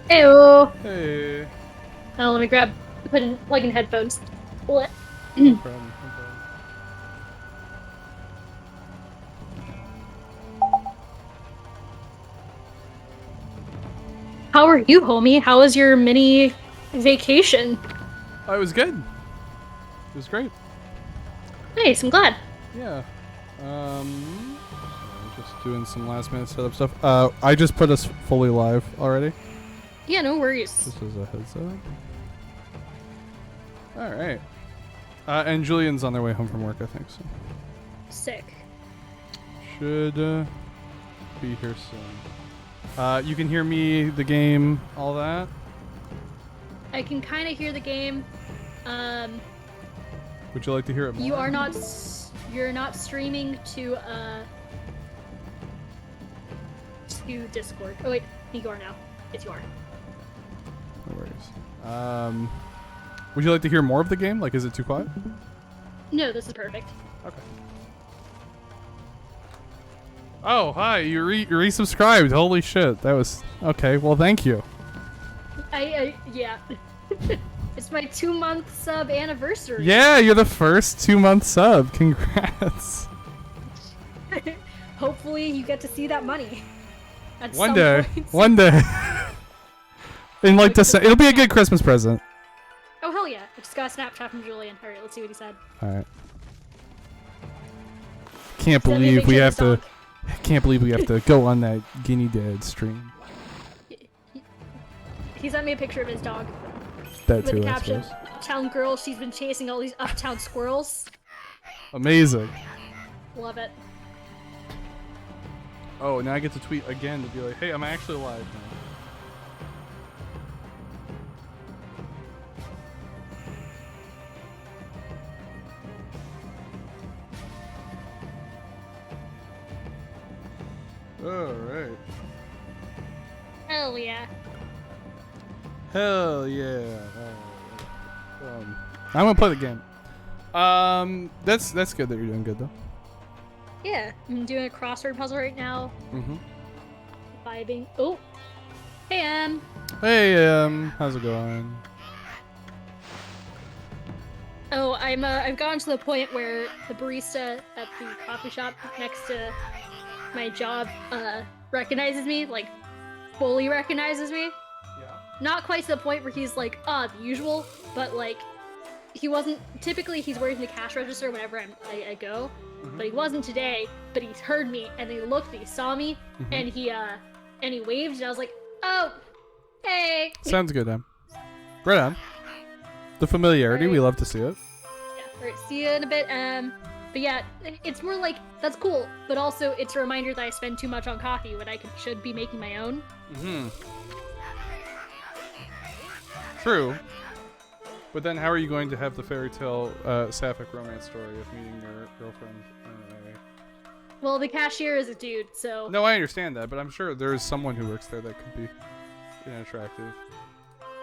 Ew. Hey. Oh, let me plug in headphones. What? No problem. No problem. How are you, homie? How was your mini vacation? Oh, it was good. It was great. Nice, I'm glad. Yeah. Just doing some last minute setup stuff. I just put us fully live already. Yeah, no worries. Just as a heads up. All right. And Julian's on their way home from work, I think. So Sick. should be here soon. You can hear me, the game, all that. I can kind of hear the game. Would you like to hear it more? You're not streaming to Discord. Oh wait, I think you are now. It's you are. No worries. Would you like to hear more of the game? Like, is it too quiet? No, this is perfect. Okay. Oh, hi. You resubscribed. Holy shit. That was... Okay, well, thank you. Yeah. It's my 2-month sub anniversary. Yeah, you're the first 2-month sub. Congrats. Hopefully you get to see that money. At One some day. point. One day. In like December. It'll be a good Christmas present. Oh, hell yeah. I just got a Snapchat from Julian. Alright, let's see what he said. Alright. Can't Send me a believe we picture have of his to... Can't believe we have to go on that Guinea Dad stream. He sent me a picture of his dog. That With too, the I caption, suppose. "Uptown girl, she's been chasing all these uptown squirrels." Amazing. Love it. Oh, now I get to tweet again to be like, hey, I'm actually alive now. Alright. Hell yeah. Hell yeah. I'm gonna play the game. That's good that you're doing good though. Yeah, I'm doing a crossword puzzle right now. Mm-hmm. Vibing. Oh. Hey, Hey, how's it going? Oh, I've gotten to the point where the barista at the coffee shop next to my job, recognizes me, like, fully recognizes me. Yeah. Not quite to the point where he's like, the usual, but like, he wasn't, typically he's working the cash register whenever I go, but he wasn't today, but he heard me, and he looked, and he saw me, and he waved, and I was like, oh, hey! Sounds good, Em. Right on. The familiarity, we love to see it. Yeah, alright, see you in a bit, but yeah, it's more like, that's cool, but also it's a reminder that I spend too much on coffee when I should be making my own. True. But then how are you going to have the fairy tale sapphic romance story of meeting your girlfriend? Well, the cashier is a dude, so... No, I understand that, but I'm sure there's someone who works there that could be attractive.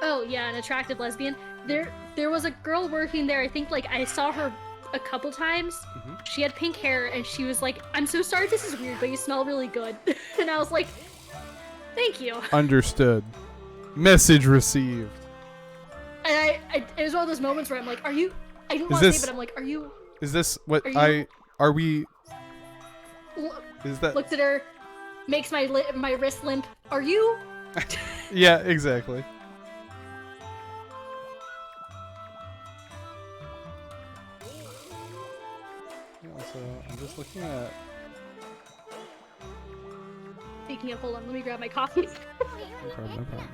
Oh, yeah, an attractive lesbian. There was a girl working there, I think, like, I saw her a couple times. She had pink hair, and she was like, I'm so sorry this is weird, but you smell really good. And I was like, thank you. Understood. Message received. And it was one of those moments where I'm like, are you... I didn't want to say, but I'm like, are you... Is this what are we... Is that... Looks at her, makes my wrist limp. Are you... Yeah, exactly. Yeah, so I'm just looking at... Speaking of, hold on, let me grab my coffee. No problem, no problem.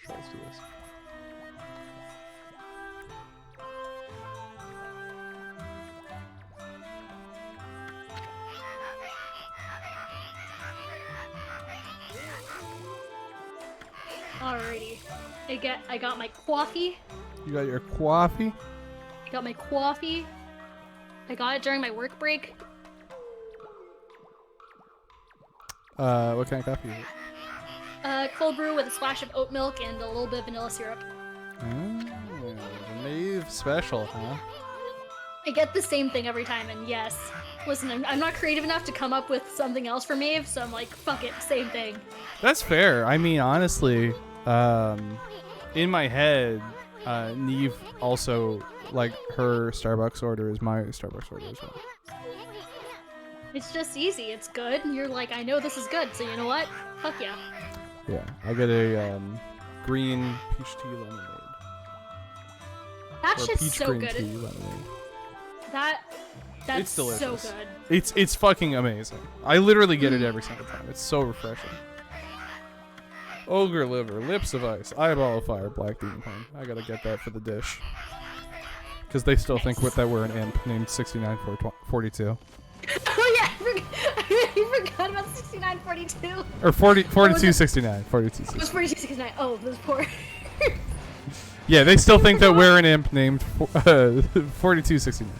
Sure, let's do this. Alrighty. I got my coffee. You got your coffee? I got my coffee. I got it during my work break. What kind of coffee is it? Cold brew with a splash of oat milk and a little bit of vanilla syrup. Oh, the Nave special, huh? I get the same thing every time, and yes, Listen, I'm not creative enough to come up with something else for Maeve, so I'm like, fuck it, same thing. That's fair. I mean, honestly, in my head, Neve also, like, her Starbucks order is my Starbucks order as well. It's just easy. It's good. You're like, I know this is good, so you know what? Fuck yeah. Yeah, I get a green peach tea lemonade. That Or shit's peach so green good. tea lemonade. That's It's delicious. so good. It's fucking amazing. I literally get it every single time. It's so refreshing. Ogre liver, lips of ice, eyeball of fire, black demon horn. I gotta get that for the dish. Because they still think that we're an imp named 6942. Oh yeah, I forgot about 6942. Or 4269. 4269. It was 4269. Oh, those poor. Yeah, they still think that we're an imp named 4269.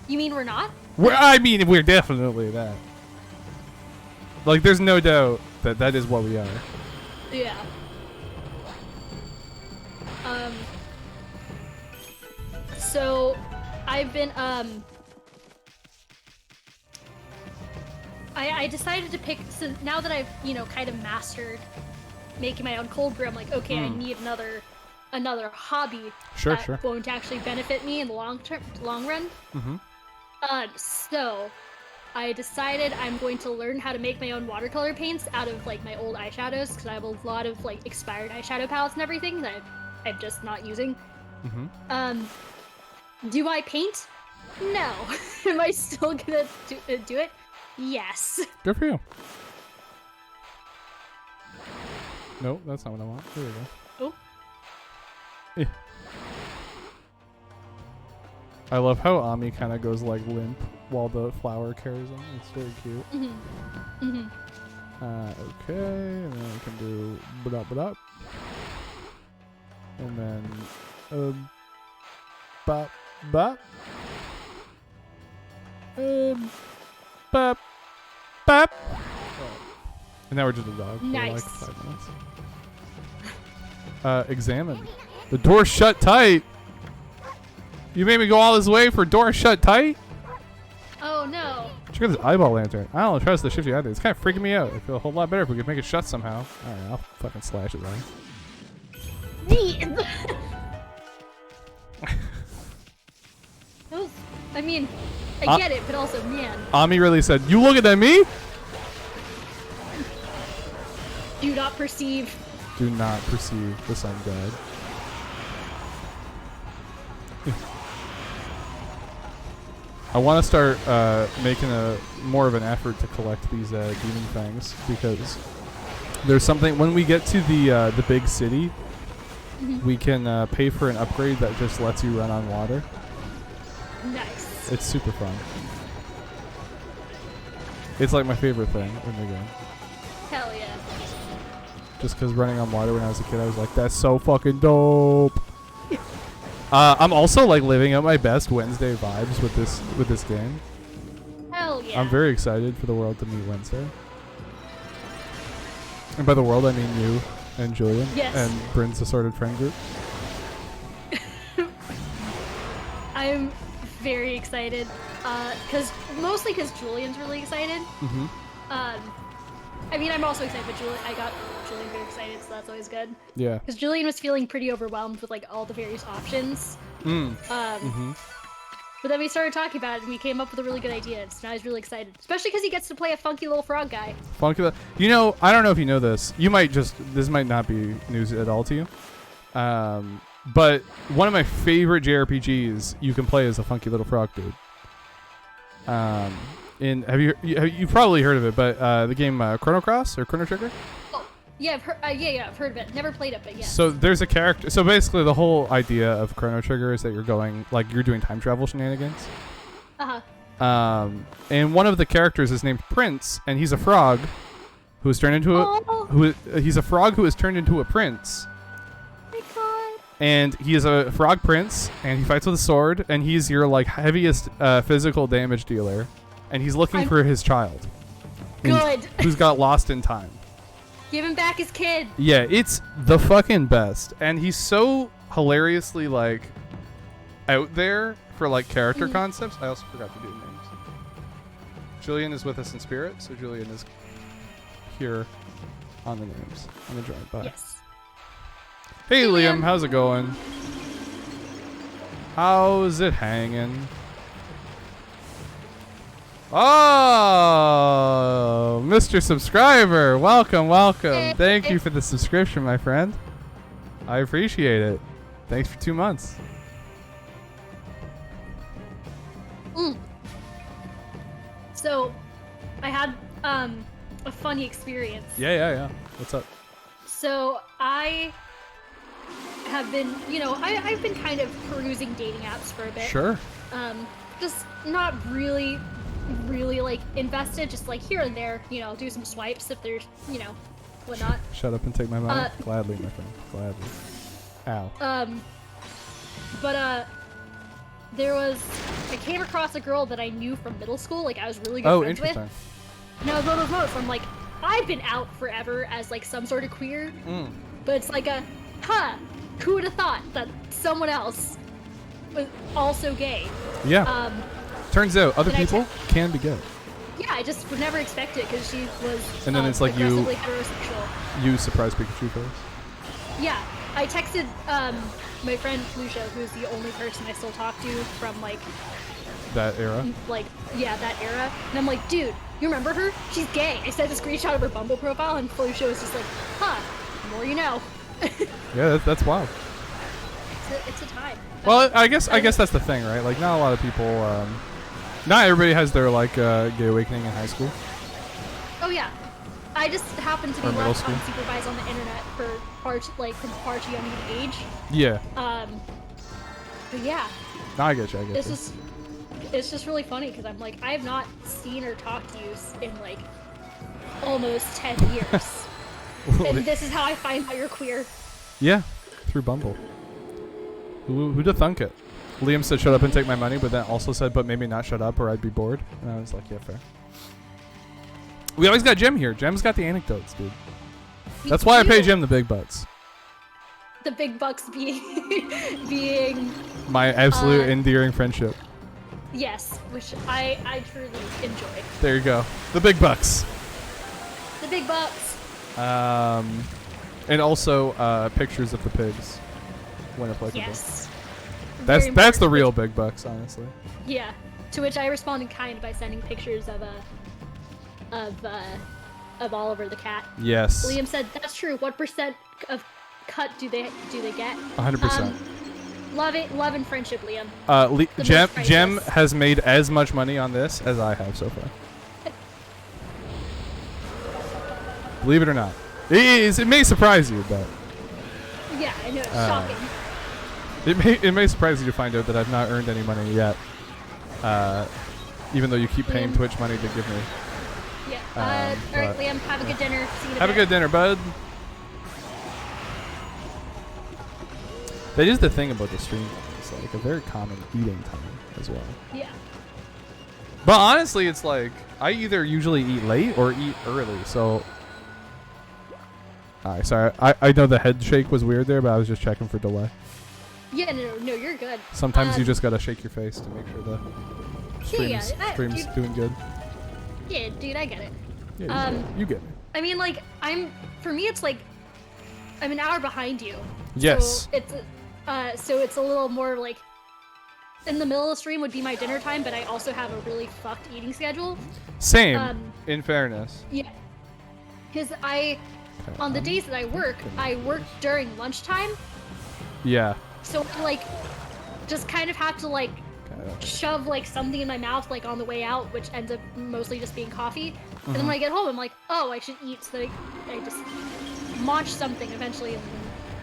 You mean we're not? We're definitely that. Like, there's no doubt that is what we are. Yeah. So, I've been, I decided to pick, so now that I've, kind of mastered making my own cold brew, I'm like, okay, I need another hobby that's going to actually benefit me in the long run. Mm-hmm. So I decided I'm going to learn how to make my own watercolor paints out of like my old eyeshadows, because I have a lot of like expired eyeshadow palettes and everything that I'm just not using. Mm-hmm. Do I paint? No. Am I still gonna do it? Yes. Good for you. Nope, that's not what I want. There we go. Oh. Yeah. I love how Ami kind of goes like limp while the flower carries on. It's very cute. Mm-hmm. Mm-hmm. Okay, and then we can do ba-da-ba-da. And then bop bop. Bop bop. And now we're just a dog Nice. for like 5 minutes. Examine. The door's shut tight. You made me go all this way for door shut tight? Oh no. Check out this eyeball lantern. I don't trust the shifty idea. It's kind of freaking me out. I feel a whole lot better if we could make it shut somehow. Alright, I'll fucking slash it then. I mean, I get it, but also, man. Ami really said, "You looking at me?" Do not perceive. Do not perceive the sun god. I want to start making more of an effort to collect these demon fangs, because there's something when we get to the big city, we can pay for an upgrade that just lets you run on water. Nice. It's super fun. It's like my favorite thing in the game. Hell yeah. Just because running on water when I was a kid, I was like, that's so fucking dope. I'm also like living out my best Wednesday vibes with this game. Hell yeah. I'm very excited for the world to meet Wednesday. And by the world, I mean you and Julian and Bryn's assorted friend group. I'm very excited, mostly because Julian's really excited. Mm-hmm. I mean, I'm also excited, but I got Julian very excited, so that's always good. Yeah. Because Julian was feeling pretty overwhelmed with like all the various options. Mm-hmm. But then we started talking about it, and we came up with a really good idea. So now he's really excited, especially because he gets to play a funky little frog guy. Funky. You know, I don't know if you know this. This might not be news at all to you. But one of my favorite JRPGs you can play as a funky little frog dude. You've probably heard of it, but the game Chrono Cross or Chrono Trigger? Oh, yeah, I've heard of it. Never played it, but yeah. So there's a character. So basically, the whole idea of Chrono Trigger is that you're doing time travel shenanigans. And one of the characters is named Prince, and he's a frog who has turned into he's a frog who has turned into a prince. My God. And he is a frog prince, and he fights with a sword, and he's your like heaviest physical damage dealer, and he's looking for his child. Good. Who's got lost in time. Give him back his kid. Yeah, it's the fucking best, and he's so hilariously like out there for like character concepts. I also forgot to do names. Julian is with us in spirit, so Julian is here on the names. On the drive by. Yes. Hey, Hey, Liam, Liam. how's it going? How's it hanging? Oh, Mr. Subscriber, welcome, welcome. Hey. Thank you for the subscription, my friend. I appreciate it. Thanks for 2 months. So, I had a funny experience. Yeah. What's up? So I have been, I've been kind of perusing dating apps for a bit. Sure. Just not really like invested, just like here and there, do some swipes if there's, whatnot. Shut up and take my money. Gladly, my friend. Gladly. Ow. I came across a girl that I knew from middle school, like I was really good Oh, friends with. interesting. And I was one of those, so I'm like, I've been out forever as like some sort of queer, but it's like who would have thought that someone else was also gay? Yeah. Turns out other Did I people can be gay. Yeah, I just would never expect it because she was And then it's like you- aggressively heterosexual. You surprise Pikachu face. Yeah, I texted my friend Felicia, who's the only person I still talk to from like That era. that era, and I'm like, dude, you remember her? She's gay. I sent a screenshot of her Bumble profile, and Felicia was just like, the more you know. Yeah, that's wild. It's a time. Well, I guess that's the thing, right? Like, not a lot of people. Not everybody has their like gay awakening in high school. Oh yeah, I just happened to be Or middle left school. unsupervised on the internet for from far too young of an age. Yeah. But yeah, No, I get you. I get you. it's just really funny because I'm like, I have not seen or talked to you in like almost 10 years, and this is how I find out you're queer. Yeah, through Bumble. Who'd have thunk it? Liam said, "Shut up and take my money," but then also said, "But maybe not shut up, or I'd be bored." And I was like, "Yeah, fair." We always got Jem here. Jem's got the anecdotes, dude. That's why I pay Jem the big bucks. The big bucks being My absolute endearing friendship. yes, which I truly enjoy. There you go. The big bucks. The big bucks. And also pictures of the pigs when applicable. Yes. That's Very the important. real big bucks, honestly. Yeah. To which I responded kind by sending pictures of Oliver the cat. Yes. Liam said, "That's true. What percent of cut do they get?" 100%. Love and friendship, Liam. The Jem most Jem priceless. has made as much money on this as I have so far. Believe it or not. It may surprise you, but Yeah, I know. It's shocking. it may surprise you to find out that I've not earned any money yet. Even though you keep paying Liam. Twitch money to give me. Yeah. All right, but- Liam. Have a good dinner. See you in a Have a bit. good dinner, bud. That is the thing about the stream. It's like a very common eating time as well. Yeah. But honestly, it's like I either usually eat late or eat early. So, alright, sorry. I know the head shake was weird there, but I was just checking for delay. Yeah. No, you're good. Sometimes you just gotta shake your face to make sure the stream's dude. doing good. Yeah, dude, I get it. Yeah, you get it. I mean, like, for me, it's like, I'm an hour behind you. Yes. So it's a little more like, in the middle of the stream would be my dinner time, but I also have a really fucked eating schedule. Same, in fairness. Yeah. Because on the days that I work during lunchtime, Yeah. so I, like, just kind of have to, like, shove, like, something in my mouth, like, on the way out, which ends up mostly just being coffee. And then when I get home, I'm like, oh, I should eat, so that I just munch something eventually, and then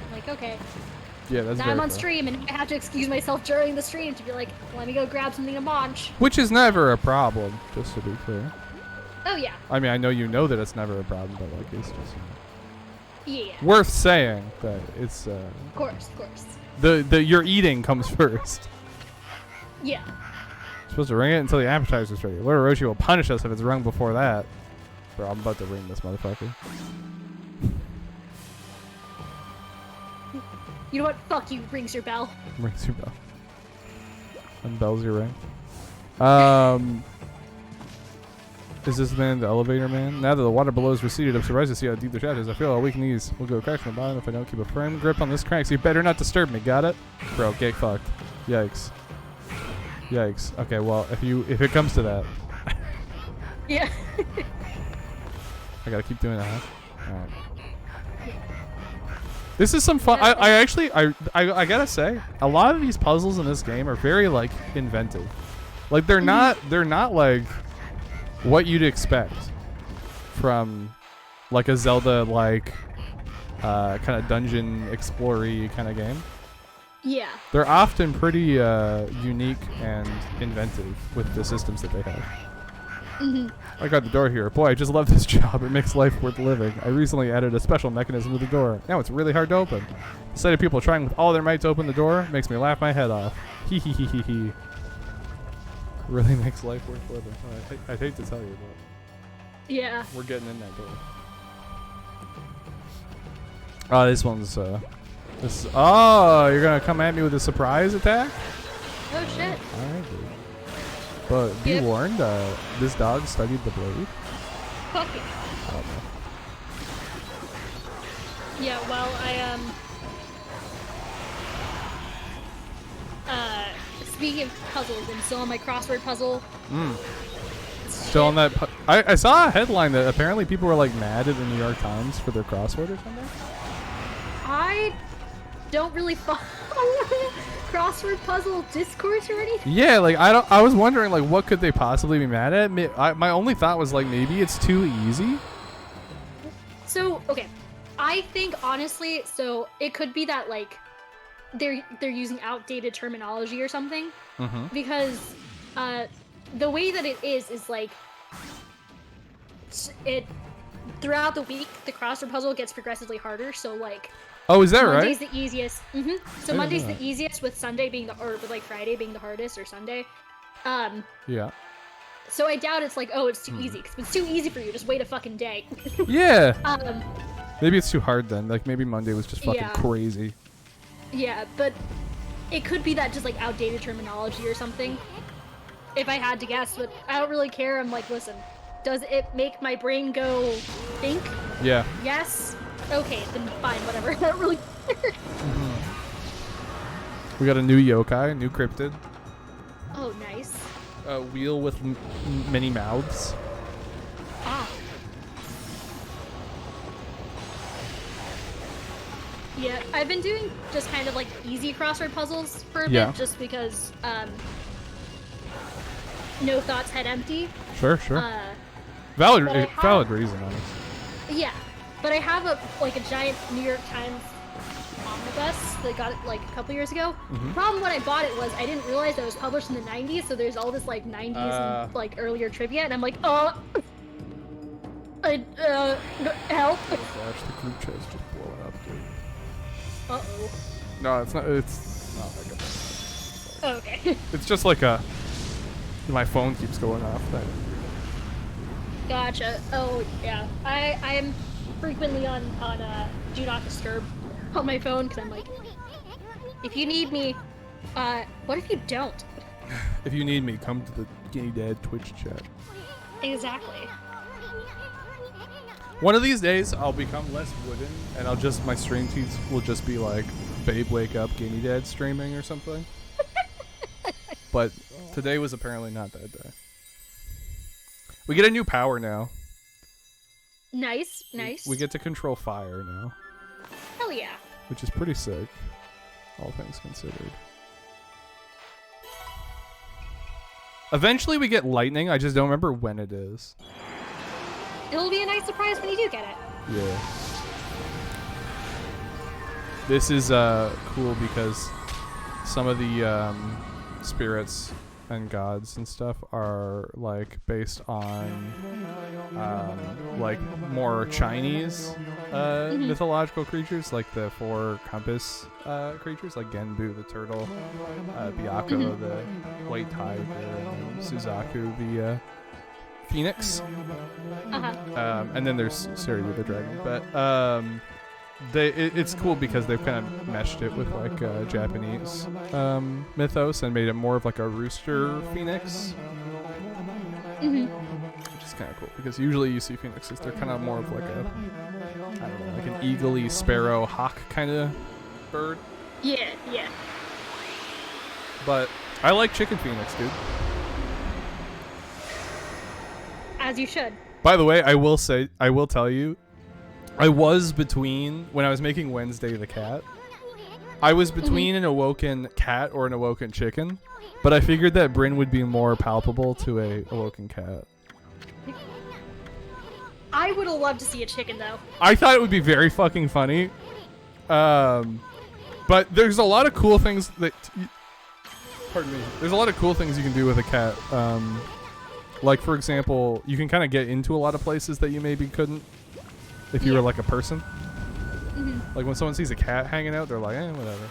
I'm like, okay. Yeah, that's Now very I'm on fair. stream, and I have to excuse myself during the stream to be like, let me go grab something to munch. Which is never a problem, just to be clear. Oh, yeah. I mean, I know you know that it's never a problem, but like it's just Yeah. worth saying that it's Of course. the your eating comes first. Yeah. You're supposed to ring it until the appetizer's ready. Lord Orochi will punish us if it's rung before that. Bro, I'm about to ring this motherfucker. You know what? Fuck you, rings your bell. Rings your bell. And bells your ring. Is this man the elevator man? Now that the water below is receded, I'm surprised to see how deep the shaft is. I feel a weak knees. We'll go crack from the bottom if I don't keep a firm grip on this crank. So you better not disturb me, got it? Bro, get fucked. Yikes. Yikes. Okay, well, if it comes to that. Yeah. I gotta keep doing that, huh? Alright. This is some fun. I gotta say, a lot of these puzzles in this game are very, like, inventive. Like, they're not like what you'd expect from like a Zelda like kind of dungeon explory kind of game. Yeah. They're often pretty unique and inventive with the systems that they have. I got the door here. Boy, I just love this job. It makes life worth living. I recently added a special mechanism to the door. Now it's really hard to open. The sight of people trying with all their might to open the door makes me laugh my head off. Hee hee hee hee hee. Really makes life worth living. I'd hate to tell you, but Yeah. we're getting in that door. Oh, this one's oh, you're gonna come at me with a surprise attack? Oh shit. All right, dude. But be warned, this dog studied the blade. Fuck it. Oh, no. Yeah, well, speaking of puzzles, I'm still on my crossword puzzle. Still on that. I saw a headline that apparently people were like mad at the New York Times for their crossword or something. I don't really follow crossword puzzle discourse or anything. Yeah, like I was wondering like what could they possibly be mad at? My only thought was like maybe it's too easy. So okay, I think honestly, so it could be that like they're using outdated terminology or something, because the way that it is like it throughout the week the crossword puzzle gets progressively harder. So like. Oh, is that Monday's right? the easiest. So Monday's the easiest, with Sunday being with like Friday being the hardest, or Sunday. Yeah. So I doubt it's like, oh, it's too easy. 'Cause if it's too easy for you, just wait a fucking day. Yeah. Maybe it's too hard then. Like maybe Monday was just fucking Yeah. crazy. Yeah, but it could be that just like outdated terminology or something. If I had to guess, but I don't really care. I'm like, listen, does it make my brain go think? Yeah. Yes. Okay, then fine, whatever. I don't really care. We got a new yokai, new cryptid. Oh, nice. A wheel with many mouths. Ah. Yeah, I've been doing just kind of like easy crossword puzzles for a bit, just because no thoughts had empty. Sure. Valid reason, honestly. Yeah, but I have a giant New York Times omnibus that got it like a couple years ago. The problem when I bought it was I didn't realize that it was published in the 90s, so there's all this like 90s and like earlier trivia, and I'm like, help. Oh gosh, the group chat's just blowing up, dude. Uh-oh. No, it's not. It's not like a. Okay. It's just like my phone keeps going off. Gotcha. Oh yeah, I'm frequently on do not disturb on my phone because I'm like, if you need me, what if you don't? If you need me, come to the Gay Dad Twitch chat. Exactly. One of these days, I'll become less wooden, and my stream feeds will just be like, Babe, wake up, Guinea Dad streaming or something. But today was apparently not that day. We get a new power now. Nice. We get to control fire now. Hell yeah. Which is pretty sick, all things considered. Eventually we get lightning, I just don't remember when it is. It'll be a nice surprise when you do get it. Yeah. This is cool because some of the spirits and gods and stuff are like based on like more Chinese mythological creatures, like the four compass creatures, like Genbu the turtle, Byakko the white tiger, and Suzaku the phoenix. And then there's Surya the dragon, but it's cool because they've kind of meshed it with like Japanese mythos and made it more of like a rooster phoenix, which is kind of cool because usually you see phoenixes, they're kind of more of like a, I don't know, like an eagle-y, sparrow, hawk kind of bird. Yeah, yeah. But I like chicken phoenix, dude. As you should. By the way, I will tell you, I was between, when I was making Wednesday the cat, I was between an awoken cat or an awoken chicken, but I figured that Bryn would be more palpable to a awoken cat. I would have loved to see a chicken, though. I thought it would be very fucking funny. But there's a lot of cool things that... Pardon me. There's a lot of cool things you can do with a cat. Like, for example, you can kind of get into a lot of places that you maybe couldn't if you were like a person. Like when someone sees a cat hanging out, they're like, whatever.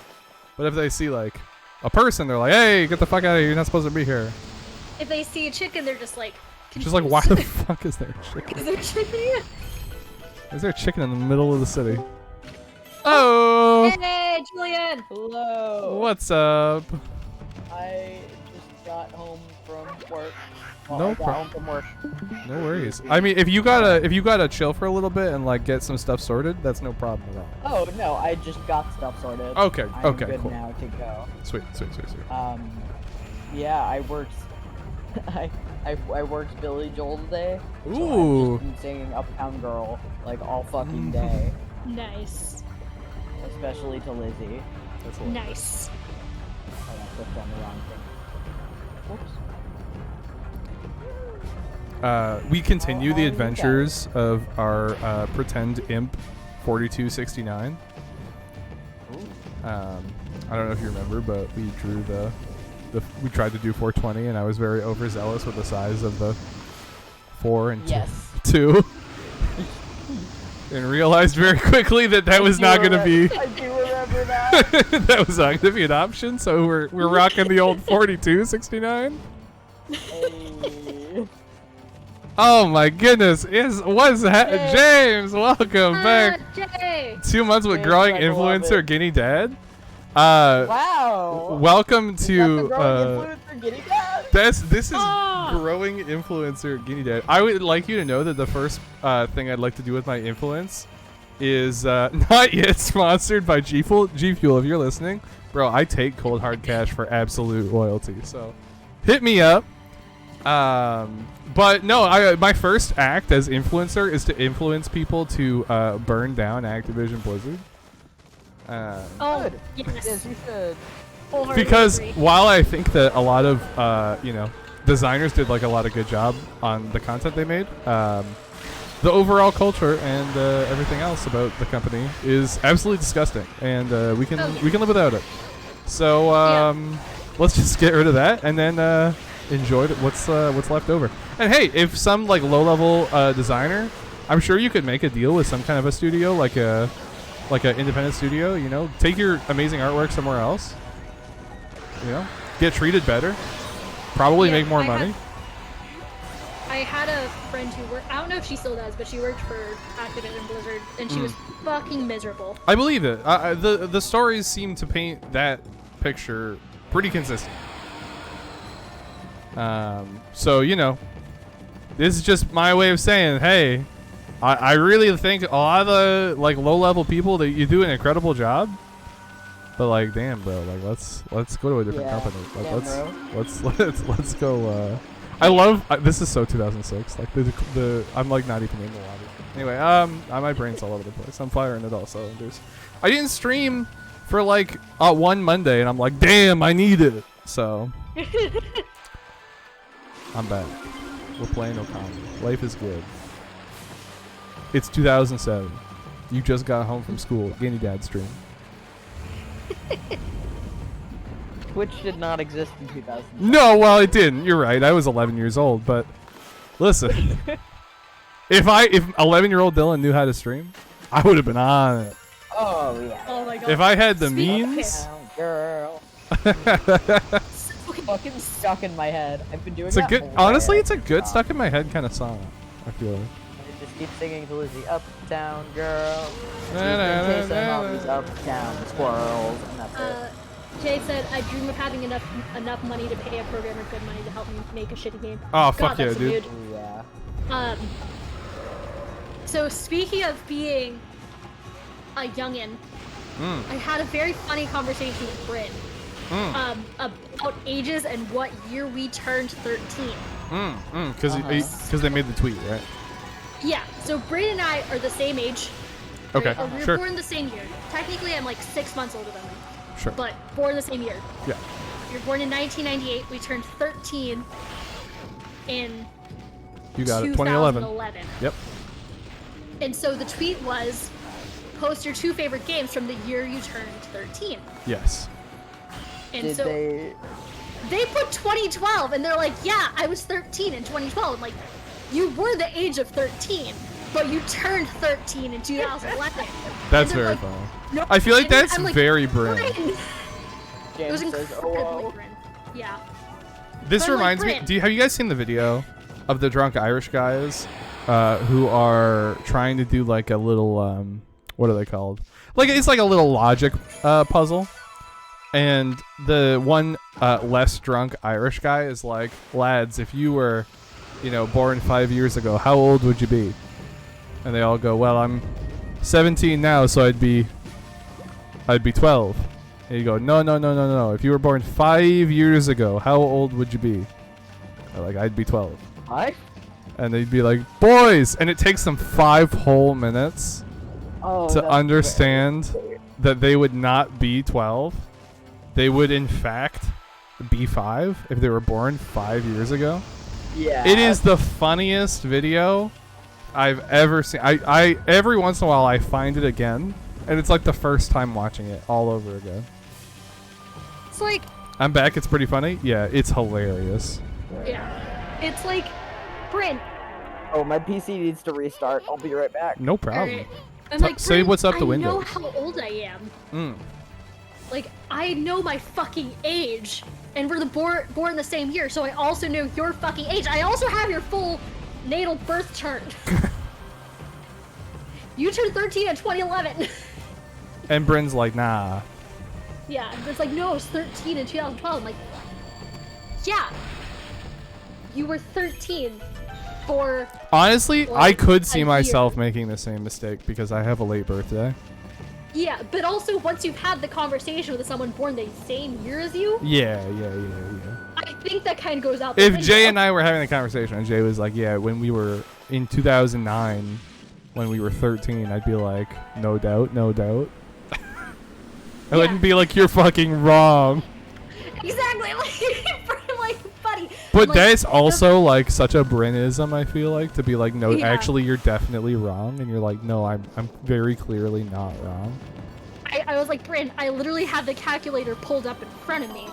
But if they see like a person, they're like, hey, get the fuck out of here. You're not supposed to be here. If they see a chicken, they're just like... Just like, why the fuck is there a chicken? Is there a chicken here? Is there a chicken in the middle of the city? Oh! Hey, Julian! Hello. What's up? I just got home from work. Well, No I got home from work. No worries. I mean, if you gotta chill for a little bit and like get some stuff sorted, that's no problem at all. Oh no, I just got stuff sorted. Okay, I'm okay, good cool. now to go. Sweet. Yeah, I worked. I worked Billy Joel today. So Ooh. I've just been singing Uptown Girl like all fucking day, Nice. especially to Lizzie. That's hilarious. Nice. Oh, I clicked on the wrong thing. Whoops. We continue the Oh, adventures of our pretend imp 4269. I don't know if you remember, but we drew we tried to do 420, and I was very overzealous with the size of the 4 and Yes. 2. And realized very quickly that was not going to be I do remember that. that was not going to be an option. So we're rocking the old 4269. Hey. Oh my goodness! James? Welcome back. Jay! 2 months with James, growing I love influencer it. Guinea Dad. Wow. Welcome Is that the to growing influencer Guinea Dad? this is Ah. growing influencer Guinea Dad. I would like you to know that the first thing I'd like to do with my influence is not yet sponsored by G Fuel. If you're listening, bro, I take cold hard cash for absolute loyalty. So hit me up. But no, my first act as influencer is to influence people to burn down Activision Blizzard. Oh, Good. yes. Yes, you should. Wholeheartedly Because agree. while I think that a lot of designers did like a lot of good job on the content they made, the overall culture and everything else about the company is absolutely disgusting, and we can live without it. So let's just get rid of that and then enjoy what's left over. And hey, if some like low-level designer, I'm sure you could make a deal with some kind of a studio, like an independent studio. You know, take your amazing artwork somewhere else. You know, get treated better. Probably make more money. I had a friend who worked, I don't know if she still does, but she worked for Activision Blizzard, and she was fucking miserable. I believe it. The stories seem to paint that picture pretty consistent. So, you know, this is just my way of saying, hey, I really think a lot of the like low-level people that you do an incredible job. But like, damn, bro, like let's go to a different company. Like, let's go. I love this is so 2006. Like I'm like not even in the lobby. Anyway, my brain's all over the place. I'm firing it all cylinders. I didn't stream for like one Monday, and I'm like, damn, I need it. So I'm back. We're playing Okami. Life is good. It's 2007. You just got home from school. Guinea Dad stream. Twitch did not exist in 2000. No, well, it didn't. You're right. I was 11 years old, but listen, if 11-year-old Dylan knew how to stream, I would have been on it. Oh yeah. Oh my god. If I had the Speaking- means, Girl. Fucking stuck in my head. I've been doing it's a that good. whole Honestly, day. it's a good stuck in my head kind of song. I feel like. I just keep singing to Lizzie, Uptown Girl. She's Na, been na, chasing na, all na. these uptown squirrels, and that's it. Jay said, I dream of having enough money to pay a programmer good money to help me make a shitty game. Oh God, fuck yeah, that's a dude. Ooh, yeah. So speaking of being a youngin, I had a very funny conversation with Bryn about ages and what year we turned 13. Because they made the tweet, right? Yeah, so Bryn and I are the same age. Okay, We were sure. born the same year. Technically, I'm like 6 months older than him. Sure. But born the same year. Yeah. We were born in 1998. We turned 13 in You got it. 2011. 2011. Yep. And so the tweet was, post your 2 favorite games from the year you turned 13. Yes. And Did so they put 2012, and they're like, yeah, I was 13 in 2012. I'm like, you were the age of 13, but you turned 13 in 2011. That's And they're very like, funny. no. I feel like And that's I'm like, very Bryn. Bryn. It was James says, incredibly "Oh, Bryn. Yeah. This But, like, reminds me. Bryn. Have you guys seen the video of the drunk Irish guys who are trying to do like a little what are they called? Like it's like a little logic puzzle, and the one less drunk Irish guy is like, "Lads, if you were, born 5 years ago, how old would you be?" And they all go, "Well, I'm 17 now, so I'd be 12." And you go, no. If you were born 5 years ago, how old would you be? They're like, I'd be 12. Hi? And they'd be like, boys! And it takes them 5 whole minutes Oh, to that's understand very- that they would not be 12. They would, in fact, be 5 if they were born 5 years ago. Yeah. It is the funniest video I've ever seen. I every once in a while I find it again, and it's like the first time watching it all over again. It's like, I'm back. It's pretty funny. Yeah, it's hilarious. yeah. It's like, Bryn. Oh, my PC needs to restart. I'll be right back. No problem. Alright. I'm like, say Bryn, what's up the I know window. how old I am. Mm. Like, I know my fucking age. And we're born the same year, so I also know your fucking age. I also have your full natal birth chart. You turned 13 in 2011. And Bryn's like, nah. Yeah, it's like, no, I was 13 in 2012. I'm like, yeah. You were 13 for... Honestly, Like, I could see a myself year. making the same mistake because I have a late birthday. Yeah, but also once you've had the conversation with someone born the same year as you, Yeah. I think that kind of goes out the If window. Jay and I were having a conversation and Jay was like, yeah, when we were in 2009, when we were 13, I'd be like, no doubt. I wouldn't be like, you're fucking wrong. Exactly, like, buddy. But like, that's also like such a Brynism, I feel like, to be like, no, Yeah. actually, you're definitely wrong. And you're like, no, I'm very clearly not wrong. I was like, Bryn, I literally have the calculator pulled up in front of me.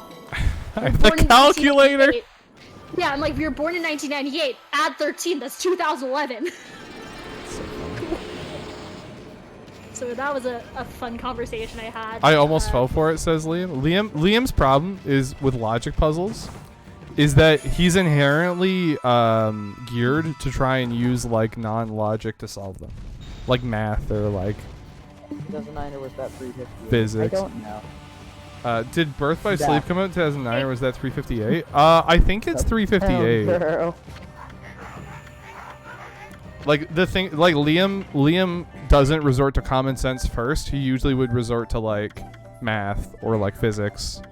I You're have the born in calculator. 1998. Yeah, I'm like, we were born in 1998. Add 13, that's 2011. So that was a fun conversation I had. I almost fell for it, says Liam. Liam's problem is with logic puzzles is that he's inherently geared to try and use like non-logic to solve them. Like math or like 2009 or was that 350? Physics. I don't know. did Birth by Yeah. Sleep come out in 2009 or was that 358? I think it's 358. Girl. Like the thing, like Liam doesn't resort to common sense first. He usually would resort to like math or like physics.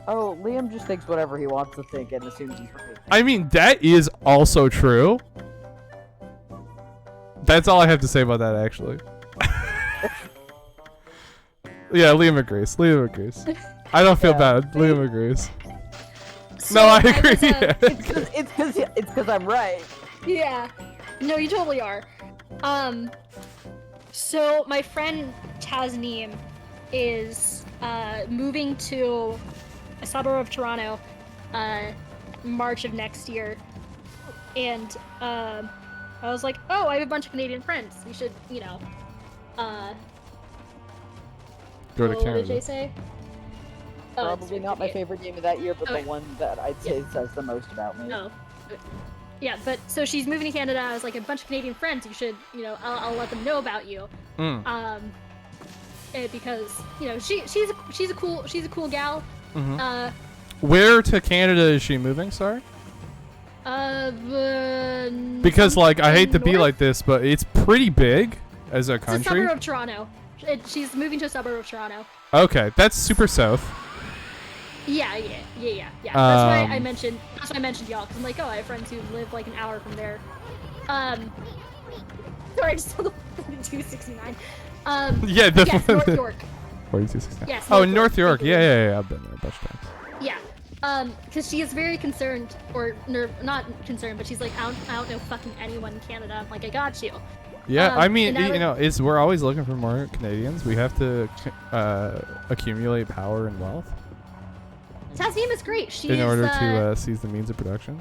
Oh, Liam just thinks whatever he wants to think and assumes he's right. I mean, that is also true. That's all I have to say about that, actually. Yeah, Liam agrees. I don't feel Yeah. bad. Liam agrees. So No, I was, agree. It's because I'm right. Yeah. No, you totally are. So my friend Tasneem is moving to a suburb of Toronto March of next year. And I was like, oh, I have a bunch of Canadian friends. You should, Go to what did Jay Canada. say? Oh, it's Probably not my favorite game of that year, but Okay. the one that I'd say says the most about me. No. Yeah, but so she's moving to Canada. I was like, a bunch of Canadian friends. You should, I'll let them know about you. Mm. Because she's a cool gal. Mhm. Where to Canada is she moving? Sorry. Because like I hate to be north? like this, but it's pretty big as a It's a country. suburb of Toronto. She's moving to a suburb of Toronto. Okay, that's super south. Yeah. That's why I Um, mentioned. That's why I mentioned y'all, because I'm like, oh, I have friends who live like an hour from there. Sorry, I just saw the 4269. Yeah, the Yes, North York. 4269. Yes. Oh, in North York. Thank you. Yeah. I've been there a bunch of times. Yeah. Because she is very concerned, or not concerned, but she's like, I don't know fucking anyone in Canada. I'm like, I got you. Yeah, I mean, and I you would- know, we're always looking for more Canadians. We have to accumulate power and wealth Tasneem is great. She in is, order to seize the means of production.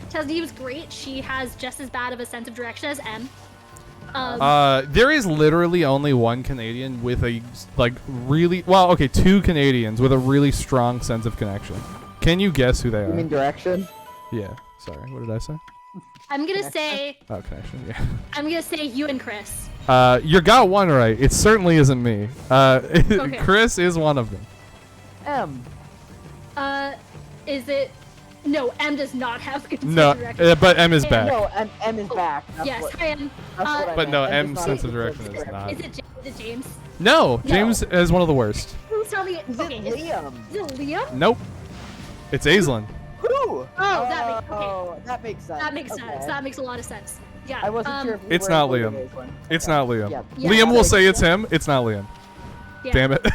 Tasneem is great. She has just as bad of a sense of direction as M. There is literally only one Canadian with a two Canadians with a really strong sense of connection. Can you guess who they You mean are? direction? Yeah. Sorry, what did I say? I'm gonna say Oh, connection. Yeah. you and Chris. You got one right. It certainly isn't me. Okay. Chris is one of them. M. Is it? No, M does not have good sense No, of direction. but M is Yeah, back. No, M is back. That's Yes, what, hi M. that's what I But no, meant. M does not sense of have direction good is sense of not. Is it James? No, James is one of the worst. Who's on the? Is Okay, it Liam? is it Liam? Nope. It's Aislinn. Who? Oh, that makes that makes sense. that makes sense. Okay. That makes a lot of sense. Yeah. I wasn't sure if we It's were not including Liam. Aislinn. It's Okay. not Liam. Yeah. Yeah, Liam will that's- say it's him. It's not Liam. Yeah. Damn it.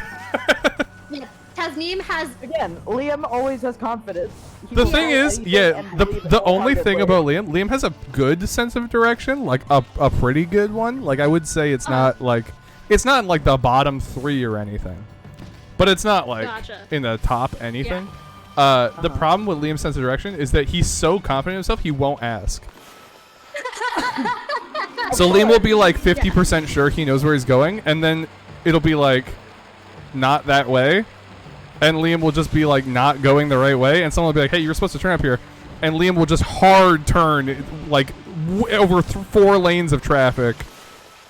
Yeah. Tasneem has. Again, Liam always has confidence. He The will thing say is, anything yeah, and the believe it the only thing wholeheartedly. about Liam has a good sense of direction, like a pretty good one. Like I would say it's not like it's not in like the bottom 3 or anything, but it's not like Gotcha. in the top anything. The problem with Liam's sense of direction is that he's so confident in himself he won't ask. So Liam will be like 50% sure he knows where he's going, and then it'll be like not that way. And Liam will just be like not going the right way, and someone will be like, "Hey, you're supposed to turn up here," and Liam will just hard turn like over 4 lanes of traffic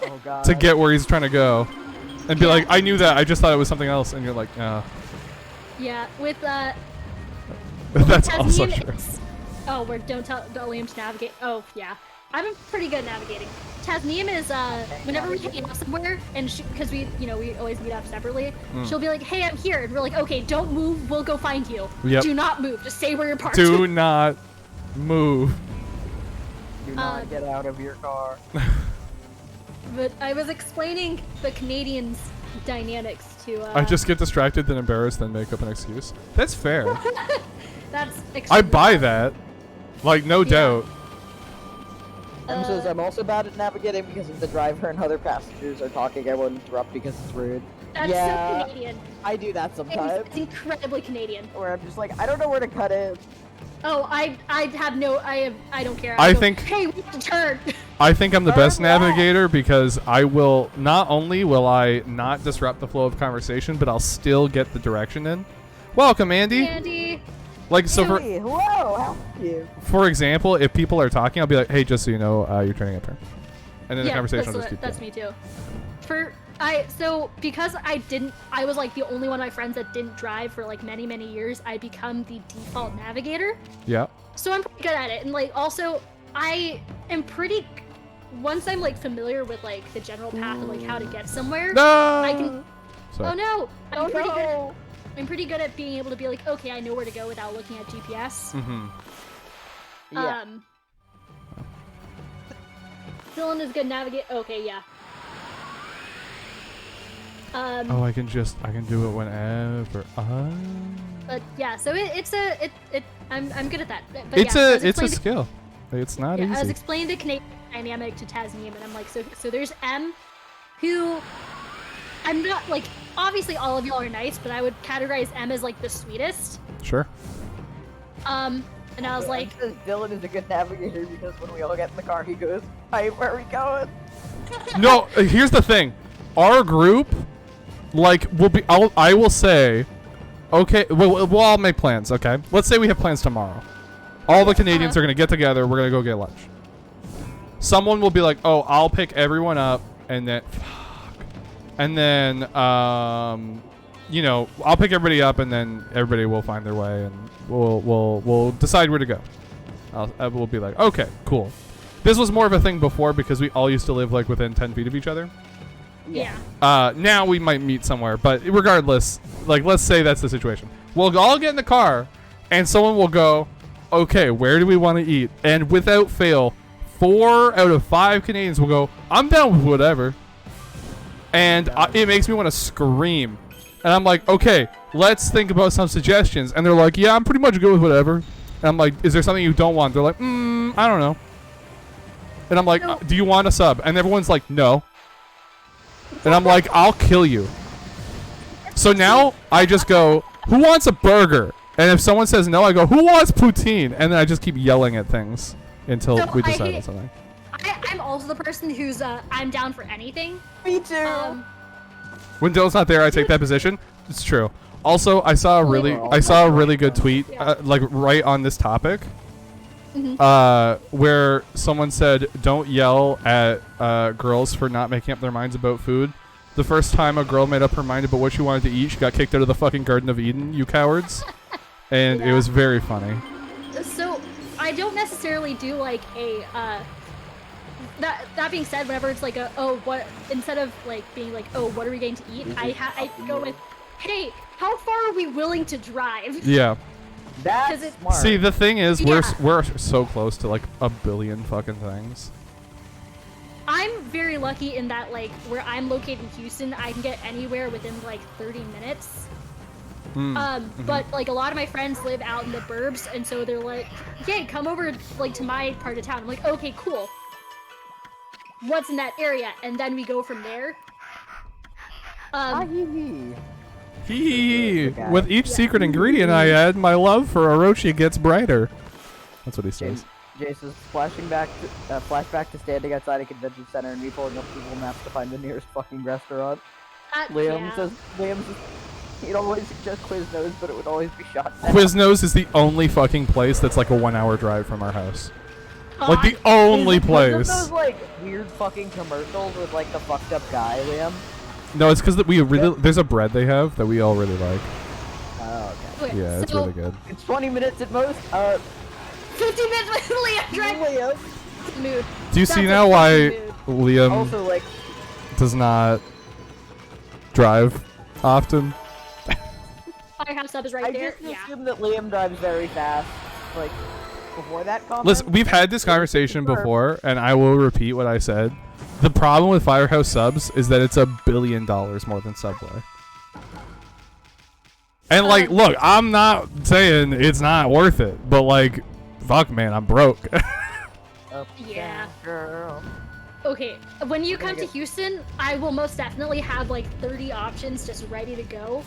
Oh god. to get where he's trying to go, and be Yeah. like, "I knew that. I just thought it was something else," and you're like, "No, Yeah. With that's also Tasneem, true." oh, we're don't tell Liam to navigate. Oh yeah. I'm pretty good at navigating. Tasneem is whenever we hang out somewhere, and because we always meet up separately, she'll be like, "Hey, I'm here," and we're like, "Okay, don't move. We'll go find you. Yep. Do not move. Just stay where you're parked." Do not move. Do not get out of your car. But I was explaining the Canadians' dynamics to. I just get distracted, then embarrassed, then make up an excuse. That's fair. That's. I extremely buy hard. that. Like no Yeah. doubt. M says I'm also bad at navigating because if the driver and other passengers are talking, I won't interrupt because it's rude. That's Yeah. so Canadian. I do that sometimes. It's incredibly Canadian. Where I'm just like, I don't know where to cut in. Oh, I have no. I don't care. I go, think- Hey, we have to turn. I think I'm the best Turn left. navigator because I will not only will I not disrupt the flow of conversation, but I'll still get the direction in. Welcome, Andy. Andy. Like so for Hey, hello, how are you? for example, if people are talking, I'll be like, "Hey, just so you know, you're turning a turn," and then the conversation will just keep that's going. me too. Because I was like the only one of my friends that didn't drive for like many years. I become the default navigator, Yeah. so I'm pretty good at it. And like also, I am pretty. Once I'm like familiar with like the general path and like how to get somewhere. No. I can. Sorry. Oh no! Oh no! I'm pretty good at being able to be like, okay, I know where to go without looking at GPS. Mm-hmm. Yeah. Dylan is good navigate. Okay, yeah. Oh, I can do it whenever. But yeah, so I'm good at that. But It's yeah, I was a explaining to- skill. It's not Yeah, I was easy. explaining the Canadian dynamic to Tasneem, and I'm like, so there's M, who I'm not like. Obviously, all of y'all are nice, but I would categorize M as like the sweetest. Sure. And I was like, M says Dylan is a good navigator because when we all get in the car, he goes, "Hi, where are we going?" No, here's the thing. Our group, like, I will say, okay, we'll all make plans, okay? Let's say we have plans tomorrow. All the Canadians are going to get together. We're going to go get lunch. Someone will be like, oh, I'll pick everyone up, and then, I'll pick everybody up, and then everybody will find their way, and we'll decide where to go. I will be like, okay, cool. This was more of a thing before because we all used to live like within 10 feet of each other. Yeah. Now we might meet somewhere, but regardless, like let's say that's the situation. We'll all get in the car, and someone will go, okay, where do we want to eat? And without fail, 4 out of 5 Canadians will go, I'm down with whatever. And it makes me want to scream. And I'm like, okay, let's think about some suggestions. And they're like, yeah, I'm pretty much good with whatever. And I'm like, is there something you don't want? They're like, I don't know. And I'm like, do you want a sub? And everyone's like, no. And I'm like, I'll kill you. So now I just go, who wants a burger? And if someone says no, I go, who wants poutine? And then I just keep yelling at things until we decide on something. I'm also the person who's I'm down for anything. Me too. When Dylan's not there, I take that position. It's true. Also, I saw a really good tweet, like right on this topic, where someone said, "Don't yell at girls for not making up their minds about food." The first time a girl made up her mind about what she wanted to eat, she got kicked out of the fucking Garden of Eden. You cowards! And it was very funny. So I don't necessarily do like a. That being said, whenever it's like instead of like being like, oh, what are we going to eat? I go with, hey, how far are we willing to drive? Yeah. That's smart. See, the thing is, we're so close to like a billion fucking things. I'm very lucky in that like where I'm located in Houston, I can get anywhere within like 30 minutes. But like a lot of my friends live out in the burbs, and so they're like, "Yay, come over like to my part of town." I'm like, "Okay, cool. What's in that area?" And then we go from there. With each secret ingredient I add, my love for Orochi gets brighter. That's what he says. Jace is flashback to standing outside a convention center and me pulling up Google Maps to find the nearest fucking restaurant. Liam says he'd always suggest Quiznos, but it would always be shot down. Quiznos is the only fucking place that's like a 1-hour drive from our house. Like the only place. Those like weird fucking commercials with like the fucked up guy, Liam. No, it's because we really there's a bread they have that we all really like. Oh, okay. Yeah, it's really good. It's 20 minutes at most. 50 minutes with Liam. Mood. Do you see now why Liam also, like, does not drive often? Firehouse sub is right there. I just assume that Liam drives very fast. Like before that comment. Listen, we've had this conversation before, and I will repeat what I said. The problem with Firehouse subs is that it's $1 billion more than Subway. And like, look, I'm not saying it's not worth it, but like, fuck, man, I'm broke. Yeah. Girl. Okay, when you come to Houston, I will most definitely have like 30 options just ready to go.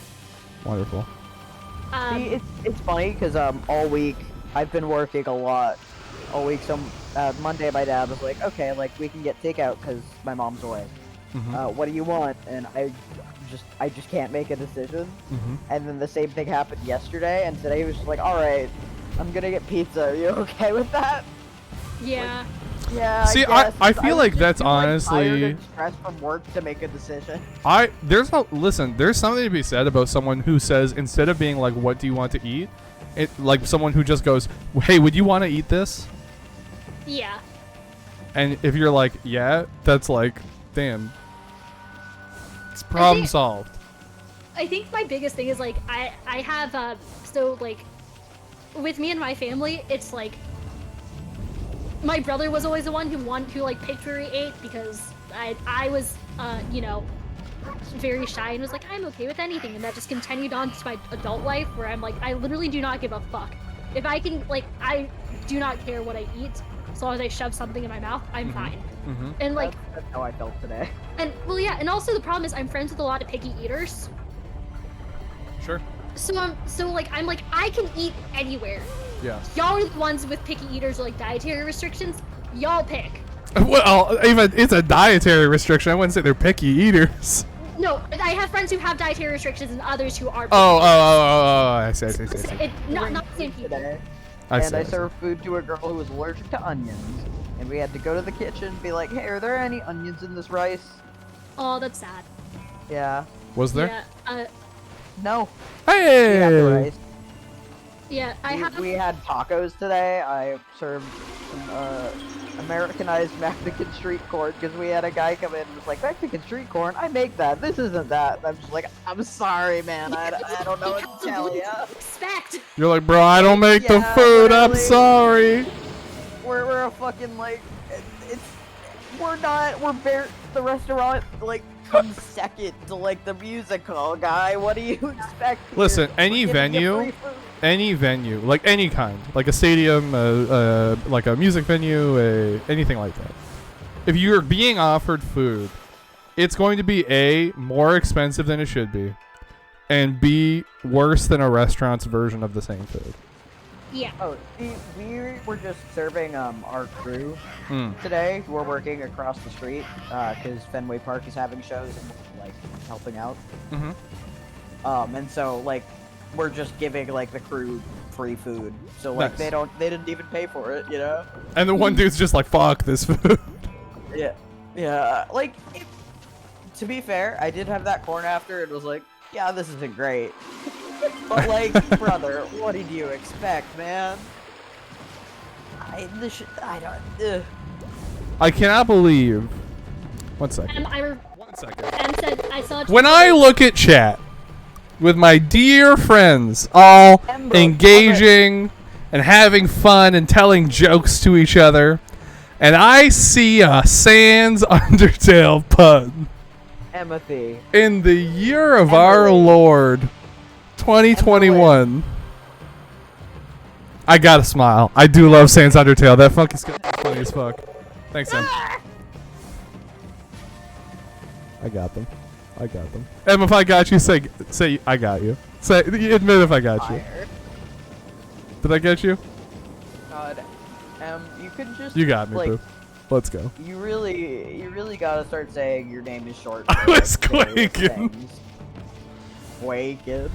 Wonderful. See, it's funny because all week I've been working a lot. All week, so Monday my dad was like, okay, like we can get takeout because my mom's away. What do you want? And I just can't make a decision. And then the same thing happened yesterday, and today he was just like, all right, I'm gonna get pizza. Are you okay with that? Yeah. Like, yeah. See, I feel like that's honestly tired and stressed from work to make a decision. There's something to be said about someone who says, instead of being like, what do you want to eat? It like someone who just goes, hey, would you want to eat this? Yeah. And if you're like, yeah, that's like, damn. It's problem solved. I think my biggest thing is like I have so like with me and my family, it's like my brother was always the one who like picked where he ate because I was you know, very shy and was like, I'm okay with anything, and that just continued on to my adult life where I'm like, I literally do not give a fuck. If I can, like, I do not care what I eat as long as I shove something in my mouth, I'm fine. And like that's how I felt today. And well, yeah, and also the problem is I'm friends with a lot of picky eaters. Sure. So I'm like I can eat anywhere. Yeah. Y'all are the ones with picky eaters or like dietary restrictions. Y'all pick. Well, even it's a dietary restriction. I wouldn't say they're picky eaters. No, I have friends who have dietary restrictions and others who are. Oh, I see. Not the same people. Today, I served food to a girl who was allergic to onions, and we had to go to the kitchen and be like, "Hey, are there any onions in this rice?" Oh, that's sad. Yeah. Was there? Yeah. No. Hey. The rice. Yeah, We had tacos today. I served some Americanized Mexican street corn because we had a guy come in and was like, Mexican street corn? I make that. This isn't that. And I'm just like, I'm sorry, man. I don't know what to tell you. Expect. You're like, bro, I don't make the food. I'm sorry. We're a fucking like, the restaurant like comes second to like the musical guy. What do you expect? Here? Listen, any venue, like any kind, like a stadium, like a music venue, anything like that. If you're being offered food, it's going to be A, more expensive than it should be, and B, worse than a restaurant's version of the same food. Yeah. Oh, we were just serving our crew today. We're working across the street because Fenway Park is having shows and we're, like helping out. And so like we're just giving like the crew free food, so like nice. they didn't even pay for it, you know. And the one dude's just like, fuck this food. Yeah. Like, to be fair, I did have that corn after. It was like, yeah, this isn't great. But like, brother, what did you expect, man? I cannot believe. 1 second. 1 second. Said I saw. When I look at chat with my dear friends, all engaging and having fun and telling jokes to each other, and I see a Sans Undertale pun. Empathy. In the year of our Lord, 2021. I gotta smile. I do love Sans Undertale. That fucking funny as fuck. Thanks, Sam. I got them. Em, if I got you, say I got you. Say, admit if I got you. Did I get you? God, you could just. You got me, like, boo. Let's go. You really gotta start saying your name is short. I was quaking. Quaking.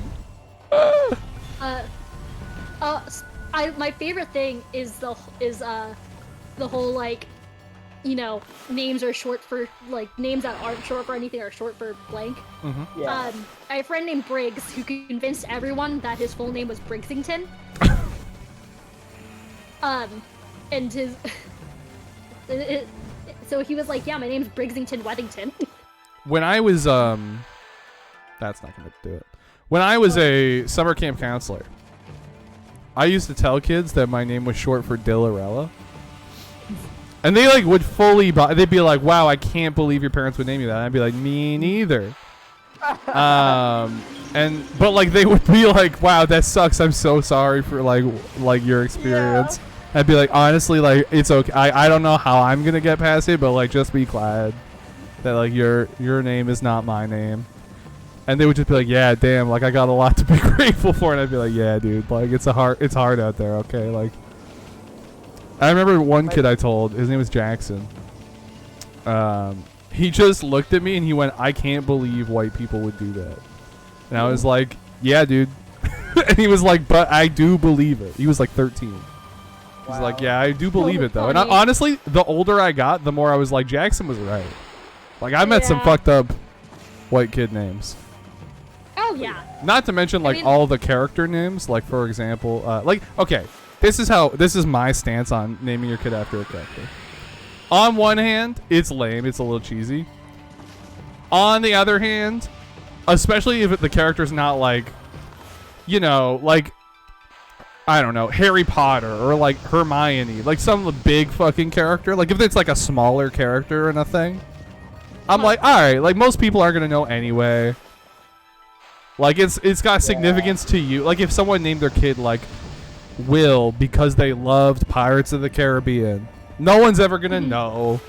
My favorite thing is the whole like, you know, names are short for like names that aren't short for anything are short for blank. Yeah. I have a friend named Briggs who convinced everyone that his full name was Briggsington. And his so he was like, yeah, my name's Briggsington Weddington. When I was that's not gonna do it. When I was a summer camp counselor, I used to tell kids that my name was short for Dillarella. And they like would fully buy. They'd be like, "Wow, I can't believe your parents would name you that." And I'd be like, "Me neither." But like they would be like, "Wow, that sucks. I'm so sorry for like your experience." Yeah. I'd be like, honestly, like it's okay. I don't know how I'm gonna get past it, but like just be glad that like your name is not my name. And they would just be like, "Yeah, damn, like I got a lot to be grateful for." And I'd be like, "Yeah, dude, like it's hard out there, okay?" Like I remember one kid I told, his name was Jackson. He just looked at me and he went, "I can't believe white people would do that." And I was like, "Yeah, dude." And he was like, "But I do believe it." He was like 13. He's like, "Yeah, I do believe it though." And honestly, the older I got, the more I was like, Jackson was right. Like I met some fucked up white kid names. Oh yeah. Not to mention like all the character names, like for example, like okay, this is my stance on naming your kid after a character. On one hand, it's lame, it's a little cheesy. On the other hand, especially if the character's not like, you know, like I don't know, Harry Potter or like Hermione, like some big fucking character. Like if it's like a smaller character in a thing, I'm like, all right, like most people aren't gonna know anyway. Like it's got significance to you. Like if someone named their kid like Will because they loved Pirates of the Caribbean, no one's ever gonna know.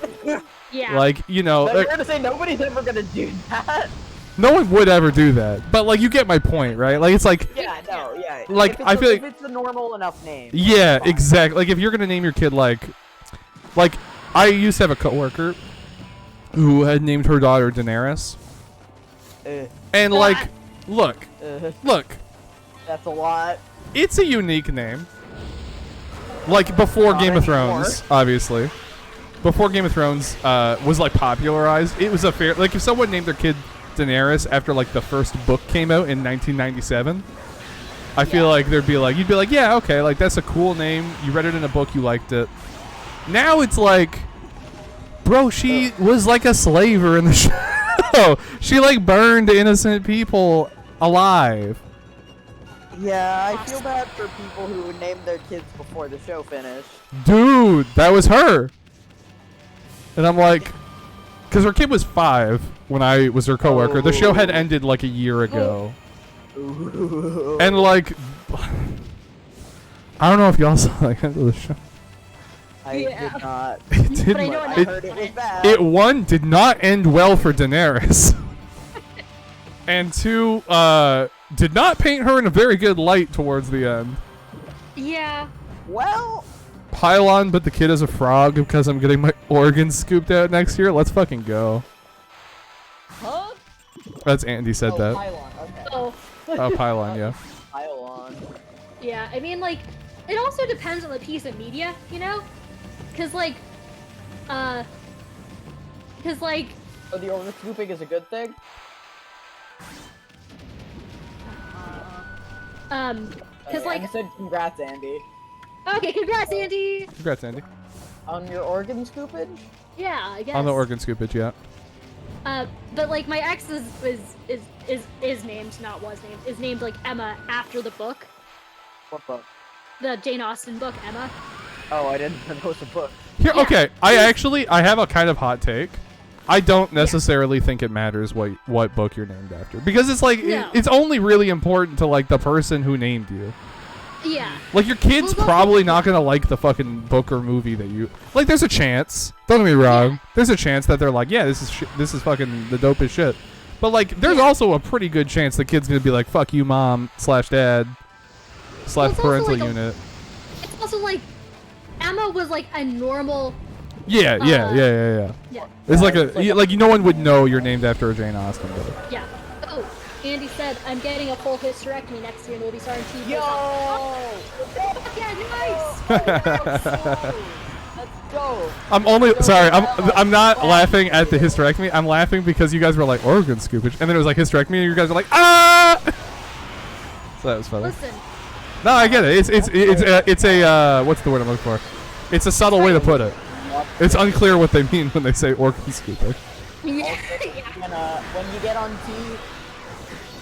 Yeah. Like you know, you're gonna say nobody's ever gonna do that. No one would ever do that. But like you get my point, right? Like it's like like I feel like if it's a normal enough name. Yeah, exactly. Like if you're gonna name your kid like I used to have a coworker who had named her daughter Daenerys, and like look, that's a lot. It's a unique name. Like before Game of Thrones, obviously. Before Game of Thrones was like popularized, it was a fair like if someone named their kid Daenerys after like the first book came out in 1997, I feel like you'd be like, yeah, okay, like that's a cool name. You read it in a book, you liked it. Now it's like, bro, she was like a slaver in the show. She like burned innocent people alive. Yeah, I feel bad for people who named their kids before the show finished. Dude, that was her. And I'm like, because her kid was 5 when I was her coworker. The show had ended like a year ago. And like, I don't know if y'all saw like end of the show. I did not. It did. But I know I heard it was bad. It 1 did not end well for Daenerys, and 2 did not paint her in a very good light towards the end. Yeah. Well, Pylon, but the kid is a frog because I'm getting my organs scooped out next year. Let's fucking go. huh? That's Andy said that. Pylon, okay. Oh. Oh, Pylon, yeah. Pylon. Yeah, I mean, like, it also depends on the piece of media, you know? Because, like, So the organ scooping is a good thing? because, I like, just said congrats, Andy. okay, congrats, Andy! Congrats, Andy. On your organ scoopage? Yeah, I guess. On the organ scoopage, yeah. But, like, my ex is named, not was named, is named, like, Emma after the book. What book? The Jane Austen book, Emma. Oh, I didn't know it was a book. Here, Yeah. okay. I have a kind of hot take. I don't necessarily think it matters what book you're named after, because it's like No. it's only really important to like the person who named you. Yeah. Like your kid's Well, probably not gonna like the fucking book or movie that you like. There's a chance. Don't get me wrong. Yeah. There's a chance that they're like, yeah, this is fucking the dopest shit. But like, there's also a pretty good chance the kid's gonna be like, fuck you, mom / dad / Well, it's also parental like unit. It's also, like, Emma was, like, a normal... Yeah. Yeah. It's like it's like like no one would know you're named after a Jane Austen book. Yeah. Oh, Andy said, I'm getting a full hysterectomy next year and we'll be starting TV. Yo! Yeah, nice! Let's go! I'm only sorry. I'm not laughing at the hysterectomy. I'm laughing because you guys were like organ scoopage, and then it was like hysterectomy, and you guys were like ah. So that was funny. Listen, No, I get it. It's a what's the word I'm looking for? It's a subtle way to put it. It's unclear what they mean when they say organ scooping. yeah. And when you get on T,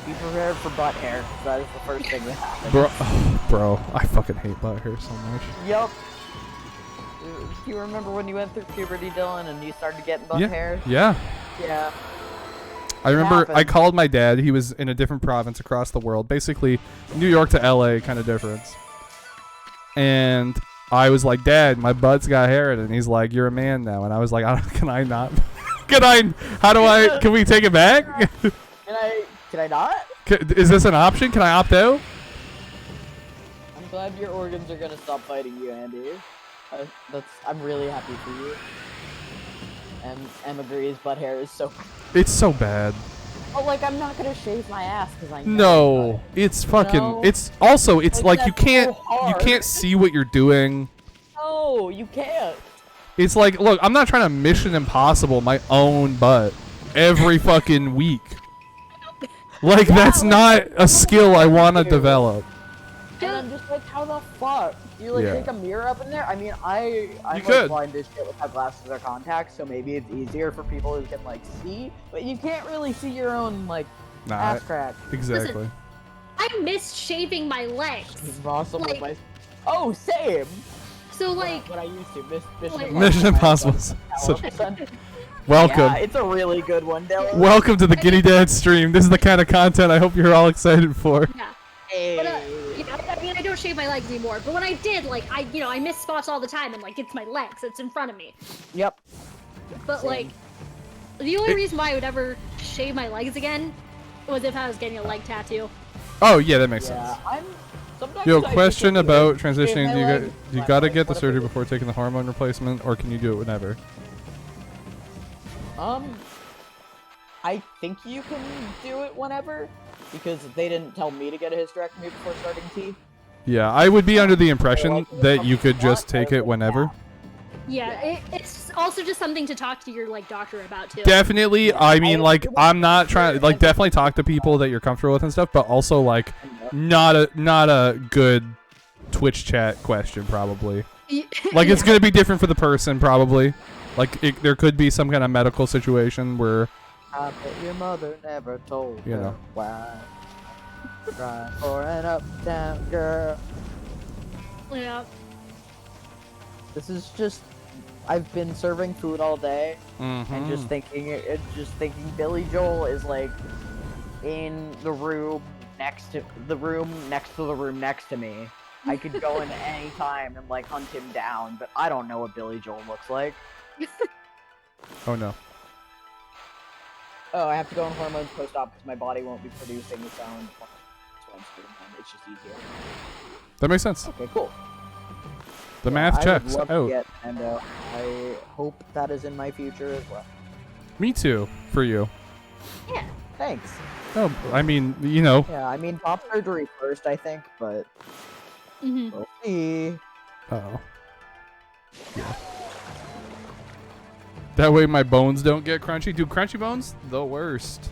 be prepared for butt hair. That is the first thing that happens. Bro, I fucking hate butt hair so much. Yup. Do you remember when you went through puberty, Dylan, and you started getting butt hair? Yeah. Yeah. I remember I happened. called my dad. He was in a different province across the world, basically New York to LA kind of difference. And I was like, Dad, my butt's got hair in it. And he's like, you're a man now. And I was like, can I not? Can we take it back? Can I not? Is this an option? Can I opt out? I'm glad your organs are gonna stop fighting you, Andy. I'm really happy for you. And Em agrees, butt hair is so... It's so bad. Oh, like, I'm not gonna shave my ass because I know. No, it's fucking. No. It's also. It's Like, like you that's can't. so hard. You can't see what you're doing. No, you can't. It's like, look, I'm not trying to Mission Impossible my own butt every fucking week. Like that's like, not a skill I want to develop. And I'm just like, how the fuck? Do you like Yeah. take a mirror up in there? I mean, I'm like could. blind as shit without glasses or contacts, so maybe it's easier for people who can like see, but you can't really see your own like Nah, ass crack. exactly. I missed shaving my legs. Impossible. Like- Oh, same. So, like, What I used to Like- Mission Impossible. Welcome. Yeah, it's a really good one, Dylan. Welcome to the Giddy Dad stream. This is the kind of content I hope you're all excited for. yeah. Hey. But, you know, I mean, I don't shave my legs anymore. But when I did, like, I miss spots all the time, and like, it's my legs. It's in front of me. Yep. But Same. like, the only reason why I would ever shave my legs again was if I was getting a leg tattoo. Oh yeah, that makes Yeah, sense. sometimes Yo, I just question look at about it, transitioning. shave Do my you legs, you my gotta legs, get the what if surgery it- before taking the hormone replacement, or can you do it whenever? I think you can do it whenever, because they didn't tell me to get a hysterectomy before starting T. Yeah, I would be under the impression that you could just take it whenever. Yeah, it's also just something to talk to your like doctor about too. Definitely. I mean, like, I'm not trying. Like, definitely talk to people that you're comfortable with and stuff. But also, like, not a good Twitch chat question, probably. Like, it's gonna be different for the person, probably. Like, there could be some kind of medical situation where... I bet your mother never told you know. her why. Cry for an uptown girl. Yeah. This is just... I've been serving food all day, and just thinking Billy Joel is, like, in the room next to the room next to me. I could go in any time and, like, hunt him down, but I don't know what Billy Joel looks like. Oh, no. Oh, I have to go on hormones post-op because my body won't be producing its own. It's just easier. That makes sense. Okay, cool. The math checks I would love out. to get Nintendo. I hope that is in my future as well. Me too, for you. Yeah. Thanks. Oh, I mean, you know. Yeah, I mean, top surgery first, I think, but we'll see. Uh-oh. Yeah. That way my bones don't get crunchy. Dude, crunchy bones? The worst.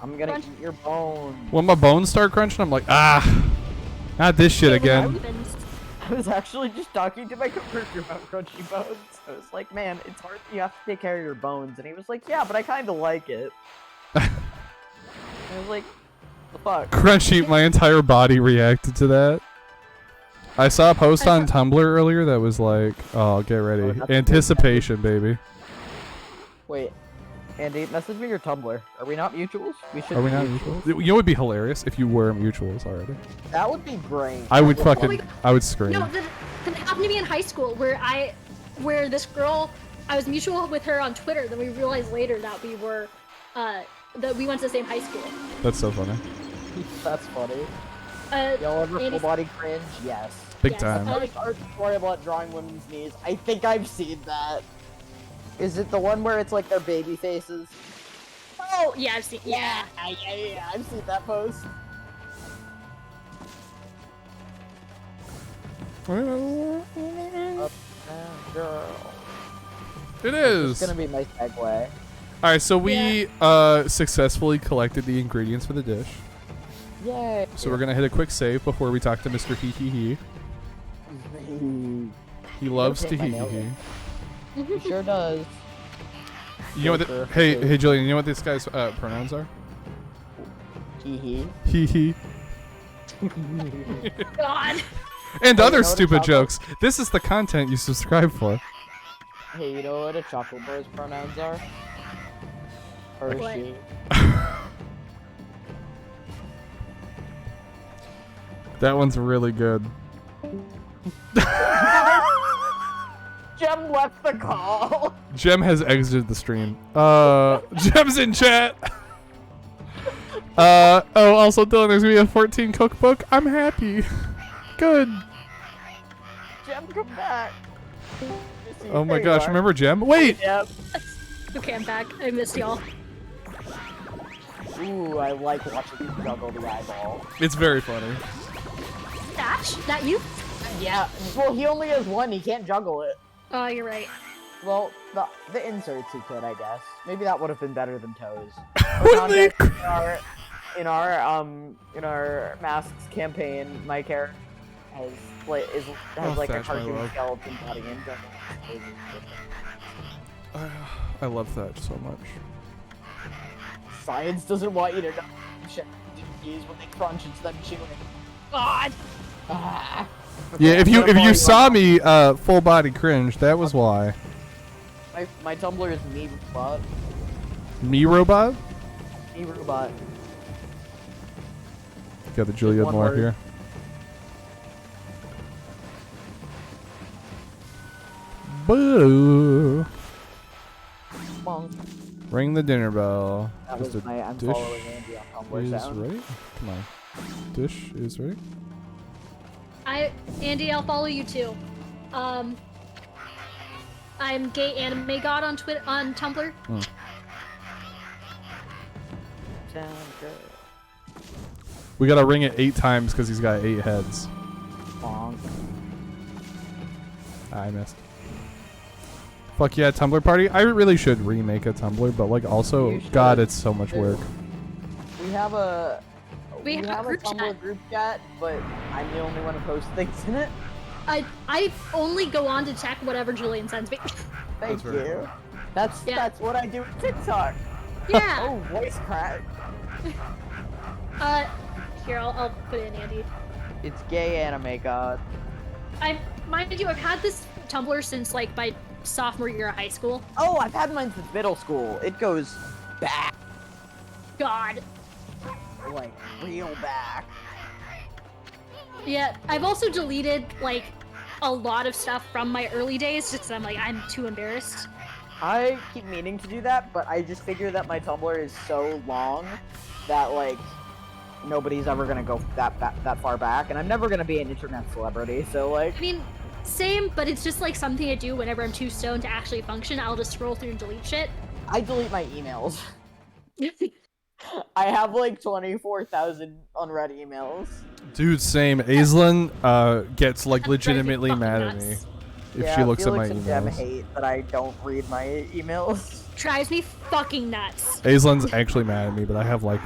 I'm gonna eat your bones. When my bones start crunching, I'm like, not this shit again. I was actually just talking to my coworker about crunchy bones. I was like, man, it's hard. You have to take care of your bones. And he was like, yeah, but I kind of like it. I was like, the fuck? Crunchy, my entire body reacted to that. I saw a post on Tumblr earlier that was like, oh, get ready. Anticipation, baby. Wait, Andy, message me your Tumblr. Are we not mutuals? We should. Are we not mutuals? You know what would be hilarious if you were mutuals already. That would be great. I would fucking, I would scream. No, that happened to me in high school where this girl, I was mutual with her on Twitter, then we realized later that we were, that we went to the same high school. That's so funny. That's funny. Y'all ever full body cringe? Yes. Big time. First art tutorial about drawing women's knees. I think I've seen that. Is it the one where it's like their baby faces? Oh, yeah, I've seen. Yeah, I've seen that post. Girl. It is. It's gonna be my segue. Alright, so we successfully collected the ingredients for the dish. Yay. So we're gonna hit a quick save before we talk to Mr. Hee Hee Hee. He loves to hee hee hee. He sure does. You know what? Hey, Julian. You know what this guy's pronouns are? Hee hee. Hee hee. God. And other stupid jokes. This is the content you subscribe for. Hey, you know what a chocolate bar's pronouns are? Hershey. That one's really good. Jem left the call. Jem has exited the stream. Jem's in chat. Oh, also, Dylan, there's gonna be a 14 cookbook. I'm happy. Good. Jem, come back. Oh my gosh, remember Jem? Wait! Yep. Okay, I'm back. I missed y'all. Ooh, I like watching you juggle the eyeball. It's very funny. Dash? That you? Yeah, well, he only has one. He can't juggle it. Oh, you're right. Well, the inserts he could, I guess. Maybe that would have been better than toes. In our masks campaign, my character has like a cartoon skeleton body and I love that so much. Science doesn't want you to know when they crunch, it's them chewing. God. Yeah, if you saw me full body cringe, that was why. My Tumblr is me robot. Me robot? Me robot. Got the Julian more here. Boo. Bonk. Ring the dinner bell. That was my I'm dish following Andy on Tumblr is sound. ready. Come on. Dish is ready. Andy, I'll follow you too. I'm Gay Anime God on Tumblr. Sound good. We gotta ring it 8 times because he's got 8 heads. Bonk. I missed. Fuck yeah, Tumblr party. I really should remake a Tumblr, but like also, God, it's so much work. We have a We have have a a group Tumblr chat. group chat, but I'm the only one who posts things in it. I only go on to check whatever Julian sends me. Thank very you. That's Yeah. that's what I do with TikTok. Yeah. Oh, voice crack. Here, I'll put it in, Andy. It's gay anime god. Mind you, I've had this Tumblr since like my sophomore year of high school. Oh, I've had mine since middle school. It goes back, God. like real back. Yeah, I've also deleted like a lot of stuff from my early days just 'cause I'm too embarrassed. I keep meaning to do that, but I just figure that my Tumblr is so long that like nobody's ever gonna go that far back, and I'm never gonna be an internet celebrity. So like, I mean, same, but it's just like something I do whenever I'm too stoned to actually function. I'll just scroll through and delete shit. I delete my emails. I have like 24,000 unread emails. Dude, same. Aislinn gets like That drives me legitimately fucking mad at me nuts. if Yeah, she looks at my Felix and Jem emails. hate that I don't read my emails. Drives me fucking nuts. Aislinn's actually mad at me, but I have like,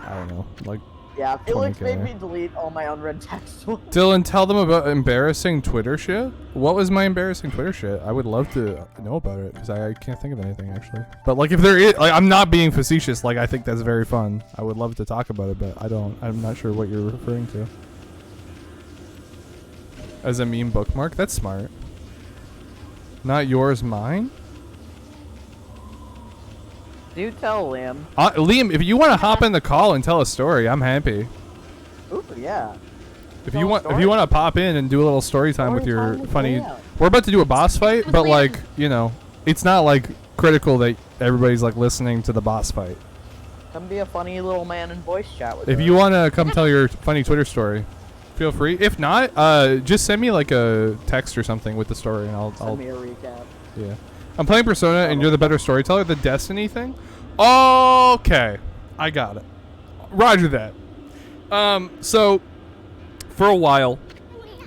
I don't know, like. Yeah, Felix 20K. made me delete all my unread text. Dylan, tell them about embarrassing Twitter shit. What was my embarrassing Twitter shit? I would love to know about it because I can't think of anything actually. But like, if there is, like, I'm not being facetious. Like, I think that's very fun. I would love to talk about it, but I'm not sure what you're referring to. As a meme bookmark, that's smart. Not yours, mine. Do tell Liam. Liam, if you want to hop in the call and tell a story, I'm happy. Ooh, yeah. If Tell you a want, story? to pop in and do a little story time with Story your time with funny, Liam. we're about to do a boss fight, With but Liam. like, you know, it's not like critical that everybody's like listening to the boss fight. Come be a funny little man in voice chat with If us. you want to come tell your funny Twitter story, feel free. If not, just send me like a text or something with the story, and I'll Send me a recap. yeah. I'm playing Persona, and you're the better storyteller. The Destiny thing. Okay, I got it. Roger that. So for a while,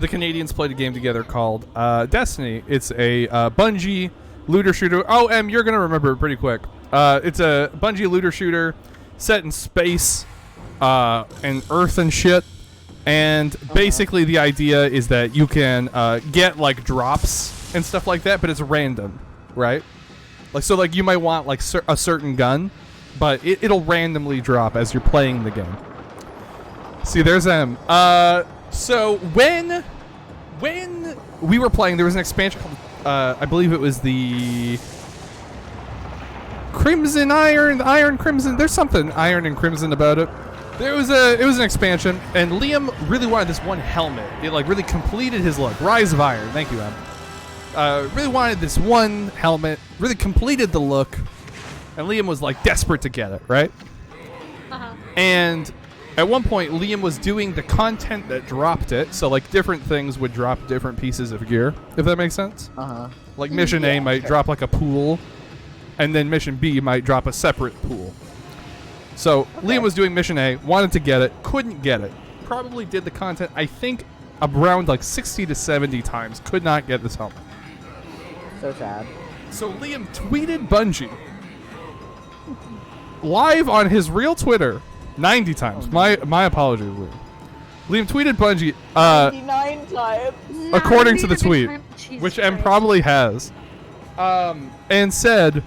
the Canadians played a game together called Destiny. It's a Bungie looter shooter. Oh, you're gonna remember it pretty quick. It's a Bungie looter shooter set in space and Earth and shit. And basically, the idea is that you can get like drops and stuff like that, but it's random, right? Like, so like you might want like a certain gun, but it'll randomly drop as you're playing the game. See, there's them. So when we were playing, there was an expansion called, I believe it was the Crimson Iron Crimson. There's something Iron and Crimson about it. It was an expansion, and Liam really wanted this one helmet. It like really completed his look. Rise of Iron. Thank you, Em. Really wanted this one helmet. Really completed the look, and Liam was like desperate to get it, right? Uh-huh. And at one point, Liam was doing the content that dropped it. So like different things would drop different pieces of gear, if that makes sense. Like mission A might drop like a pool, and then mission B might drop a separate pool. So Liam was doing mission A, wanted to get it, couldn't get it. Probably did the content, I think, around like 60 to 70 times. Could not get this helmet. So sad. So Liam tweeted Bungie live on his real Twitter 90 times. My apologies, Liam. Liam tweeted Bungie 99 times. according to the tweet, Jesus which M Christ. probably has, and said,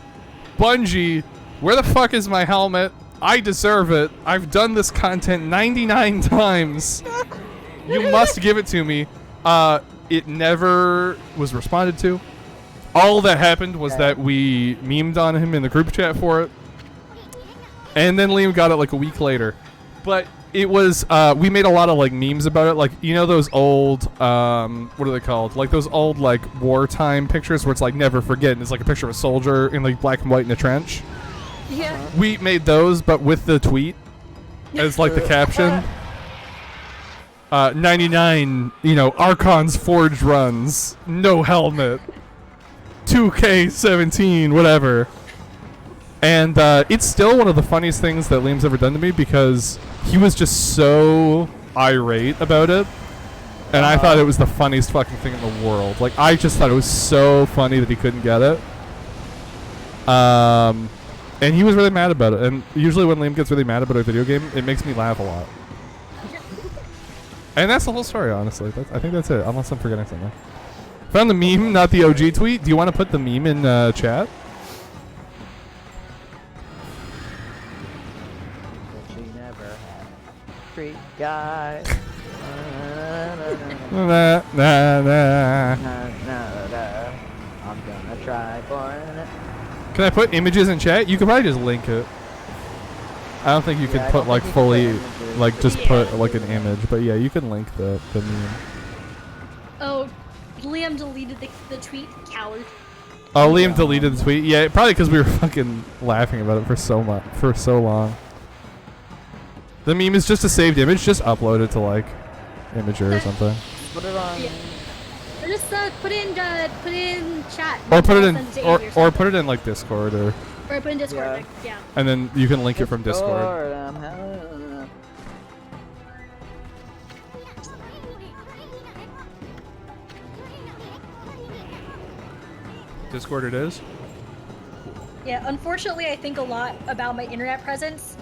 "Bungie, where the fuck is my helmet? I deserve it. I've done this content 99 times. You must give it to me." It never was responded to. All that happened was that we memed on him in the group chat for it. And then Liam got it like a week later. But it was, we made a lot of like memes about it. Like, you know those old, what are they called? Like those old like wartime pictures where it's like never forget. And it's like a picture of a soldier in like black and white in a trench. Yeah. We made those, but with the tweet as like the caption. 99, you know, Archon's Forge runs, no helmet. 2K17, whatever. And it's still one of the funniest things that Liam's ever done to me because he was just so irate about it. And I thought it was the funniest fucking thing in the world. Like, I just thought it was so funny that he couldn't get it. And he was really mad about it. And usually when Liam gets really mad about a video game, it makes me laugh a lot. And that's the whole story, honestly. I think that's it, unless I'm forgetting something. Found the meme, not the OG tweet. Do you want to put the meme in chat? She never had street guy. Nah, nah, nah. I'm gonna try for it. Can I put images in chat? You could probably just link it. I don't think you could put like fully, like just put like an image, but yeah, you can link the meme. Oh, Liam deleted the tweet, coward. Oh, Liam deleted the tweet. Yeah, probably because we were fucking laughing about it for so long. The meme is just a saved image. Just upload it to like Imager or something. Put it on. Yeah. Or just put in chat. Or put it in, or put it in like Discord or put in Discord. Yeah. Like, yeah. And then you can link it from Discord. Discord it is. Yeah. Unfortunately, I think a lot about my internet presence.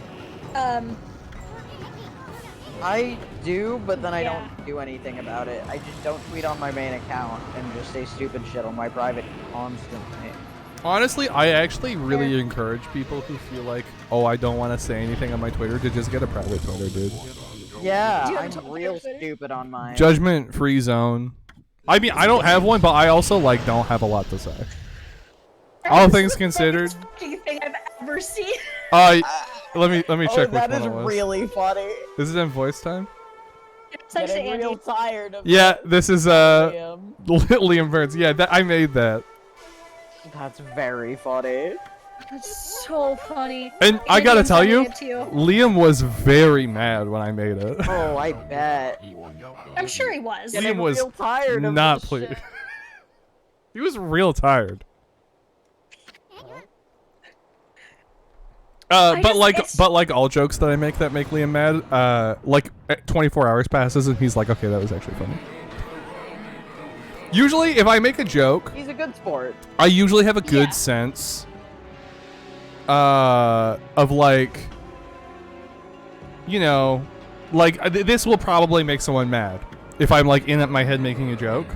I do, but then I Yeah. don't do anything about it. I just don't tweet on my main account and just say stupid shit on my private constantly. Honestly, I actually really encourage people who feel like, oh, I don't want to say anything on my Twitter to just get a private Twitter, dude. Yeah, Do you have I'm a real Twitter? stupid on mine. Judgment-free zone. I mean, I don't have one, but I also like don't have a lot to say. All things considered. That's the funniest thing I've ever seen. Let me check which that one is it was. really funny. Is it in voice time? Send it to Getting real Andy. tired of Yeah, that, this is Liam. Liam Burns. Yeah, I made that. That's very funny. That's so funny. And I gotta Andy's tell sending you, it to you. Liam was very mad when I made it. Oh, I bet. I'm sure he was. Liam Getting was real tired of not this pleased. shit. He was real tired. But like all jokes that I make that make Liam mad, like 24 hours passes and he's like, okay, that was actually funny. Usually, if I make a joke, He's a good sport. I usually have a good Yeah. sense of like, you know, like this will probably make someone mad if I'm like in my head making a joke.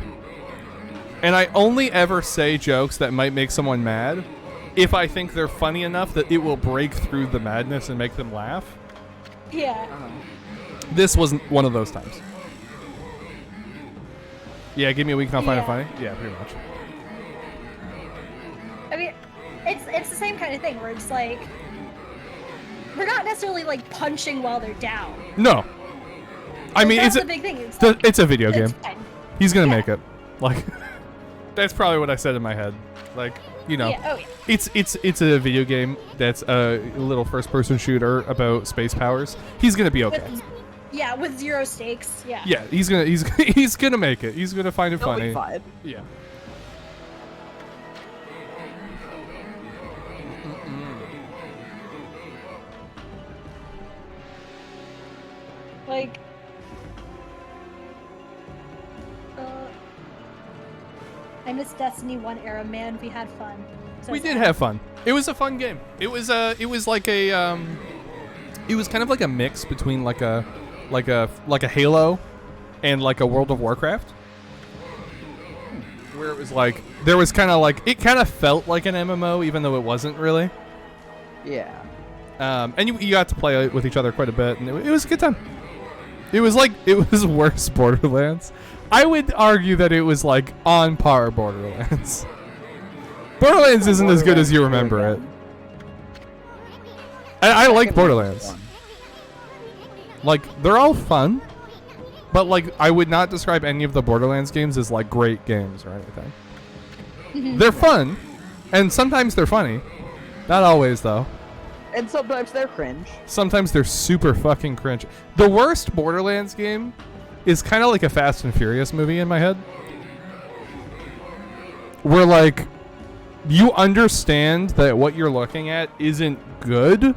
And I only ever say jokes that might make someone mad if I think they're funny enough that it will break through the madness and make them laugh. Yeah. This wasn't one of those times. Yeah, give me a week and I'll find it Yeah. funny. Yeah, pretty much. I mean, it's the same kind of thing where it's like we're not necessarily like punching while they're down. No. I mean, that's it's the big thing. It's, it's a video game. it's fine. He's gonna Yeah. make it. Like, that's probably what I said in my head. Like, you know, Yeah. Oh yeah. it's a video game that's a little first-person shooter about space powers. He's gonna be okay. With 0 stakes. Yeah. Yeah, he's gonna make it. He's gonna find it He'll funny. be fine. Yeah. Like. I miss Destiny 1 era, man. We had fun. So We sad. did have fun. It was a fun game. It was like a it was kind of like a mix between like a Halo and like a World of Warcraft. Where it was like there was kind of like it kind of felt like an MMO even though it wasn't really. Yeah. And you got to play with each other quite a bit and it was a good time. It was worse Borderlands. I would argue that it was like on par Borderlands. Borderlands isn't as good as you remember it. And I like Borderlands. Like, they're all fun, but like, I would not describe any of the Borderlands games as like great games or anything. They're fun, and sometimes they're funny. Not always, though. And sometimes they're cringe. Sometimes they're super fucking cringe. The worst Borderlands game is kind of like a Fast and Furious movie in my head. Where like, you understand that what you're looking at isn't good,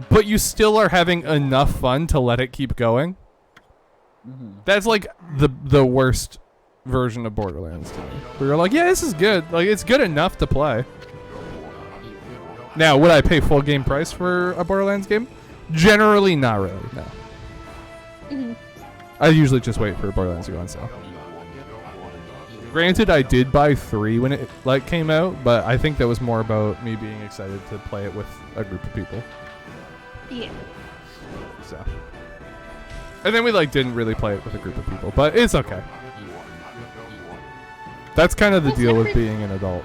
but you still are having enough fun to let it keep going. That's like the worst version of Borderlands to me. Where you're like, yeah, this is good. Like, it's good enough to play. Now, would I pay full game price for a Borderlands game? Generally, not really. No. Mm-hmm. I usually just wait for Borderlands to go on sale. Granted, I did buy 3 when it came out, but I think that was more about me being excited to play it with a group of people. Yeah. So. And then we didn't really play it with a group of people, but it's okay. That's kind of the deal with being an adult.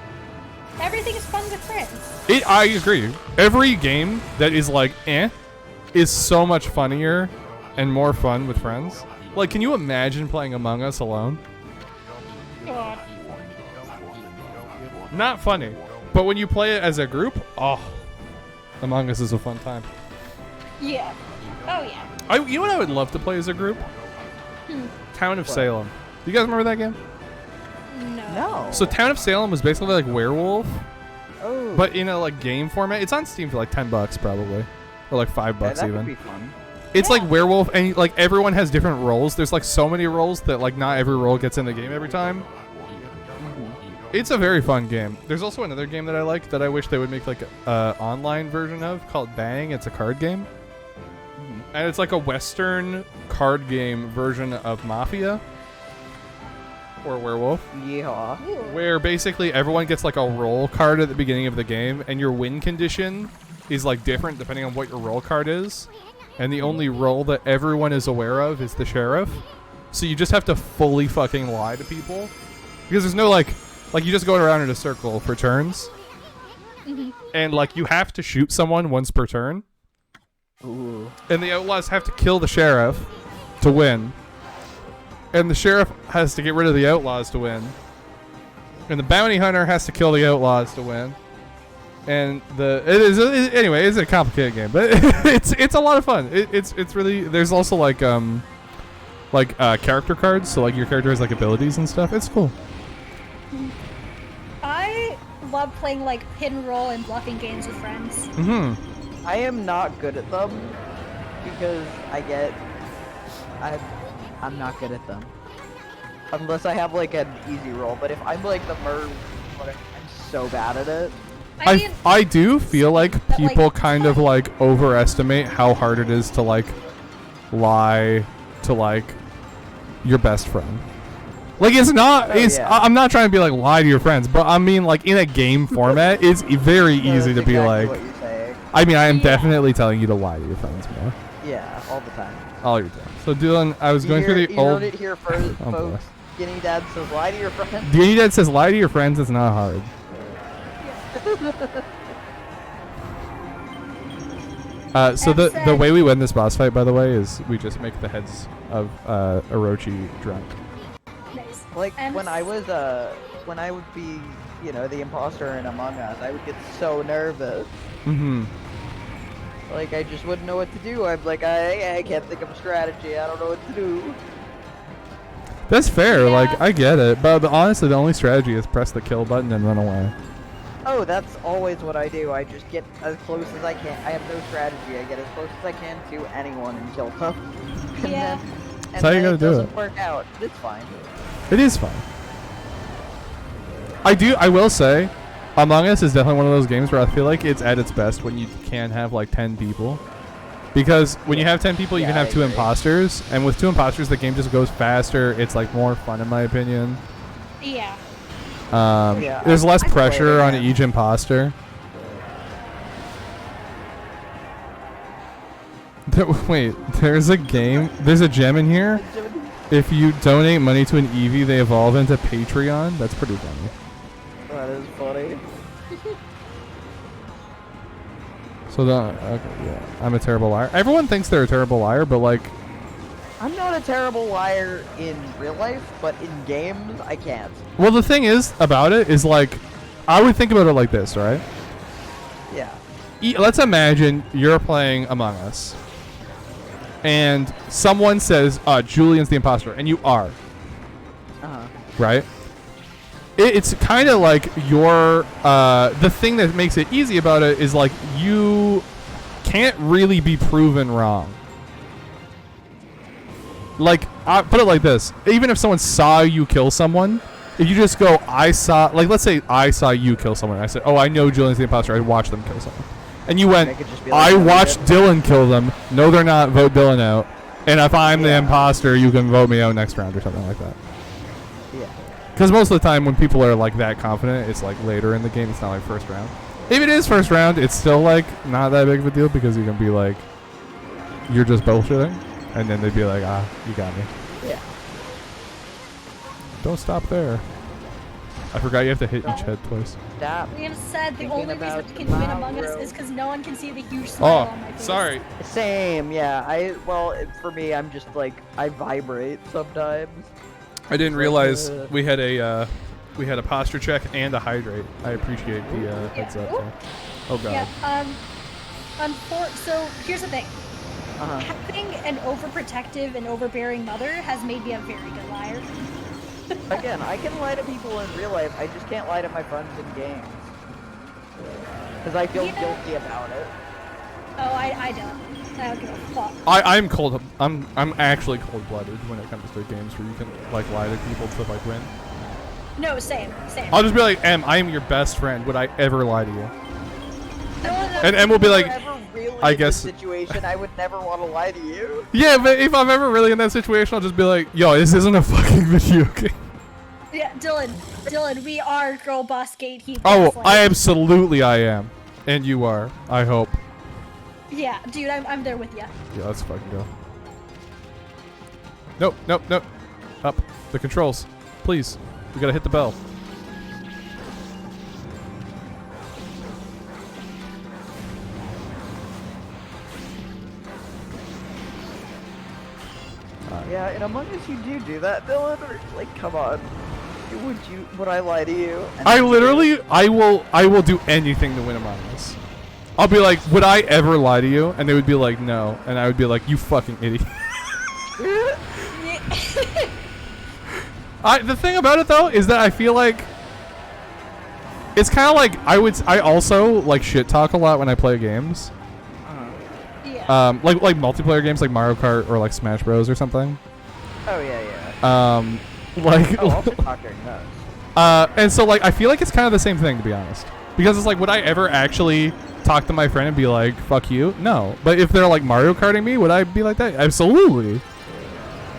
Everything is fun with friends. I agree. Every game that is is so much funnier and more fun with friends. Like, can you imagine playing Among Us alone? God. Not funny. But when you play it as a group, Among Us is a fun time. Yeah. Oh, yeah. You know what I would love to play as a group? Town of Salem. Do you guys remember that game? No. So Town of Salem was basically like Werewolf, Oh. but in a game format. It's on Steam for $10 probably, or $5 that even. would be fun. It's like Werewolf, and everyone has different roles. There's so many roles that not every role gets in the game every time. It's a very fun game. There's also another game that I like that I wish they would make a online version of called Bang. It's a card game, and it's like a Western card game version of Mafia or Werewolf. Yeah. Where basically everyone gets a roll card at the beginning of the game, and your win condition is different depending on what your roll card is. And the only role that everyone is aware of is the sheriff. So you just have to fully fucking lie to people. Because there's no you just go around in a circle for turns. And you have to shoot someone once per turn. Ooh. And the outlaws have to kill the sheriff to win. And the sheriff has to get rid of the outlaws to win. And the bounty hunter has to kill the outlaws to win. And anyway, it's a complicated game, but it's a lot of fun. It's really, there's also character cards, so your character has abilities and stuff. It's cool. I love playing hit and roll and bluffing games with friends. I am not good at them because I'm not good at them. Unless I have an easy roll, but if I'm the merv, I'm so bad at it. I do feel like people kind of overestimate how hard it is to lie to your best friend. It's not. I'm not trying to be lie to your friends, but I mean in a game format, it's very easy to be what you're saying. I mean, I am definitely telling you to lie to your friends more. Yeah, all the time. All your time. So Dylan, I was going through the old. You heard it here first, folks. Skinny Dad says lie to your friends. Skinny Dad says lie to your friends. It's not hard. So the way we win this boss fight, by the way, is we just make the heads of Orochi drunk. Nice. When I would be, the imposter in Among Us, I would get so nervous. I just wouldn't know what to do. I'm I can't think of a strategy. I don't know what to do. That's fair. Yeah. I get it, but honestly, the only strategy is press the kill button and run away. Oh, that's always what I do. I just get as close as I can. I have no strategy. I get as close as I can to anyone and kill them. Yeah. That's how you gotta do it. It doesn't work out. It's fine. It is fun. I will say, Among Us is definitely one of those games where I feel like it's at its best when you can have 10 people. Because when you have 10 people, you can have 2 imposters, and with 2 imposters, the game just goes faster. It's more fun, in my opinion. Yeah. There's less pressure on each imposter. Wait, there's a gem in here. If you donate money to an Eevee, they evolve into Patreon. That's pretty funny. That is funny. So I'm a terrible liar. Everyone thinks they're a terrible liar, but I'm not a terrible liar in real life, but in games, I can't. Well, the thing is about it is I would think about it like this, right? Yeah. Let's imagine you're playing Among Us, and someone says, Julian's the imposter, and you are. Right? It's kind of your, the thing that makes it easy about it is you can't really be proven wrong. I put it like this. Even if someone saw you kill someone, If you just go, I saw, like, let's say I saw you kill someone. I said, oh, I know Julian's the imposter. I watched them kill someone. And you went, I watched Dylan kill them. No, they're not. Vote Dylan out. And if I'm the imposter, you can vote me out next round or something like that. Yeah. Because most of the time when people are like that confident, it's like later in the game. It's not like first round. If it is first round, it's still like not that big of a deal because you can be like, you're just bullshitting. And then they'd be like, ah, you got me. Yeah. Don't stop there. I forgot you have to hit each head twice. Stop. Liam said the only reason we can win Among Us is because no one can see the huge Oh, smile on my face. sorry. Same, yeah. For me, I'm just like, I vibrate sometimes. I didn't realize we had a posture check and a hydrate. I appreciate the heads up. There. Oh god. Yeah. So here's the thing. Having an overprotective and overbearing mother has made me a very good liar. Again, I can lie to people in real life. I just can't lie to my friends in games. Because I feel guilty about it. Oh, I don't. I don't give a fuck. I'm cold. I'm actually cold-blooded when it comes to games where you can like lie to people to like win. No, same. I'll just be like, Em, I am your best friend. Would I ever lie to you? No, And Em will be like, really I guess. Situation, I would never want to lie to you. Yeah, but if I'm ever really in that situation, I'll just be like, yo, this isn't a fucking video game. Yeah, Dylan, we are girl boss gatekeepers. Oh, like, absolutely I am. And you are, I hope. Yeah, dude, I'm there with you. Yeah, let's fucking go. Nope. Up. The controls. Please. We gotta hit the bell. Yeah, and Among Us you do that, Dylan? Or, like, come on. Would I lie to you? I will do anything to win Among Us. I'll be like, would I ever lie to you? And they would be like, no. And I would be like, you fucking idiot. The thing about it though is that I feel like it's kind of like I also like shit talk a lot when I play games. Yeah. Like multiplayer games like Mario Kart or like Smash Bros or something. Oh yeah. Like. Oh, also talk during those. And so like I feel like it's kind of the same thing to be honest, because it's like, would I ever actually talk to my friend and be like, fuck you? No. But if they're like Mario Karting me, would I be like that? Absolutely.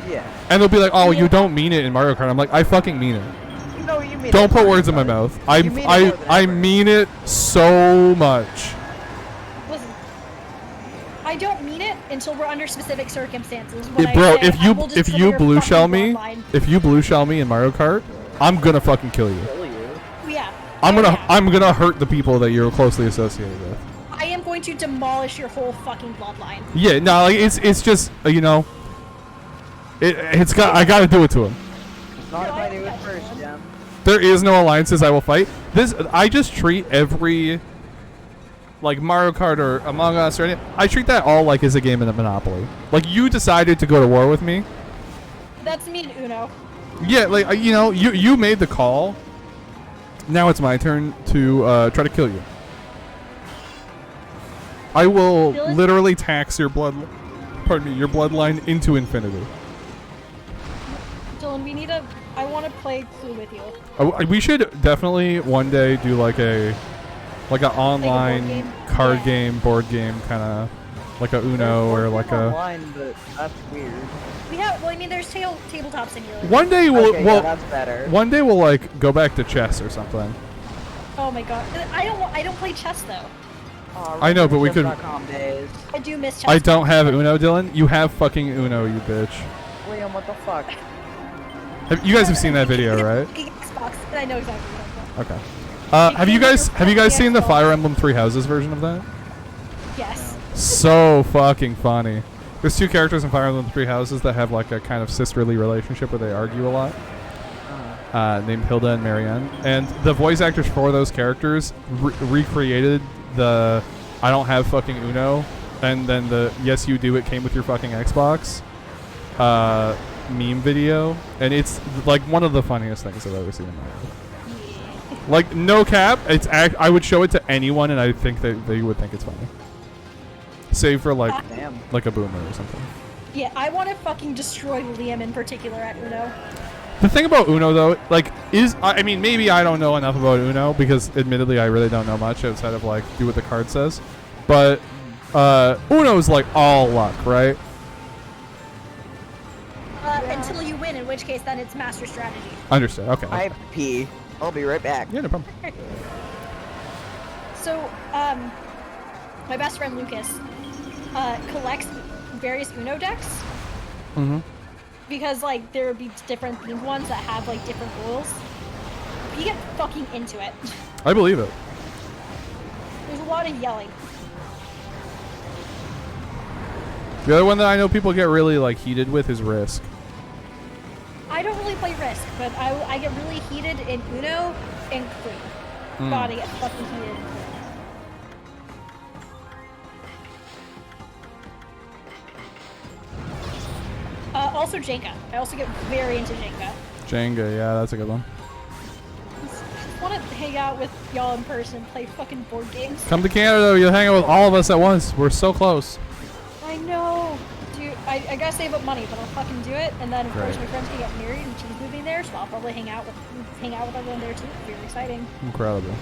Yeah. And they'll be like, oh, you don't mean it in Mario Kart. I'm like, I fucking mean it. No, you mean Don't it put words in my mouth. I mean it so much. Listen, I don't mean it until we're under specific circumstances. Bro, if you blue shell me in Mario Kart, I'm gonna fucking kill you. Yeah. I'm gonna hurt the people that you're closely associated with. I am going to demolish your whole fucking bloodline. Yeah, no, like it's just you know. I gotta do it to him. Not if I do it first, Jim. There is no alliances I will fight. I just treat every like Mario Kart or Among Us or anything. I treat that all like as a game in a Monopoly. Like you decided to go to war with me. That's me and Uno. Yeah, like you know, you made the call. Now it's my turn to try to kill you. I will literally tax your bloodline into infinity. Dylan, I want to play Clue with you. We should definitely one day do like an online card game, board game, kind of like a Uno or like a. Online, but that's weird. There's tabletop simulator. One day that's better. One day we'll like go back to chess or something. Oh my god, I don't play chess though. I know, but we could. Days. I do miss chess. I don't have Uno, Dylan. You have fucking Uno, you bitch. Liam, what the fuck? You guys have seen that video, right? Xbox, and I know exactly what I'm talking about. Okay. Have you guys seen the Fire Emblem Three Houses version of that? Yes. So fucking funny. There's two characters in Fire Emblem Three Houses that have like a kind of sisterly relationship where they argue a lot. Named Hilda and Marianne, and the voice actors for those characters recreated the "I don't have fucking Uno," and then the "Yes you do, it came with your fucking Xbox" meme video, and it's like one of the funniest things I've ever seen in my life. Like no cap, I would show it to anyone, and I think that they would think it's funny. Save for like a boomer or something. Yeah, I want to fucking destroy Liam in particular at Uno. The thing about Uno, though, like, I mean, maybe I don't know enough about Uno because, admittedly, I really don't know much outside of, like, do what the card says. But Uno's, like, all luck, right? Until you win, in which case then it's master strategy. Understood. Okay. I have to pee. I'll be right back. Yeah, no problem. So, my best friend Lucas collects various Uno decks. Mm-hmm. Because, like, there would be different themed ones that have, like, different rules. You get fucking into it. I believe it. There's a lot of yelling. The other one that I know people get really, like, heated with is Risk. I don't really play Risk, but I get really heated in Uno and Clue. God, I get fucking heated in Clue. Also Jenga. I also get very into Jenga. Jenga, yeah, that's a good one. I just want to hang out with y'all in person and play fucking board games. Come to Canada, you'll hang out with all of us at once. We're so close. I know. Dude, I gotta save up money, but I'll fucking do it. And then, of course, my friend's gonna get married and she's moving there, so I'll probably hang out with everyone there too. Very exciting. Incredible.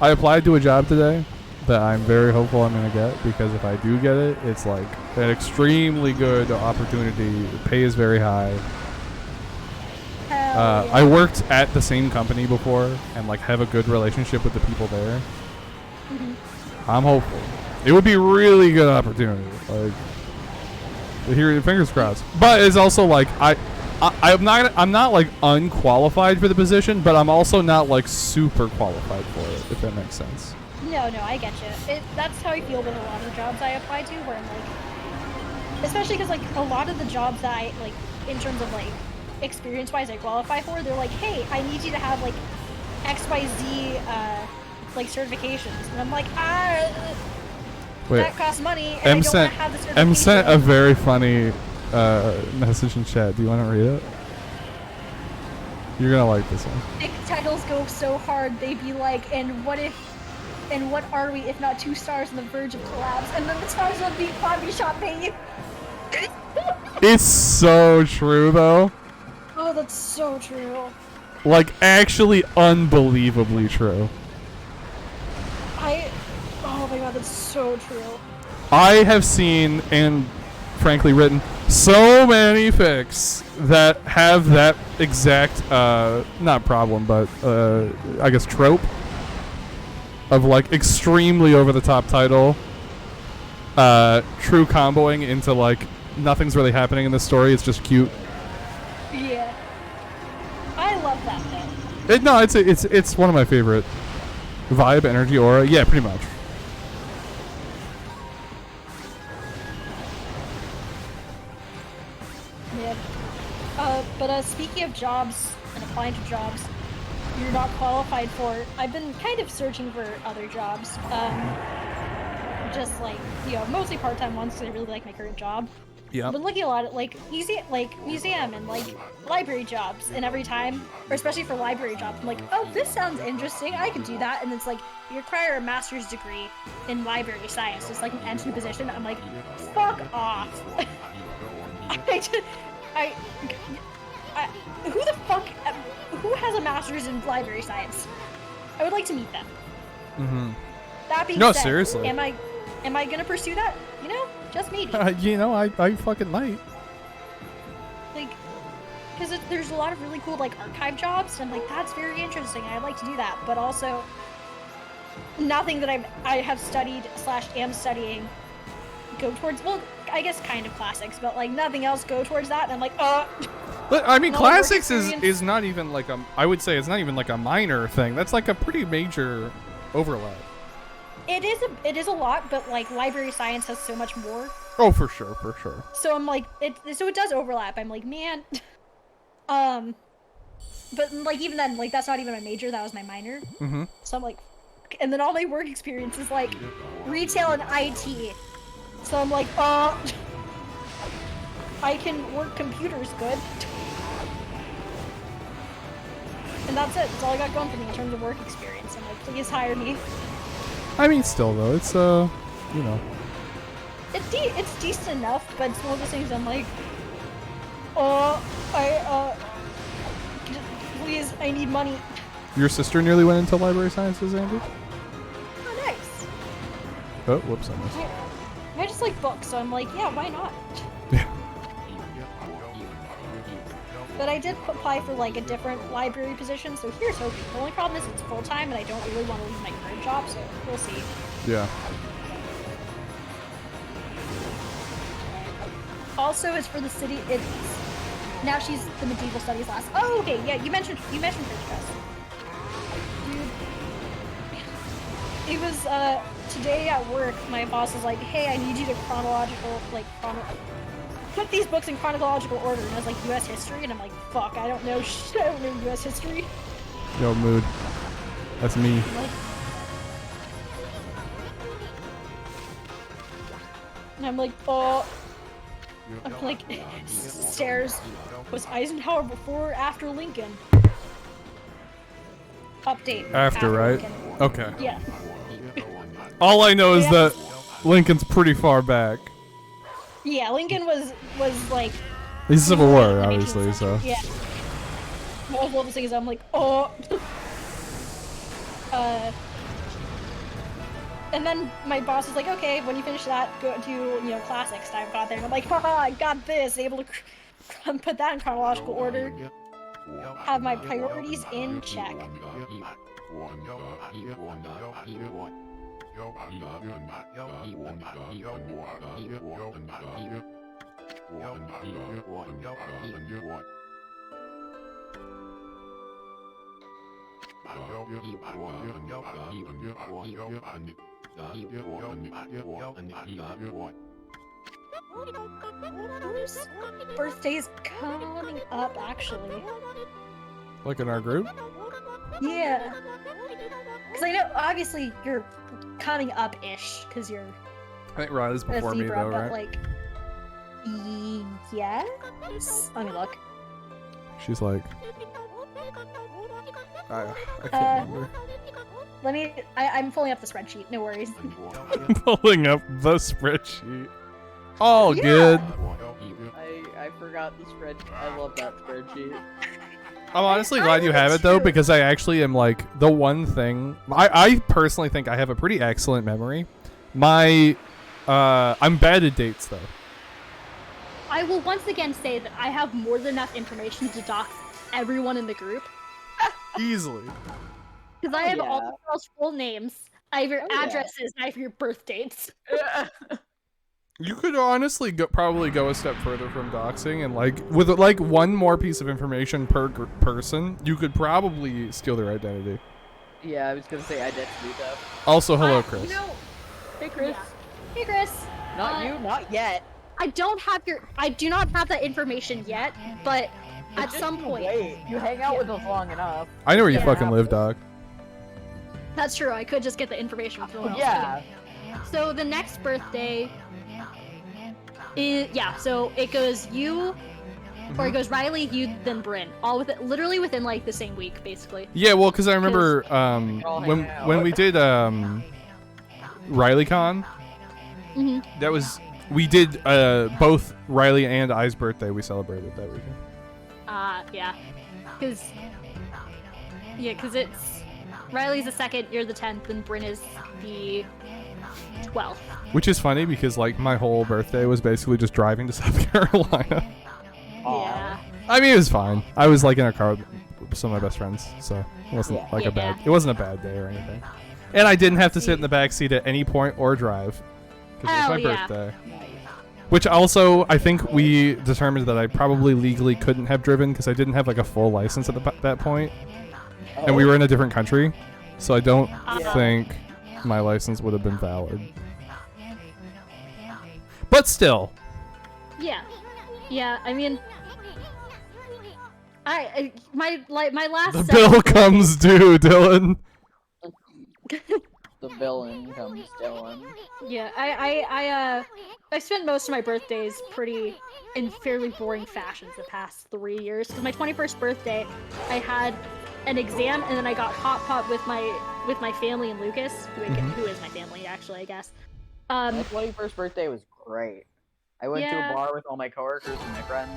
I applied to a job today that I'm very hopeful I'm going to get, because if I do get it, it's like an extremely good opportunity. The pay is very high. Hell yeah. I worked at the same company before and like have a good relationship with the people there. I'm hopeful. It would be really good opportunity. Like, here, fingers crossed. But it's also like I'm not like unqualified for the position, but I'm also not like super qualified for it, if that makes sense. No, I get you. That's how I feel with a lot of the jobs I apply to, where I'm like, especially because like a lot of the jobs that I like, in terms of like experience-wise, I qualify for, they're like, hey, I need you to have like XYZ like certifications, and I'm like, Wait, that costs money, and I don't want to have the certification. M sent a very funny message in chat. Do you want to read it? You're gonna like this one. Big titles go so hard, they be like, and what are we if not 2 stars on the verge of collapse? And then the stars will be Bobby Shop Babe. It's so true, though. Oh, that's so true. Like, actually unbelievably true. Oh my god, that's so true. I have seen, and frankly written, so many fics that have that exact, not problem, but, I guess trope of, like, extremely over-the-top title, true comboing into, like, nothing's really happening in the story, it's just cute. Yeah. I love that, though. It's one of my favorite. Vibe, energy, aura, yeah, pretty much. Yeah. But speaking of jobs and applying to jobs you're not qualified for, I've been kind of searching for other jobs. Just like, you know, mostly part-time ones because I really like my current job. Yeah. I've been looking a lot at like museum and like library jobs, and every time, or especially for library jobs, I'm like, oh, this sounds interesting. I could do that. And it's like you require a master's degree in library science. It's like an entry position. I'm like, fuck off. Who the fuck? Who has a master's in library science? I would like to meet them. Mm-hmm. That being No, said, seriously. am I gonna pursue that? You know, just maybe. You know, I fucking might. Like, because there's a lot of really cool like archive jobs, and I'm like, that's very interesting. I'd like to do that, but also nothing that I have studied / am studying go towards. Well, I guess kind of classics, but like nothing else go towards that. And I'm like, But I mean, Not classics work is not even like I would say it's not even like a minor thing. That's like a pretty major overlap. it is a lot, but like library science has so much more. Oh, for sure, for sure. So I'm like, so it does overlap. I'm like, man, but like even then, like that's not even my major. That was my minor. Mm-hmm. So I'm like, and then all my work experience is like retail and IT. So I'm like, I can work computers good. And that's it. That's all I got going for me in terms of work experience. I'm like, please hire me. I mean, still though, it's you know. It's decent enough, but it's one of those things I'm like, please, I need money. Your sister nearly went into library sciences, Andy? Oh, nice. Oh, whoops, I missed. I just like books, so I'm like, yeah, why not? Yeah. But I did apply for like a different library position, so here's hoping. The only problem is it's full-time and I don't really want to leave my current job, so we'll see. Yeah. Also, it's for the city. It's now she's the medieval studies class. Oh, okay, yeah. You mentioned Princess. Dude, it was today at work. My boss was like, "Hey, I need you to put these books in chronological order." And I was like, "U.S. history," and I'm like, "Fuck, I don't know shit. I don't know U.S. history." Yo, mood. That's me. And I'm like, oh. I'm like, stairs. Was Eisenhower before or after Lincoln? Update. After, right? Lincoln. Okay. Yeah. All I know is that Lincoln's pretty far back. Yeah, Lincoln was like. He's Civil War, in the 18th obviously, so. century. Yeah. What I love to say is I'm like, oh. And then my boss is like, okay, when you finish that, go do, classics. And I got there, and I'm like, haha, I got this. Able to put that in chronological order. Have my priorities in check. Whose birthday's coming up, actually? Like in our group? Yeah. Because I know, obviously, you're coming up-ish, because you're I think Riley's before me, though, but, right? like, yes? Let me look. She's like... I can't remember. I'm pulling up the spreadsheet, no worries. Pulling up the spreadsheet. All Yeah. good. I forgot the spreadsheet. I love that spreadsheet. I'm honestly glad you have it, though, because I actually am, like, the one thing... I personally think I have a pretty excellent memory. I'm bad at dates, though. I will once again say that I have more than enough information to dox everyone in the group. Easily. Because I have yeah. all the girls' full names, I have your yeah. addresses, I have your birth dates. You could honestly probably go a step further from doxing, and like with like one more piece of information per person, you could probably steal their identity. Yeah, I was gonna say identity theft. Also, hello, Chris. Hey, Chris. Yeah. Hey, Chris. Not you, not yet. I do not have that information yet, but at some point. Wait, you hang out with us long enough. I know where you Yeah. fucking live, dog. That's true. I could just get the information from someone else. Yeah. So the next birthday is so it goes you, or it goes Riley, you, then Bryn, all literally within like the same week, basically. Yeah, well, because I remember hanging out. when we did RileyCon, that was we did both Riley and I's birthday. We celebrated that weekend. Yeah, because it's Riley's the 2nd, you're the 10th, and Bryn is the 12th. Which is funny because like my whole birthday was basically just driving to South Carolina. Yeah. I mean, it was fine. I was like in a car with some of my best friends, so it wasn't like it wasn't a bad day or anything. And I didn't have to sit in the back seat at any point or drive because it was my birthday. Which also, I think we determined that I probably legally couldn't have driven because I didn't have like a full license at that point. And we were in a different country, so I don't think my license would have been valid. But still. Yeah. I mean, my last. The bill comes due, Dylan. The villain comes Dylan. Yeah, I spent most of my birthdays in fairly boring fashions the past 3 years. Because my 21st birthday, I had an exam, and then I got hot pot with my family and Lucas, who is my family actually, I guess. My 21st birthday was great. I went to a bar with all my coworkers and my friends.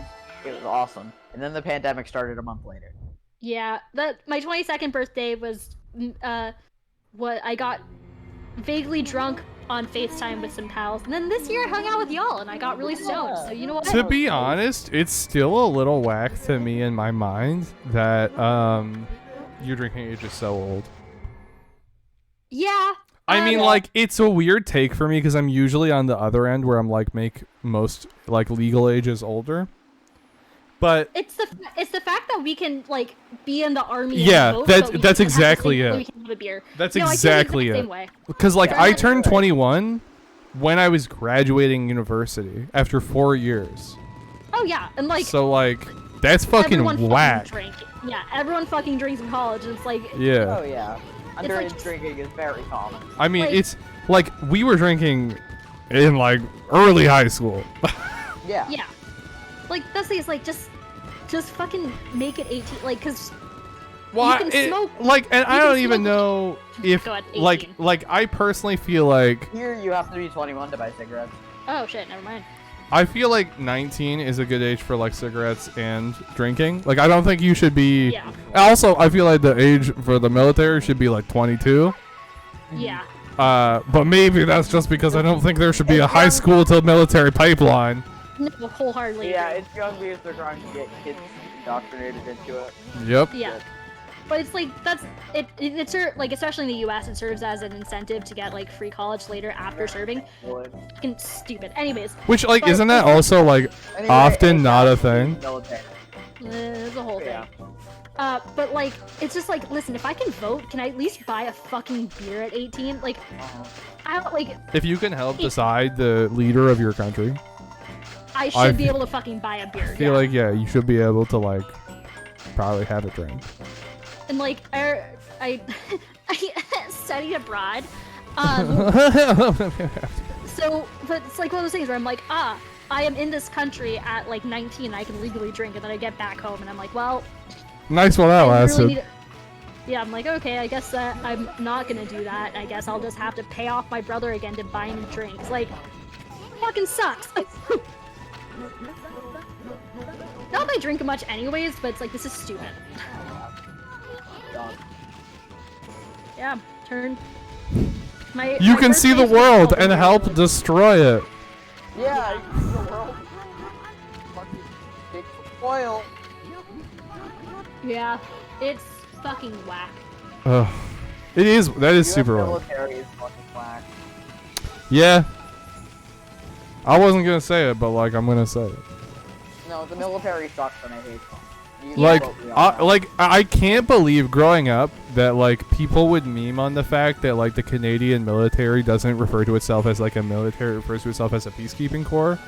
It was awesome. And then the pandemic started a month later. Yeah, my 22nd birthday was what I got vaguely drunk on FaceTime with some pals, and then this year I hung out with y'all and I got really stoned. So you know what? To be honest, it's still a little whack to me in my mind that your drinking age is so old. Yeah. I mean, like, it's a weird take for me because I'm usually on the other end where I'm like make most like legal ages older. But it's the fact that we can like be in the army. Yeah, and vote, that's exactly it. We can have a beer. That's no, exactly it. Because like I turned 21 when I was graduating university after 4 years. Oh yeah, and like so like that's fucking whack. Yeah, everyone fucking drinks in college. And it's like yeah. Oh yeah, underage drinking is very common. I mean, it's like we were drinking in like early high school. Yeah. Yeah. Like that's the thing, it's like just fucking make it 18, like, cause well, you can smoke. Like, and I don't even know if like I personally feel like here you have to be 21 to buy cigarettes. Oh shit, never mind. I feel like 19 is a good age for like cigarettes and drinking. Like I don't think you should be. Yeah. Also, I feel like the age for the military should be like 22. Yeah. But maybe that's just because I don't think there should be a high school to military pipeline. No, wholeheartedly. Yeah, it's young because they're trying to get kids indoctrinated into it. Yep. Yeah. But it's like it's like especially in the U.S. it serves as an incentive to get like free college later after serving. Fucking stupid. Anyways. Which like isn't that also like often not a thing? It's a whole thing. But like it's just like listen, if I can vote, can I at least buy a fucking beer at 18? Like, I don't like. If you can help decide the leader of your country. I should be able to fucking buy a beer. I feel like you should be able to like probably have a drink. And like I studied abroad. So, but it's like one of those things where I'm like, I am in this country at like 19, I can legally drink, and then I get back home and I'm like, well. Nice while that lasted. Yeah, I'm like, okay, I guess I'm not gonna do that. I guess I'll just have to pay off my brother again to buy me drinks. Like, fucking sucks. Not that I drink much anyways, but it's like, this is stupid. Yeah, turn. You can see the world and help destroy it. Yeah, you can see the world. Fucking big spoil. Yeah, it's fucking whack. Ugh. It is. That is super whack. Military is fucking whack. Yeah. I wasn't gonna say it, but like I'm gonna say it. No, the military sucks and I hate them. I can't believe growing up that like people would meme on the fact that like the Canadian military doesn't refer to itself as like a military, it refers to itself as a peacekeeping corps,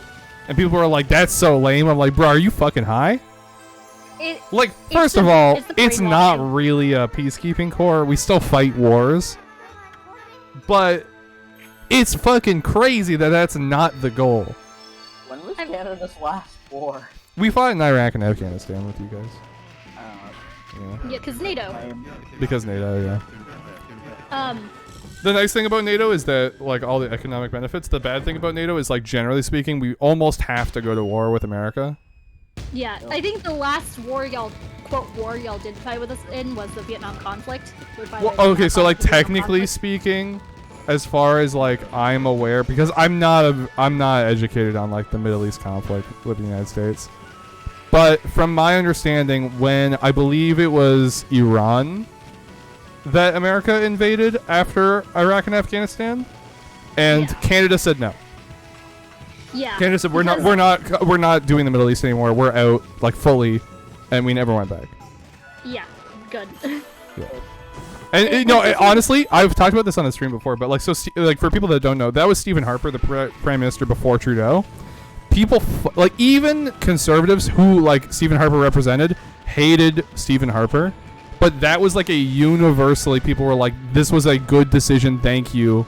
and people are like, "That's so lame." I'm like, "Bro, are you fucking high?" First of all, it's not really a peacekeeping corps. We still fight wars, but it's fucking crazy that that's not the goal. When was Canada's last war? We fought in Iraq and Afghanistan with you guys. Yeah, because NATO. Because NATO, yeah. The nice thing about NATO is that, like, all the economic benefits. The bad thing about NATO is, like, generally speaking, we almost have to go to war with America. Yeah, I think the last war y'all did fight with us in was the Vietnam conflict. Well, okay, so, like, technically speaking, as far as, like, I'm aware, because I'm not educated on, like, the Middle East conflict with the United States. But from my understanding, when I believe it was Iran that America invaded after Iraq and Afghanistan, and Canada said no. Yeah. Canada said we're not doing the Middle East anymore. We're out like fully, and we never went back. Yeah. Good. Yeah. And honestly, I've talked about this on the stream before, but like for people that don't know, that was Stephen Harper, the prime minister before Trudeau. People like even conservatives who like Stephen Harper represented hated Stephen Harper, but that was like a universally people were like, this was a good decision, thank you,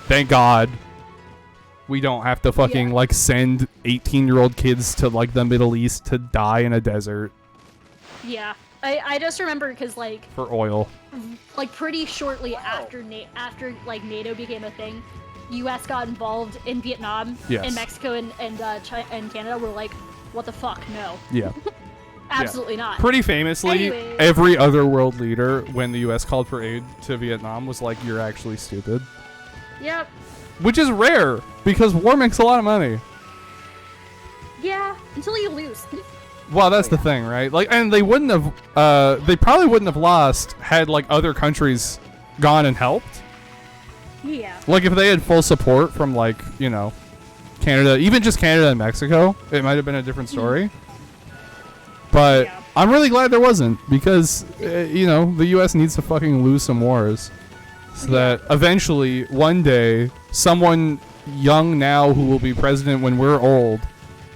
thank God we don't have to fucking like send 18-year-old kids to like the Middle East to die in a desert. Yeah, I just remember because like for oil, like pretty shortly after like NATO became a thing, U.S. got involved in Vietnam, and Mexico and Canada were like, what the fuck? No. Yeah. Absolutely not. Pretty famously, Anyways. every other world leader, when the U.S. called for aid to Vietnam, was like, "You're actually stupid," Yep. which is rare because war makes a lot of money. Yeah, until you lose. Well, that's the thing, right? Like, and they wouldn't have, they probably wouldn't have lost had like other countries gone and helped. Yeah. Like, if they had full support from like, you know, Canada, even just Canada and Mexico, it might have been a different story. But Yeah. I'm really glad there wasn't because, you know, the U.S. needs to fucking lose some wars so that eventually, one day, someone young now who will be president when we're old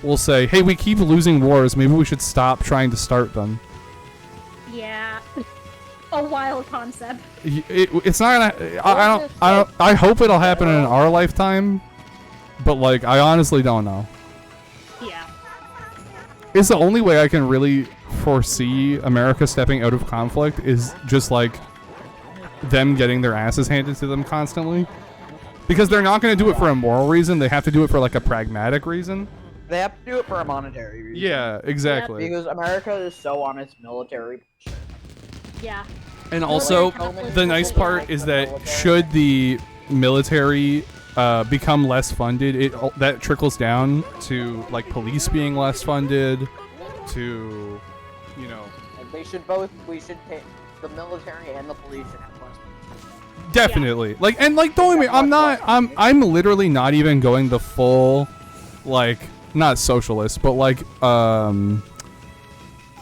will say, "Hey, we keep losing wars. Maybe we should stop trying to start them." Yeah. A wild concept. It's not gonna. I hope it'll happen in our lifetime, but like, I honestly don't know. Yeah. It's the only way I can really foresee America stepping out of conflict is just like them getting their asses handed to them constantly. Because they're not going to do it for a moral reason. They have to do it for like a pragmatic reason. They have to do it for a monetary reason. Yeah, exactly. Because America is so on its military. Yeah. And also, the nice part is that should the military become less funded, that trickles down to like police being less funded, to, you know. They should both. We should pay the military and the police should have less. Definitely. Like, and like, don't get me, I'm literally not even going the full, like, not socialist, but like,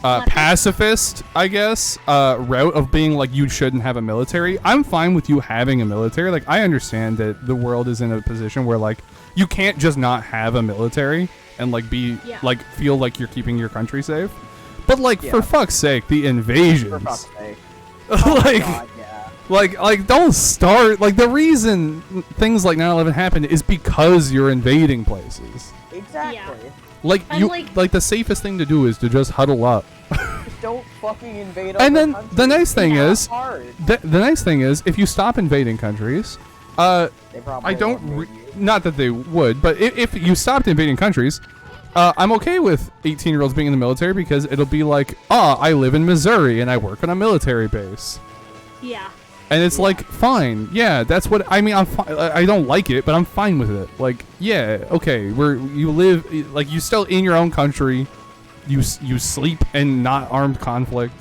pacifist, I guess, route of being like, you shouldn't have a military. I'm fine with you having a military. Like, I understand that the world is in a position where like, you can't just not have a military and like be, like, feel like you're keeping your country safe. But like, for fuck's sake, the invasions. For fuck's sake. Like, God, yeah. Like, don't start. Like, the reason things like 9/11 happened is because you're invading places. Exactly. Yeah. Like, And, you, like- like, the safest thing to do is to just huddle up. Just don't fucking invade. And other then countries. the nice thing It's is, hard. the nice thing is, if you stop invading countries, They probably I don't, won't invade you. not that they would, but if you stopped invading countries, I'm okay with 18-year-olds being in the military because it'll be like, I live in Missouri and I work on a military base. Yeah. And it's like, fine, yeah, that's what I mean. I'm fine. I don't like it, but I'm fine with it. Like, yeah, okay, you live, like, you still in your own country. You sleep in not armed conflict.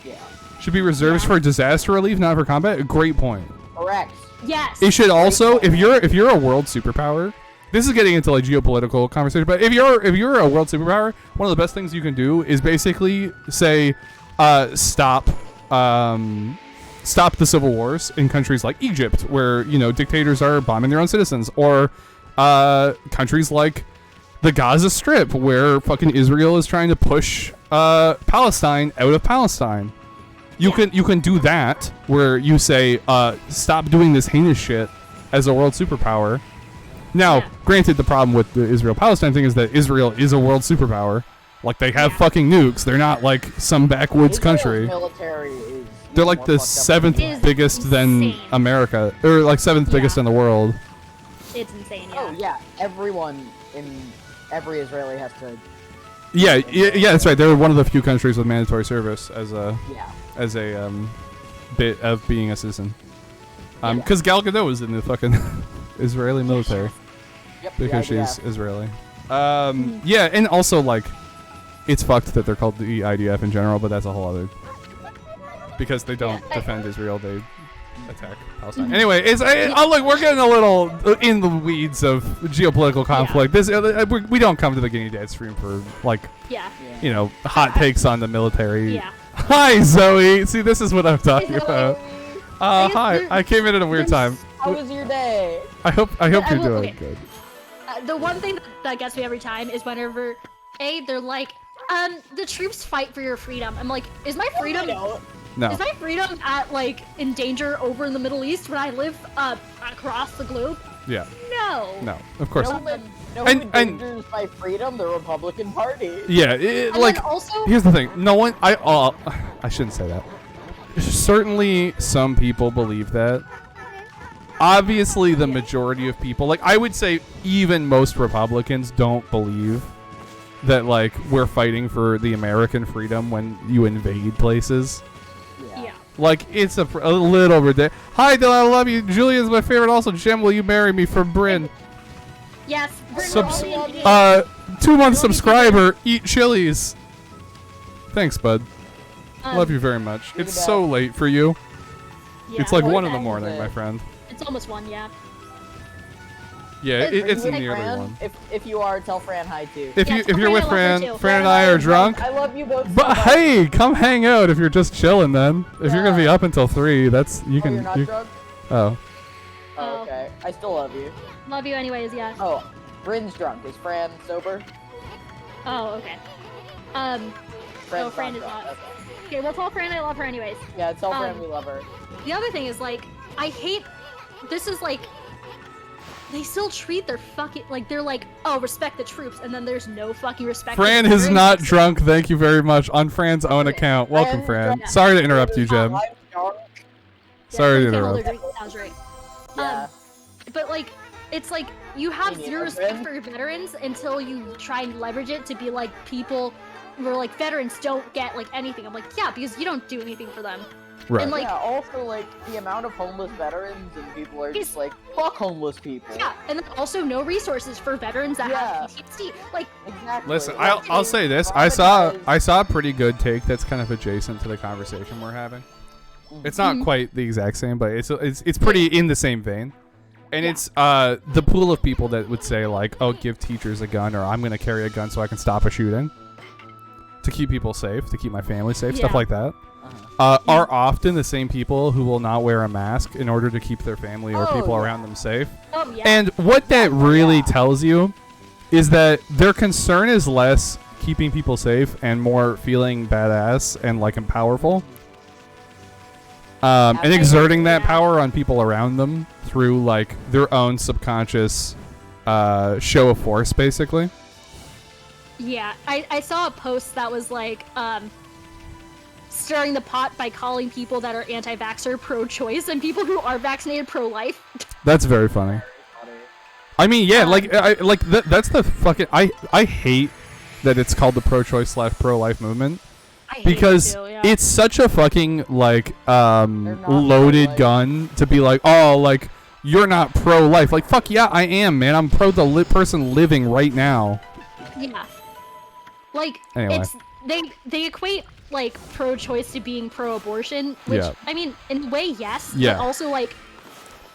Yeah. Should be reserved for disaster relief, not for combat. Great point. Correct. Yes. It should also, if you're a world superpower, this is getting into like geopolitical conversation, but if you're a world superpower, one of the best things you can do is basically say, stop the civil wars in countries like Egypt, where, you know, dictators are bombing their own citizens, or countries like the Gaza Strip, where fucking Israel is trying to push Palestine out of Palestine. You can do that, where you say, stop doing this heinous shit as a world superpower. Now, granted, the problem with the Israel-Palestine thing is that Israel is a world superpower. Like, they have fucking nukes. They're not like some backwoods country. Military is They're like the seventh It is biggest than insane. America, or like seventh biggest in the world. It's insane. Yeah. Oh yeah, everyone in every Israeli has to. Yeah, that's right. They're one of the few countries with mandatory service as a Yeah. bit of being a citizen. Because Gal Gadot is in the fucking Israeli military Yep. because the she's IDF. Israeli. Yeah, and also like, it's fucked that they're called the IDF in general, but that's a whole other. Because they don't defend Israel, they attack Palestine. Anyway, look, we're getting a little in the weeds of geopolitical conflict. This we don't come to the Guinea Dad stream for like, you know, hot takes on the military. Yeah. Hi Zoe. See, this is what I'm talking about. guess Hi. I came in at a weird time. How was your day? I hope you're doing okay. good. The one thing that gets me every time is whenever they're like, the troops fight for your freedom. I'm like, is my freedom? No. Is my freedom in danger over in the Middle East when I live across the globe? Yeah. No. No. Of course not. No And- one endangers my freedom, the Republican Party. Yeah. And Like, then also, here's the thing. No one. I shouldn't say that. Certainly, some people believe that. Obviously, the majority of people, like I would say, even most Republicans don't believe that like we're fighting for the American freedom when you invade places. Yeah. Like it's a little ridiculous. Hi, Dylan, I love you. Julian's my favorite. Also, Jem, will you marry me? From Bryn. Yes. Bryn, we're all being 2-month subscriber. Eat chilies. Thanks, bud. Love you very much. It's so late for you. Yeah, It's like What 1 in the time is morning, it? my friend. It's almost 1, yeah. Yeah, it's in Hey, the other Fran, one. if you are, tell Fran hi too. If Yeah, you tell if you're with Fran I love her Fran, too. Fran and I are drunk. I love you both. But so much. hey, come hang out if you're just chilling. Then if you're gonna be Yeah. up until 3, that's you can. You're not drunk? Oh, Oh, okay. I still love you. Love you anyways, yeah. Oh, Bryn's drunk. Is Fran sober? Oh, okay. Fran's Fran is drunk. not. Okay. Okay, well, tell Fran I love her anyways. Yeah, tell Fran we love her. The other thing is, like, I hate... This is, like... They still treat their fucking... Like, they're like, oh, respect the troops, and then there's no fucking respect. for Fran the is not veterans. drunk. Thank you very much on Fran's own account. Welcome, Fran. Fran- Sorry to interrupt you, Jem. I'm drunk. Yeah, Sorry to they can't hold interrupt. their drink, sounds right. Yeah. But, like, it's like, you have Hey, zero Nina, respect Fran? for your veterans until you try and leverage it to be like people where, like, veterans don't get, like, anything. I'm like, yeah, because you don't do anything for them. Right. And, like, Yeah, also, like, the amount of homeless veterans and people are just like, fuck homeless people. yeah, and then also no resources for veterans that Yeah. have PTSD. Like, Exactly. Listen, Like, I'll say this. I saw a pretty good take that's kind of adjacent to the conversation we're having. It's not quite the exact same, but it's pretty in the same vein. And it's the pool of people that would say like, "Oh, give teachers a gun," or "I'm going to carry a gun so I can stop a shooting to keep people safe, to keep my family safe," stuff Yeah. like that. Are often the same people who will not wear a mask in order to keep their family or Oh, people yeah. around them safe. oh yeah, And what that really Yeah. tells you is that their concern is less keeping people safe and more feeling badass and like and powerful. And exerting that Yeah. power on people around them through like their own subconscious show of force, basically. yeah. I saw a post that was like, stirring the pot by calling people that are anti-vaxxer pro-choice and people who are vaccinated pro-life. That's very funny. I mean, yeah, that's the fucking I hate that it's called the pro-choice / pro-life movement. I hate Because it too, yeah. it's such a fucking like not loaded pro-life. gun to be like, oh, like you're not pro-life. Like fuck yeah, I am, man. I'm pro the person living right now. Yeah. Like, Anyway. it's they equate like pro-choice to being pro-abortion, which Yeah. I mean, in a way, yes, Yeah. but also like,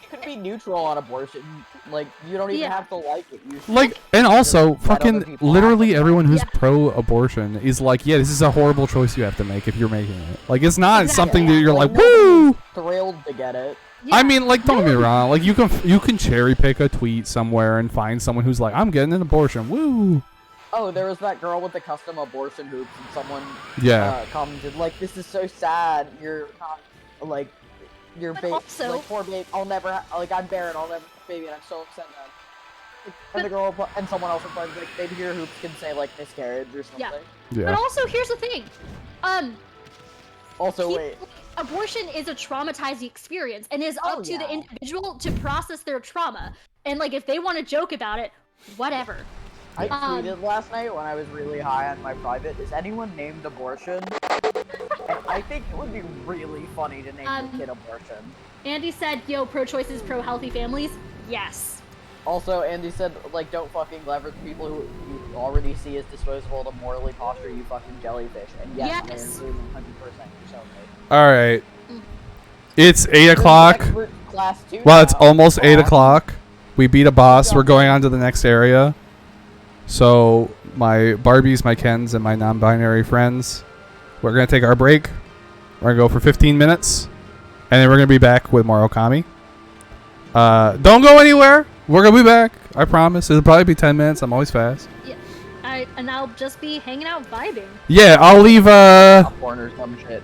You could be neutral on abortion. Like, you don't even Yeah. have to like it. You should Like, and also Let other fucking people literally have it. everyone who's Yeah. pro-abortion is like, yeah, this is a horrible choice you have to make if you're making it. Like, it's not Exactly. something that you're like, nobody's woo. thrilled to get it. I yeah. mean, like, don't get me wrong. Like, you can cherry pick a tweet somewhere and find someone who's like, I'm getting an abortion. Woo. Oh, there was that girl with the custom abortion hoops, and someone Yeah. commented like, "This is so sad. You're not like your But baby, also- like poor baby. I'll never like I'm barren. I'll never have a baby, and I'm so upset now." And the girl and someone else replied like, maybe your hoops can say like miscarriage or something. Yeah. Yeah. But also, here's the thing, Also, people- wait. abortion is a traumatizing experience and is up Oh, to the yeah. individual to process their trauma. And like, if they want to joke about it, whatever. I Um, tweeted last night when I was really high on my private. Is anyone named abortion? And I think it would be really funny to name the kid abortion. Andy said, "Yo, pro-choice is pro-healthy families." Yes. Also, Andy said, like, don't fucking leverage people who you already see as disposable to morally posture, you fucking jellyfish. And yes, I Yes. agree 100%. You're so right. All right. Mm. It's 8 o'clock. Expert class 2 Well, it's now. almost 8 o'clock. We beat a boss. We're going on to the next area. So, my Barbies, my Kens, and my non-binary friends, we're going to take our break. We're going to go for 15 minutes. And then we're going to be back with more Okami. Don't go anywhere. We're going to be back. I promise. It'll probably be 10 minutes. I'm always fast. And I'll just be hanging out vibing. Yeah, I'll leave, Popcorn or some shit.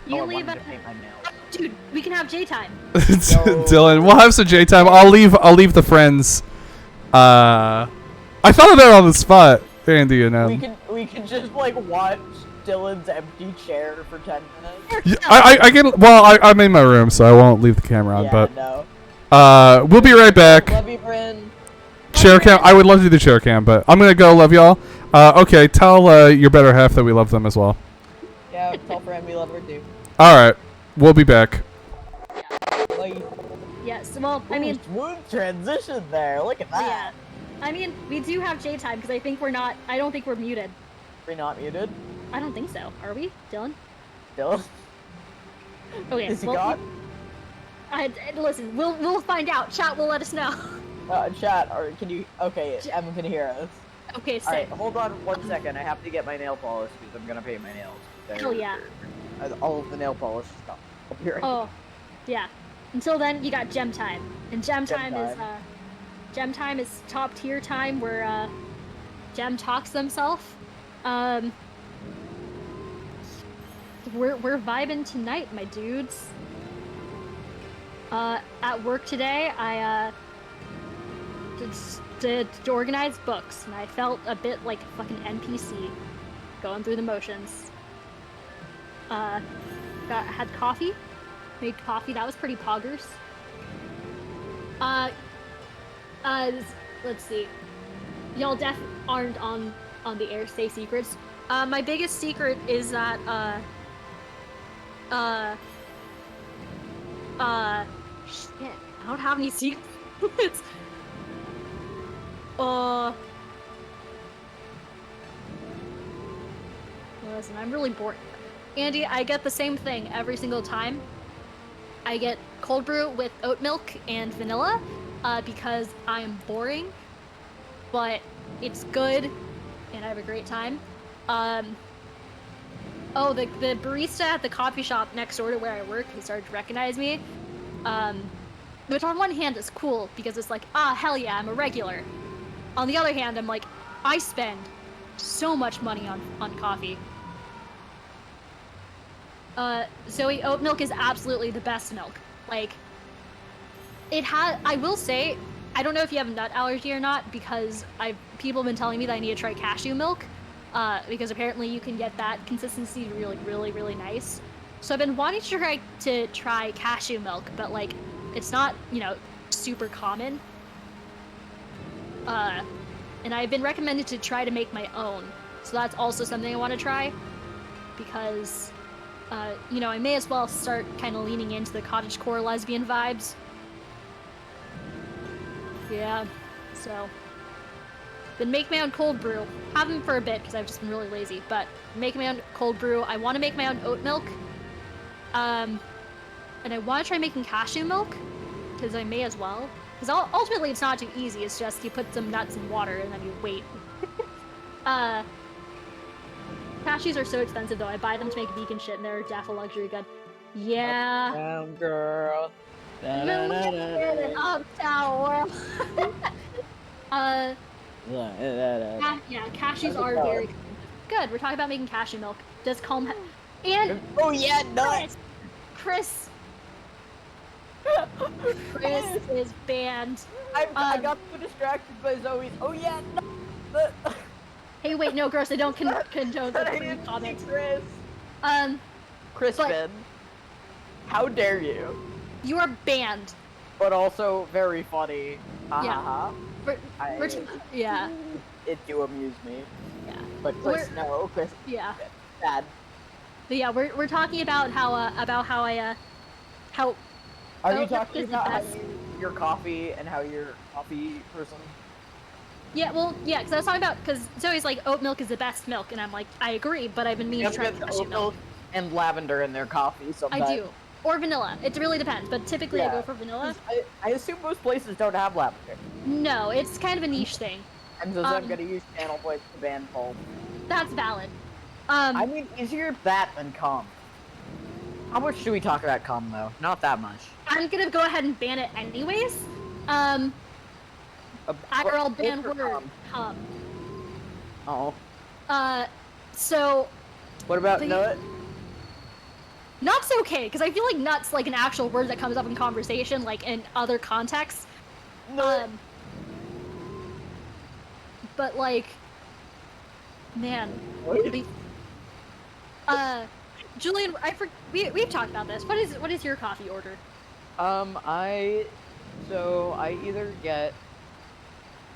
You I leave wanted a- to paint my nails. Dude, we can have J time. Dylan, we'll have some J time. I'll leave the friends. I thought of that on the spot, Andy and We can just, like, watch Dylan's empty chair for 10 minutes. Yeah, I can. Well, I'm in my room, so I won't leave the camera on. Yeah, But no. we'll be right back. Love you, friend. Chair cam. I would love to do the chair cam, but I'm gonna go. Love y'all. Okay, tell your better half that we love them as well. Yeah, tell Fran we love her too. All right, we'll be back. Like, Yes. Well, I mean, smooth transition there. Look at that. yeah. I mean, we do have J time because I think we're not. I don't think we're muted. We're not muted. I don't think so. Are we, Dylan? Dylan. Okay. Is he well, gone? Listen, we'll find out. Chat will let us know. Chat, or can you? Okay, Emma can hear us. Okay, All sick. right, hold on 1 second. I have to get my nail polish because I'm gonna paint my nails. Hell yeah. All of the nail polish stuff. I'll be right Oh, yeah. Until then, you got gem time, and gem Gem time is top tier time where Gem talks himself. We're vibing tonight, my dudes. At work today, I did organize books, and I felt a bit like a fucking NPC, going through the motions. Had coffee, made coffee. That was pretty poggers. Let's see. Y'all aren't on the air. Stay secrets. My biggest secret is that shit. I don't have any secrets. Listen, I'm really bored. Andy, I get the same thing every single time. I get cold brew with oat milk and vanilla because I am boring, but it's good and I have a great time. Oh, the barista at the coffee shop next door to where I work, he started to recognize me. Which on one hand is cool because it's like, hell yeah, I'm a regular. On the other hand, I'm like, I spend so much money on coffee. Zoe, oat milk is absolutely the best milk. Like, I will say, I don't know if you have a nut allergy or not, because people have been telling me that I need to try cashew milk, because apparently you can get that consistency really, really, really nice. So I've been wanting to try cashew milk, but like, it's not, super common. And I've been recommended to try to make my own. So that's also something I want to try, because I may as well start kind of leaning into the cottagecore lesbian vibes. Yeah, so been making my own cold brew. Haven't for a bit because I've just been really lazy, but making my own cold brew. I want to make my own oat milk, and I want to try making cashew milk because I may as well. Because ultimately it's not too easy. It's just you put some nuts in water and then you wait. Cashews are so expensive though. I buy them to make vegan shit and they're def a luxury good. Yeah. Uptown girl. Uptown. Yeah, cashews are very expensive. Good. We're talking about making cashew milk. Does calm and oh yeah, nuts. Chris is banned. I got so distracted by Zoe's. Oh yeah, nuts. Hey, wait, no, gross. I don't condone the comments. Chris. Crispin. How dare you? You are banned. But also very funny. Yeah. Yeah. It do amuse me. Yeah. But Chris, no, Chris. Yeah. Bad. But yeah, we're talking about how I. Are you talking about how your coffee and how you're a coffee person? Yeah, well, yeah, because I was talking about, because Zoe's like, oat milk is the best milk, and I'm like, I agree, but I've been meaning to try cashew milk. And lavender in their coffee sometimes. I do. Or vanilla. It really depends, but typically I go for vanilla. I assume most places don't have lavender. No, it's kind of a niche thing. And so I'm gonna use channel points to ban Pulp. That's valid. I mean, easier that than calm. How much should we talk about calm, though? Not that much. I'm gonna go ahead and ban it anyways. IRL ban word. Oh. So. What about nut? Nut's okay, because I feel like nut's like an actual word that comes up in conversation, like in other contexts. No. But like, man. Julian, we've talked about this. What is your coffee order? I either get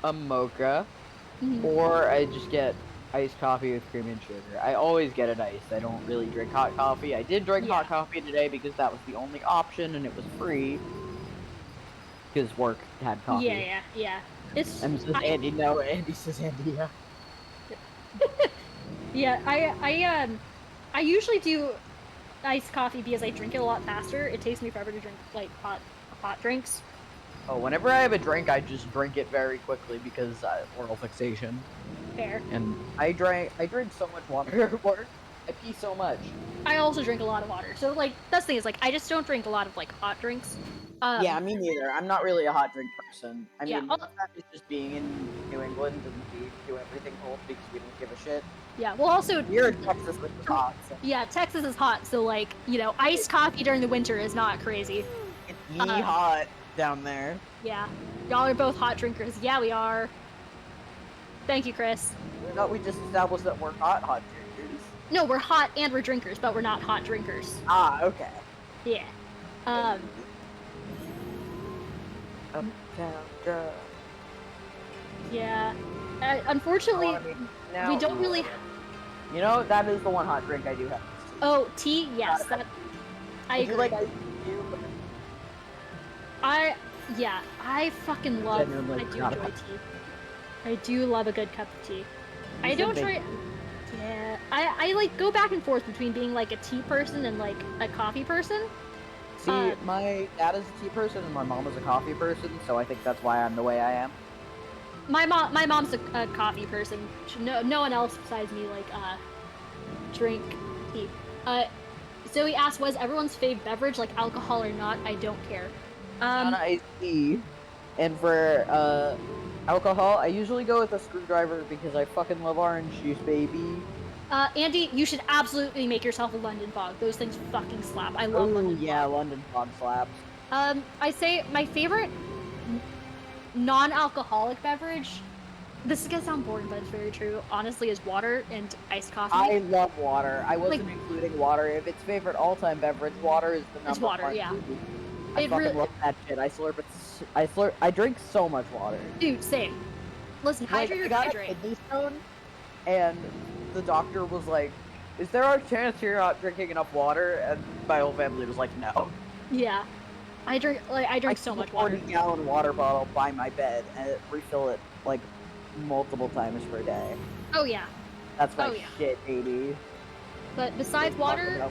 a mocha, or I just get iced coffee with cream and sugar. I always get it iced. I don't really drink hot coffee. I did drink hot coffee today because that was the only option and it was free. Because work had coffee. Yeah. It's. And says Andy, no. Andy says Andy, yeah. Yeah, I usually do iced coffee because I drink it a lot faster. It takes me forever to drink like hot drinks. Oh, whenever I have a drink, I just drink it very quickly because oral fixation. Fair. And I drink so much water at work. I pee so much. I also drink a lot of water. So like that's the thing is like I just don't drink a lot of like hot drinks. Yeah, me neither. I'm not really a hot drink person. I Yeah, mean, that is just being in New England and we do everything cold because we don't give a shit. Yeah, well also Here in Texas, which is hot. So. Yeah, Texas is hot, so like, you know, iced coffee during the winter is not crazy. It's knee hot down there. Yeah. Y'all are both hot drinkers. Yeah, we are. Thank you, Chris. I thought we just established that we're not hot drinkers. No, we're hot and we're drinkers, but we're not hot drinkers. Ah, okay. Yeah. Uptown girl. Yeah. Unfortunately, we don't really. You know, that is the one hot drink I do have. Oh, tea? Yes. I agree. You like iced tea? I fucking love. I do enjoy tea. I do love a good cup of tea. I don't try. Yeah, I like go back and forth between being like a tea person and like a coffee person. See, my dad is a tea person and my mom is a coffee person, so I think that's why I'm the way I am. My mom's a coffee person. No one else besides me like drink tea. Zoe asked, "Was everyone's fave beverage like alcohol or not?" I don't care. Iced tea, and for alcohol, I usually go with a screwdriver because I fucking love orange juice, baby. Andy, you should absolutely make yourself a London Fog. Those things fucking slap. I love London Fog. Yeah, London Fog slaps. I say my favorite non-alcoholic beverage, this is gonna sound boring, but it's very true, honestly, is water and iced coffee. I love water. I wasn't including water. If it's favorite all-time beverage, water is the number one. It's water, yeah. I fucking love that shit. I drink so much water. Dude, same. Listen, hydrate or I got hydrate. a kidney stone, and the doctor was like, "Is there a chance you're not drinking enough water?" And my whole family was like, "No." Yeah. I drink so much water. 40-gallon water bottle by my bed and refill it like multiple times per day. Oh yeah. That's my shit, baby. But besides water,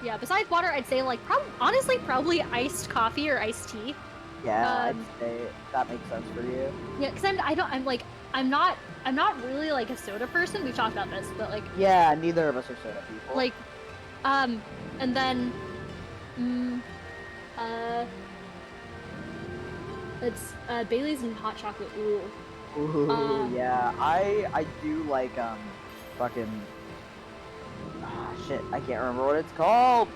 yeah, besides water, I'd say like probably iced coffee or iced tea. Yeah, I'd say that makes sense for you. Yeah, because I'm not really like a soda person. We've talked about this, but like. Yeah, neither of us are soda people. Like, and then, it's Bailey's and hot chocolate. Ooh. Ooh, yeah. I do like fucking shit. I can't remember what it's called.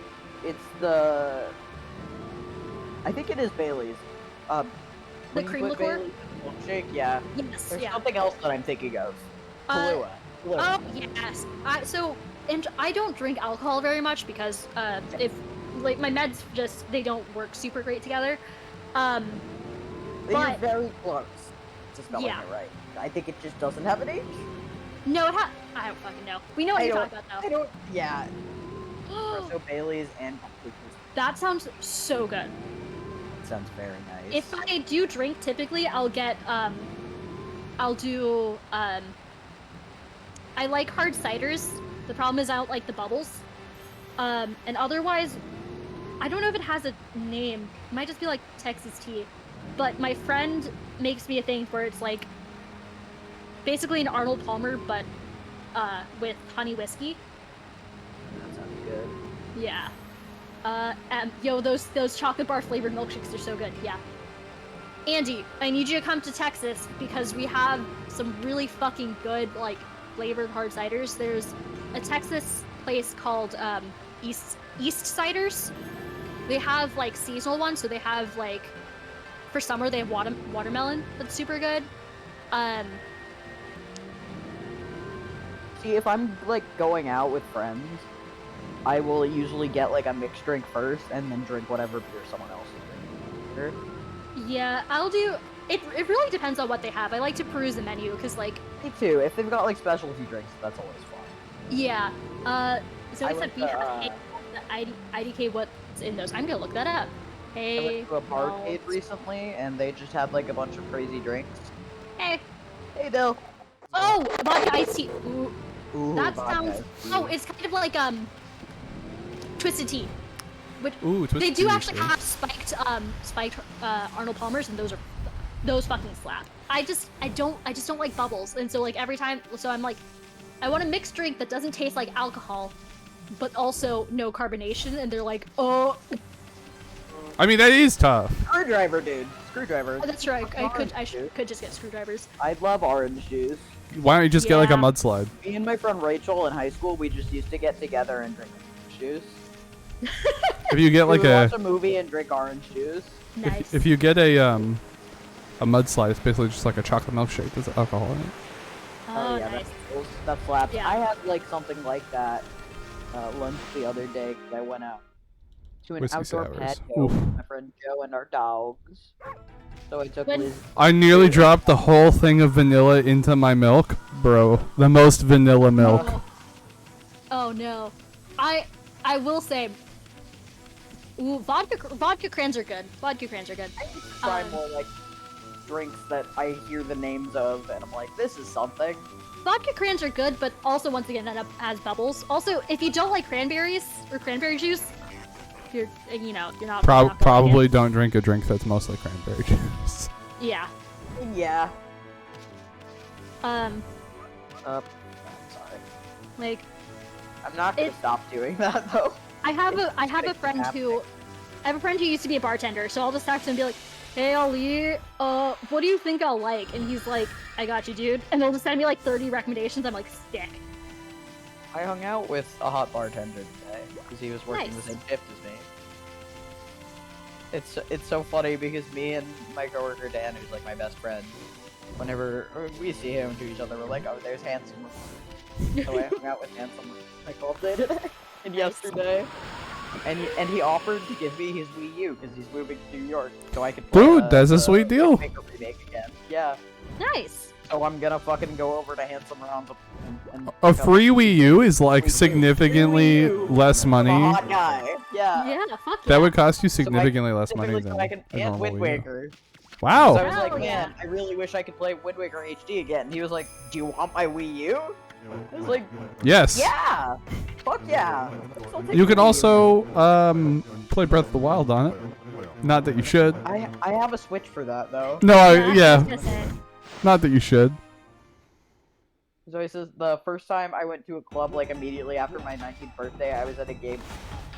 It's the. I think it is Bailey's. The cream liqueur. Milkshake, yeah. Yes. There's something else that I'm thinking of. Kahlua. Oh yes. And I don't drink alcohol very much because if like my meds they don't work super great together. They're very close to spelling it right. I think it just doesn't have an H. No, I don't fucking know. We know what you're talking about though. Yeah. Espresso, Bailey's, and that sounds so good. It sounds very nice. If I do drink, typically I'll get I'll do I like hard ciders. The problem is I don't like the bubbles. And otherwise, I don't know if it has a name. It might just be like Texas tea. But my friend makes me a thing where it's like basically an Arnold Palmer, but with honey whiskey. That sounds good. Yeah. Yo, those chocolate bar flavored milkshakes are so good. Yeah. Andy, I need you to come to Texas because we have some really fucking good like flavored hard ciders. There's a Texas place called East Ciders. They have like seasonal ones, so they have like for summer they have watermelon that's super good. See, if I'm like going out with friends, I will usually get like a mixed drink first and then drink whatever beer someone else is drinking. Yeah, I'll do It really depends on what they have. I like to peruse the menu because like. Me too. If they've got like specialty drinks, that's always fun. Yeah. So I we said went we to, have the IDK. What's in those? I'm gonna look that up. I Hey. went to a barcade recently, and they just had like a bunch of crazy drinks. Hey. Hey, Bill. Oh, vodka iced tea. Ooh, That vodka sounds. iced tea. Oh, it's kind of like twisted tea. Which Ooh, Twisted they do Tea, actually sure. have spiked Arnold Palmers, and those fucking slap. I just don't like bubbles, and so like every time, so I'm like, I want a mixed drink that doesn't taste like alcohol, but also no carbonation, and they're like, oh. I mean, that is tough. Screwdriver, dude. Screwdriver. Oh, that's right. I could just get screwdrivers. I love orange juice. Why don't you just get like a Yeah. mudslide? Me and my friend Rachel in high school, we just used to get together and drink orange juice. If you get like we would a watch a movie and drink orange juice. Nice. if you get a mudslide, it's basically just like a chocolate milkshake. There's alcohol in it. Oh, yeah, nice. that slaps. Yeah. I had like something like that lunch the other day because I went out to an Whiskey outdoor sours. patio Oof. with my friend Joe and our dogs. So I took When- Liz. I nearly dropped the whole thing of vanilla into my milk, bro. The most vanilla milk. Oh no, I will say, ooh, vodka crayons are good. Vodka crayons are good. Try more like drinks that I hear the names of, and I'm like, this is something. Vodka crayons are good, but also once again that has bubbles. Also, if you don't like cranberries or cranberry juice, you're not. you're not gonna Probably like don't drink a drink that's mostly cranberry juice. it. Yeah. Yeah. Um. I'm sorry. Like I'm not gonna stop doing that though. I have a getting friend happening. who used to be a bartender, so I'll just text him and be like, "Hey Ali, what do you think I'll like?" And he's like, "I got you, dude." And they'll just send me like 30 recommendations. I'm like, "Stick." I hung out with a hot bartender today because he was working the Nice. same shift as me. It's so funny because me and my coworker Dan, who's like my best friend, whenever we see him to each other, we're like, "Oh, there's Handsome." So I hung out with Handsome like all day today and yesterday, and he offered to give me his Wii U because he's moving to New York, so I could play, Dude, that's a sweet deal. Wind Waker remake again. Yeah. Nice. So I'm gonna fucking go over to Handsome Rounds and A pick up free Wii U is like Wii U. significantly Free Wii U. less money. I'm a hot guy. Yeah. Yeah. Fuck yeah. That would cost you So I- significantly less money Specifically than so I can a and normal Wind Wii U. Waker. Wow. So I was Hell like, yeah. man, I really wish I could play Wind Waker HD again. And he was like, do you want my Wii U? I was like, Yes. yeah! Fuck yeah! I'll take You the can Wii U. also play Breath of the Wild on it. Not that you should. I have a Switch for that, though. No, I was yeah. gonna say. Not that you should. So he says, the first time I went to a club, like, immediately after my 19th birthday, I was at a game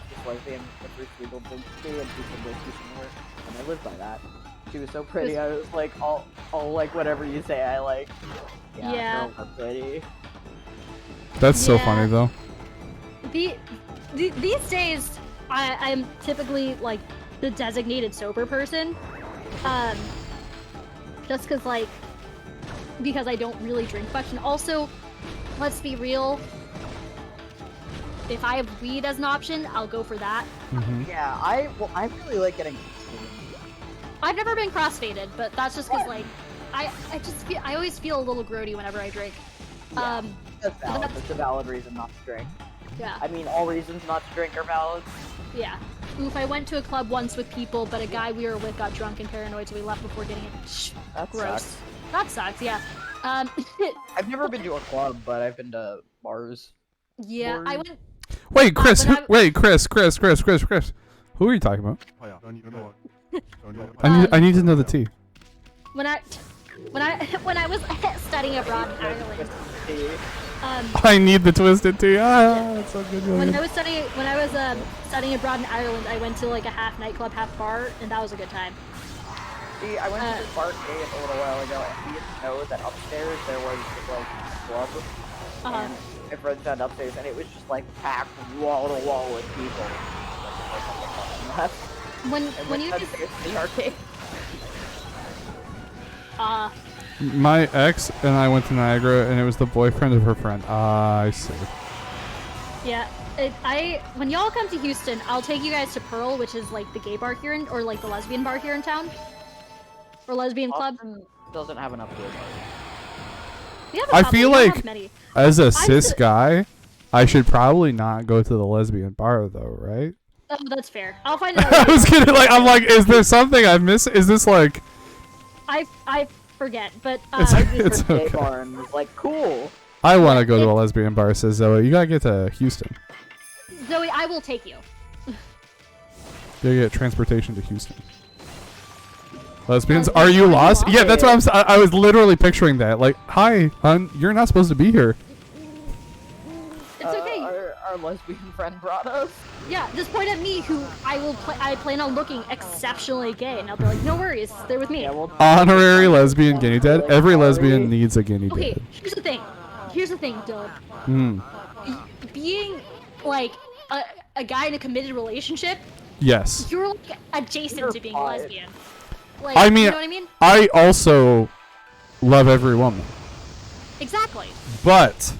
with lesbian with Bruce Legal drinks too, and she said whiskey somewhere, and I lived by that. She was so pretty, I was like, all like, whatever you say, I like. Yeah. Girls are pretty. That's so Yeah. funny though. These days, I'm typically like the designated sober person, just because I don't really drink much, and also, let's be real, if I have weed as an option, I'll go for that. Hmm. Yeah, I really like getting. I've never been crossfaded, but that's just because like I always feel a little grody whenever I drink. Yeah. That's valid. That's a valid reason not to drink. Yeah. I mean, all reasons not to drink are valid. Yeah. Oof, I went to a club once with people, but a guy we were with got drunk and paranoid, so we left before getting it. That Gross. sucks. That sucks, yeah. I've never been to a club, but I've been to bars. Yeah, I Word. went. Wait, Chris. but Wait, Chris. Who are you talking about? I need to know the tea. When I was studying abroad in Ireland. I need the twisted tea. Ah, that's so good. When I was studying abroad in Ireland, I went to like a half nightclub, half bar, and that was a good time. See, I went to this barcade a little while ago, and we didn't know that upstairs there was like a club. And my friend found upstairs, and it was just like packed wall to wall with people. When you just the arcade. My ex and I went to Niagara, and it was the boyfriend of her friend. Ah, I see. yeah, when y'all come to Houston, I'll take you guys to Pearl, which is like the gay bar here or like the lesbian bar here in town. or lesbian club. Austin doesn't have enough gay bars. We have a I couple, feel we don't like have many. as a I'm cis the- guy, I should probably not go to the lesbian bar though, right? Oh, that's fair. I'll find I another. was kidding. Like, I'm like, is there something I've missed? Is this like? I forget, but It's- I just It's heard gay okay. bar and was like, cool. I want to go to a lesbian bar, says Zoe. You gotta get to Houston. Zoe, I will take you. You gotta get transportation to Houston. Lesbians, are you lost? Yeah, that's what I was literally picturing that. Like, hi, hon, you're not supposed to be here. It's okay. Our lesbian friend brought us. Yeah, just point at me, who I plan on looking exceptionally gay, and I'll be like, no worries, they're with me. Yeah, well, Honorary lesbian guinea dead. Every lesbian needs a guinea Okay, dead. here's the thing. Here's the thing, Dylan. Hmm. Being like a guy in a committed relationship, Yes. you're like adjacent You're to being fine. lesbian. Like, I mean, you know what I mean? I also love every woman, Exactly. but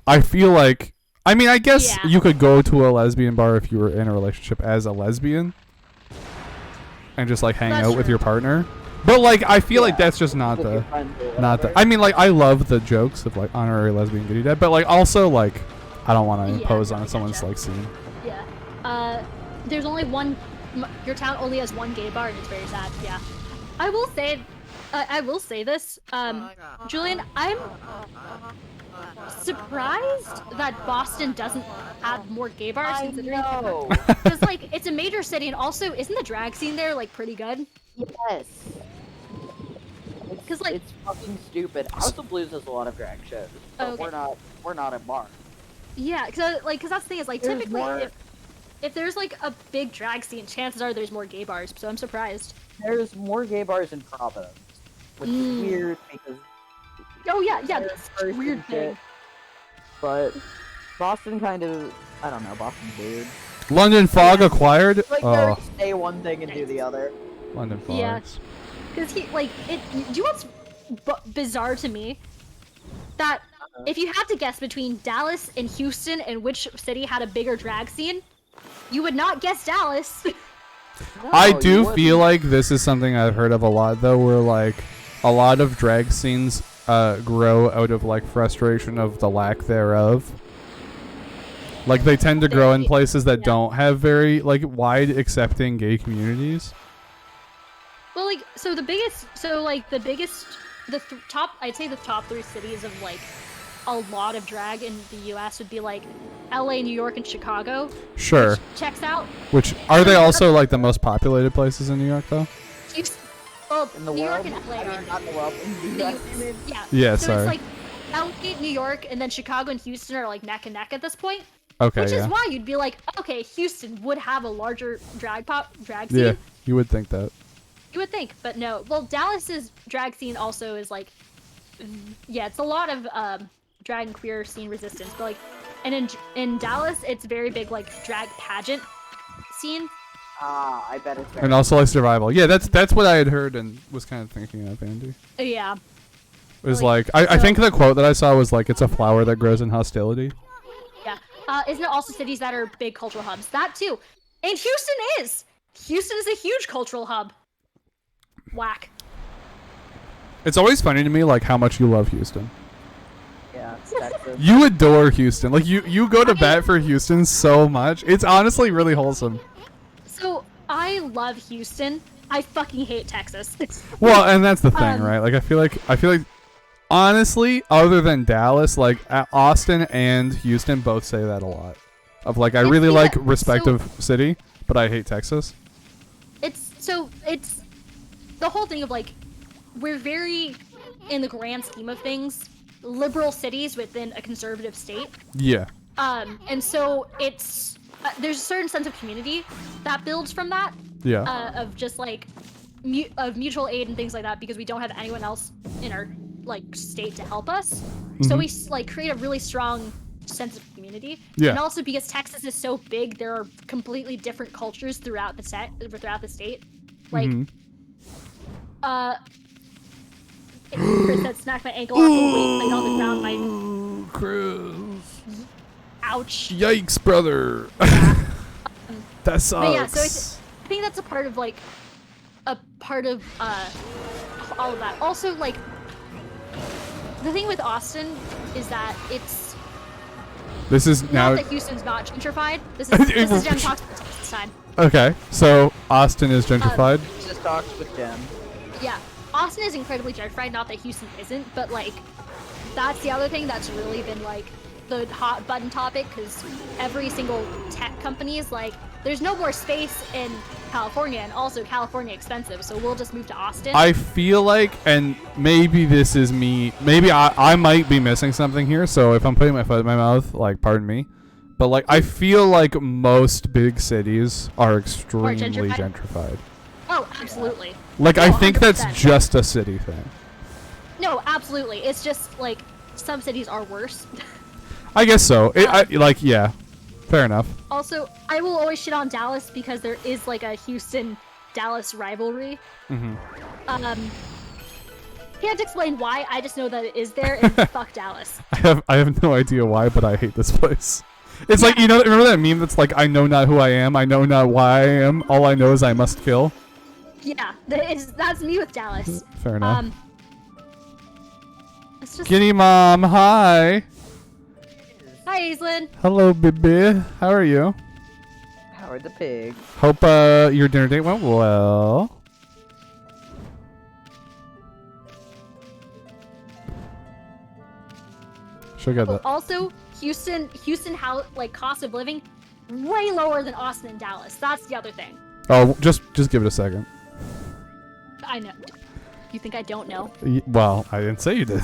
I feel like, I mean, I guess Yeah. you could go to a lesbian bar if you were in a relationship as a lesbian and just like hang That's out with true. your partner. But like, I feel like Yeah. that's just not with your the, friends or not the. whatever. I mean, like, I love the jokes of like honorary lesbian guinea dead, but like also like, I don't want to Yeah, impose no, on I someone's gotcha. like scene. Yeah. There's only one. Your town only has one gay bar, and it's very sad. Yeah. I will say. I will say this, Julian. I'm surprised that Boston doesn't have more gay bars. I Considering, know. because like it's a major city, and also isn't the drag scene there like pretty good? Yes. 'Cause, like- it's fucking stupid. House of Blues has a lot of drag shows, but Okay. we're not a bar. Yeah, because that's the thing is like There's typically more- if there's like a big drag scene, chances are there's more gay bars. So I'm surprised. There's more gay bars in Providence, which is weird because Oh yeah, There's that's a first weird and thing. shit. But Boston kind of, I don't know, Boston's weird. London Fog acquired. It's like Oh, they say one thing and do the other. London Fog. Yeah. Because he like it. Do you know what's bizarre to me? That if you had to guess between Dallas and Houston and which city had a bigger drag scene, you would not guess Dallas. I No, you do wouldn't. feel like this is something I've heard of a lot, though, where like a lot of drag scenes grow out of like frustration of the lack thereof. Like they tend to grow in places that Yeah. don't have very like wide accepting gay communities. Well, like the biggest, top, I'd say the top 3 cities of like a lot of drag in the U.S. would be like L.A., New York, and Chicago. Sure. Which checks out. Which are they also like the most populated places in New York, though? Well, In the New world? York and LA I are. mean, not in the world. In the US, you mean? Yeah. Yeah, So sorry. it's like LA, New York, and then Chicago and Houston are like neck and neck at this point. Okay, Which yeah. is why you'd be like, okay, Houston would have a larger drag scene. Yeah, you would think that. You would think, but no. Well, Dallas's drag scene also is like, yeah, it's a lot of drag and queer scene resistance. But like, and in Dallas, it's very big like drag pageant scene. Ah, I bet it's very. And also like survival. Yeah, that's what I had heard and was kind of thinking of, Andy. Yeah. It was Like, like, I so- think the quote that I saw was like, it's a flower that grows in hostility. Yeah. Isn't it also cities that are big cultural hubs? That too. And Houston is. Houston is a huge cultural hub. Whack. It's always funny to me like how much you love Houston. Yeah, it's Texas. You adore Houston. Like you go to bat for Houston so much. It's honestly really wholesome. So I love Houston. I fucking hate Texas. Well, and that's the thing, Um, right? Like I feel like honestly, other than Dallas, like Austin and Houston both say that a lot. Of like I It's really the- like so- respective city, but I hate Texas. It's the whole thing of like we're very, in the grand scheme of things, liberal cities within a conservative state. Yeah. And so it's there's a certain sense of community that builds from that. Yeah. Of just like of mutual aid and things like that, because we don't have anyone else in our like state to help us. So we like create a really strong sense of community. Yeah. And also because Texas is so big, there are completely different cultures throughout the state. Like Chris said smacked my ankle off the weight played on the ground. My Chris. ouch. Yikes, brother. That sucks. But yeah, so I think that's a part of like a part of all of that. Also, like, the thing with Austin is that it's This is not now. that Houston's not gentrified. This is Jen talks this time. Okay, so Austin is gentrified. Just talks with Jen. Yeah, Austin is incredibly gentrified. Not that Houston isn't, but like, that's the other thing that's really been like the hot button topic, because every single tech company is like, there's no more space in California, and also California expensive, so we'll just move to Austin. I feel like, and maybe this is me, maybe I might be missing something here, so if I'm putting my foot in my mouth, like, pardon me. But, like, I feel like most big cities are extremely gentrified. Oh, absolutely. Like, I think 100%. that's just a city thing. No, absolutely. It's just, like, some cities are worse. I guess so. Yeah. Fair enough. Also, I will always shit on Dallas because there is, like, a Houston-Dallas rivalry. Mm-hmm. Can't explain why, I just know that it is there, and fuck Dallas. I have no idea why, but I hate this place. It's like, you know, remember that meme that's like, I know not who I am, I know not why I am, all I know is I must kill? Yeah, that's me with Dallas. Fair enough. It's just... Skinny Mom, hi! Hi, Aislinn. Hello, baby. How are you? How are the pigs? Hope your dinner date went well. Should get that. Also, Houston, like, cost of living, way lower than Austin and Dallas. That's the other thing. Oh, just give it a second. I know. You think I don't know? Well, I didn't say you did.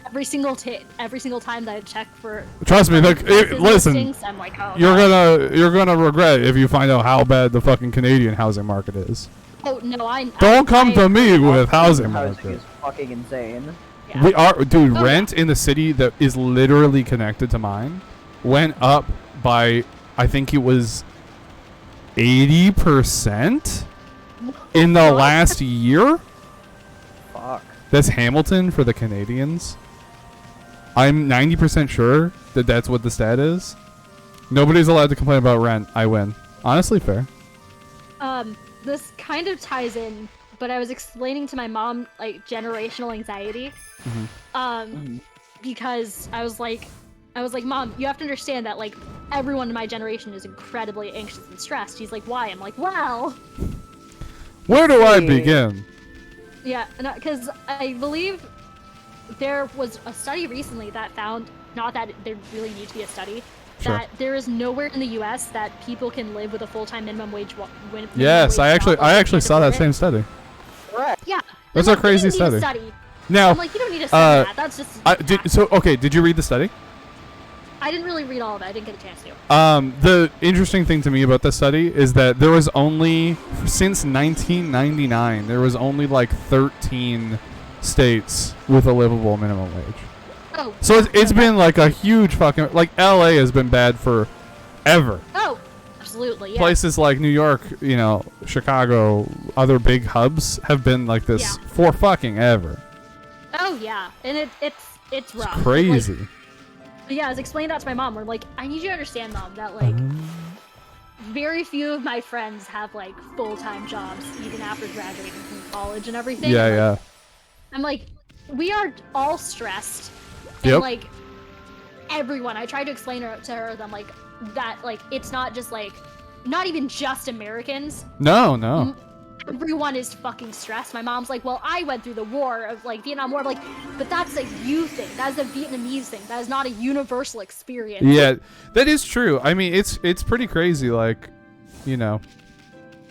Every single time that I check for... Trust me, look, listen. Listings, I'm like, oh, you're gonna regret if you find out how bad the fucking Canadian housing market is. Oh no, Don't come to me with housing Housing market. is fucking insane. Yeah. We are, dude. Oh, rent in the city that is literally connected to mine went up by, I think it was 80% in the last year. Fuck. That's Hamilton for the Canadians. I'm 90% sure that that's what the stat is. Nobody's allowed to complain about rent. I win. Honestly, fair. This kind of ties in, but I was explaining to my mom, like, generational anxiety. Because I was like, Mom, you have to understand that, like, everyone in my generation is incredibly anxious and stressed. She's like, why? I'm like, well... Where do I begin? Yeah, because I believe there was a study recently that found, not that there really needs to be a study, Sure. that there is nowhere in the U.S. that people can live with a full-time minimum wage. Yes, I actually saw that same study. Correct. Yeah, That's I'm a crazy you don't need study. a study. Now, I'm like, you don't need to study that. That's just. okay, did you read the study? I didn't really read all of it. I didn't get a chance to. The interesting thing to me about this study is that there was only, since 1999, there was only like 13 states with a livable minimum wage. Oh. So it's been like a huge fucking, like, LA has been bad for ever. Oh, absolutely, yeah. Places like New York, you know, Chicago, other big hubs have been like this for fucking ever. Oh yeah, and it's rough. It's crazy. Like, yeah, I was explaining that to my mom. We're like, I need you to understand, Mom, that like very few of my friends have like full-time jobs even after graduating from college and everything. Yeah, like, yeah. I'm like, we are all stressed. Yep. And like everyone, I tried to explain to her that I'm like that like it's not just like not even just Americans. No. Everyone is fucking stressed. My mom's like, well, I went through the war of like Vietnam War. I'm like, but that's a you thing. That is a Vietnamese thing. That is not a universal experience. Yeah, that is true. I mean, it's pretty crazy. Like, you know,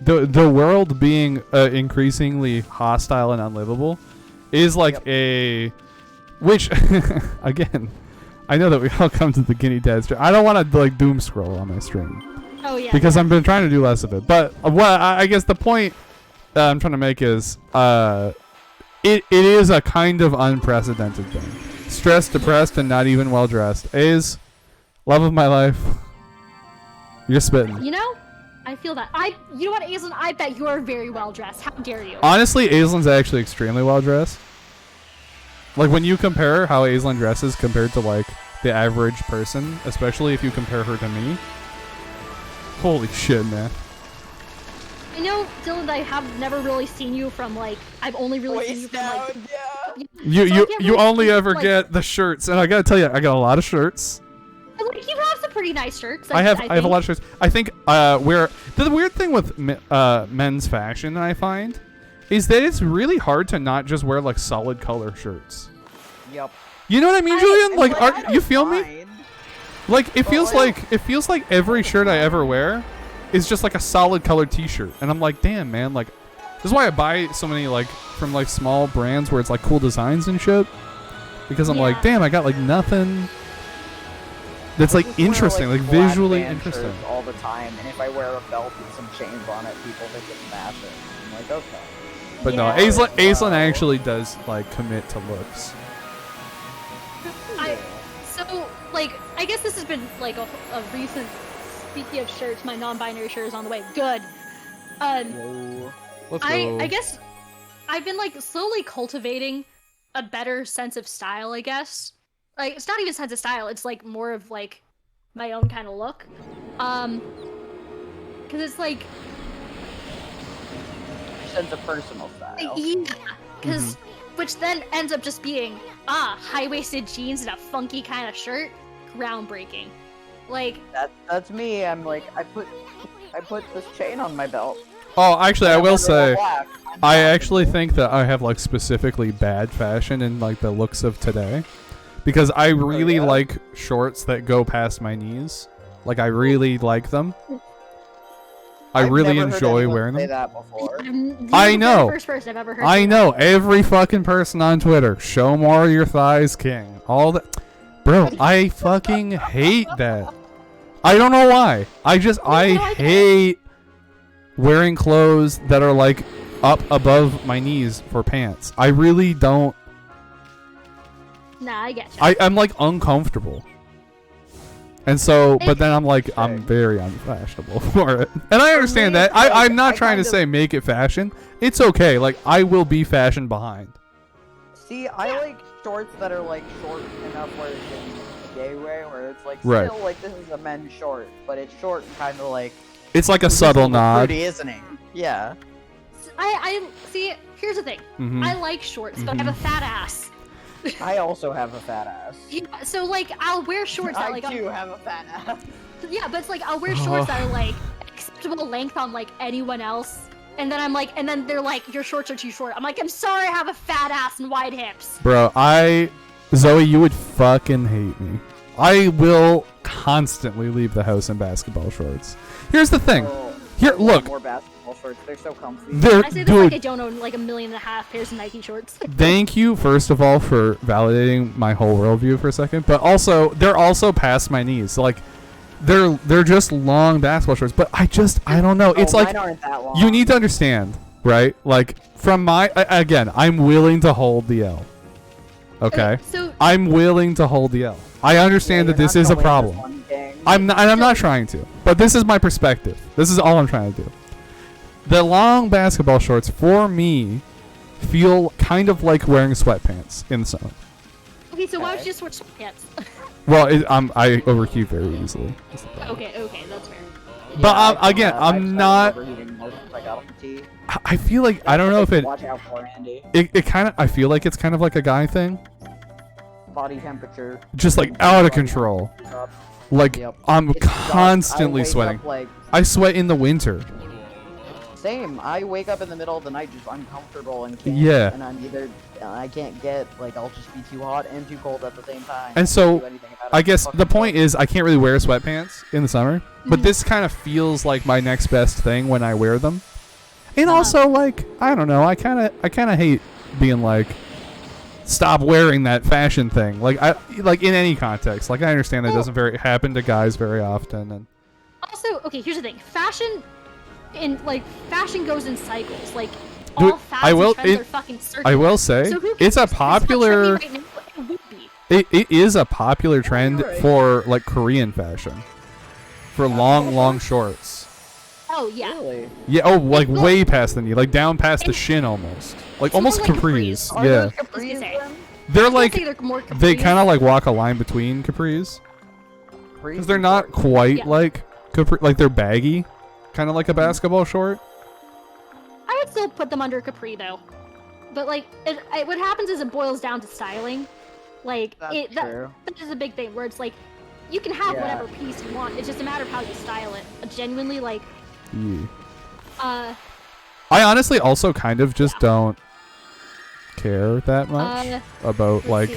the world being increasingly hostile and unlivable is like which again, I know that we all come to the Guinea Dad stream. I don't want to like doom scroll on my stream. Oh yeah. Because I've been trying to do less of it. But what I guess the point I'm trying to make is it is a kind of unprecedented thing. Stressed, depressed, and not even well dressed. Is love of my life. You're spitting. You know, I feel that. You know what, Aislinn? I bet you are very well dressed. How dare you? Honestly, Aislinn's actually extremely well dressed. Like when you compare how Aislinn dresses compared to like the average person, especially if you compare her to me. Holy shit, man. I know, Dylan, I have never really seen you from like I've only really seen you from like You only ever get the shirts, and I gotta tell you, I got a lot of shirts. Like, you have some pretty nice shirts. I have a lot of shirts. I think where the weird thing with men's fashion I find is that it's really hard to not just wear like solid color shirts. Yep. You know what I mean, Julian? Like, you feel mind. me? Like it feels like every shirt I ever wear is just like a solid colored T-shirt, and I'm like, damn, man. Like, this is why I buy so many like from like small brands where it's like cool designs and shit, because I'm like, damn, I got like nothing that's like interesting, like visually interesting. All the time, and if I wear a belt with some chains on it, people think it's fashion. I'm like, okay. But no, Aislinn actually does like commit to looks. So like, I guess this has been like a recent. Speaking of shirts, my non-binary shirt is on the way. Good. Let's go. I guess I've been like slowly cultivating a better sense of style, I guess. Like, it's not even sense of style, it's like more of like my own kind of look. Cause it's like sense of personal style. Yeah. Cause which then ends up just being high-waisted jeans and a funky kind of shirt. Groundbreaking. Like that's me. I'm like I put this chain on my belt. Oh, actually, I will say, I actually think that I have like specifically bad fashion in like the looks of today, because I really like shorts that go past my knees. Like, I really like them. I really enjoy wearing them. That before. I know. The first person I've ever heard. I know. Every fucking person on Twitter, show more of your thighs, king. All that, bro. I fucking hate that. I don't know why. I hate wearing clothes that are like up above my knees for pants. I really don't. Nah, I get you. I'm like uncomfortable. And so, but then I'm like, I'm very unfashionable for it. And I understand that. I'm not trying to say make it fashion. It's okay. Like, I will be fashion behind. See, I like shorts that are like short enough where it's in a gay way, where it's like still like this is a men's short, but it's short and kind of like. It's like a subtle nod. Fruity, isn't it? Yeah. I see. Here's the thing. I like shorts, but I have a fat ass. I also have a fat ass. Yeah, so like I'll wear shorts that like. I too have a fat ass. Yeah, but it's like I'll wear shorts that are like acceptable length on like anyone else, and then I'm like, and then they're like, your shorts are too short. I'm like, I'm sorry, I have a fat ass and wide hips. Bro, Zoe, you would fucking hate me. I will constantly leave the house in basketball shorts. Here's the thing. Here, look. More basketball shorts. They're so comfy. I say this like I don't own like 1.5 million pairs of Nike shorts. Thank you, first of all, for validating my whole worldview for a second. But also, they're also past my knees. Like, they're just long basketball shorts. But I don't know. It's like, mine aren't that long. You need to understand, right? Like, from again, I'm willing to hold the L. Okay? So I'm willing to hold the L. I understand that this is a problem. I'm not trying to, but this is my perspective. This is all I'm trying to do. The long basketball shorts for me feel kind of like wearing sweatpants in the summer. Okay, so why would you just wear sweatpants? Well, I overheat very easily. Okay, that's fair. But again, I'm not. I feel like I don't know if it. Watch out for Andy. It kind of. I feel like it's kind of like a guy thing. Body temperature. Just like out of control. Like, I'm constantly sweating. I sweat in the winter. Same. I wake up in the middle of the night just uncomfortable and and I'm either I can't get like I'll just be too hot and too cold at the same time. And so I guess the point is I can't really wear sweatpants in the summer, but this kind of feels like my next best thing when I wear them. And also, like, I don't know, I kind of hate being like, stop wearing that fashion thing. Like in any context. Like, I understand that doesn't happen to guys very often. And also, okay, here's the thing. Fashion goes in cycles. Like, all fashion trends are fucking circular. I will say, so it's a popular. Right now, it would be. It is a popular trend for like Korean fashion, for long shorts. Oh yeah. Really? Yeah. Oh, like way past the knee, like down past the shin almost, like almost capris. Yeah. They're like they kind of like walk a line between capris, because they're not quite like capri, like they're baggy, kind of like a basketball short. would still put them under capri though. But like, what happens is it boils down to styling. Like That's true. that is a big thing where it's like, you can have whatever piece you want. It's just a matter of how you style it. Genuinely, like. Yeah. I honestly also kind of just don't care that much about like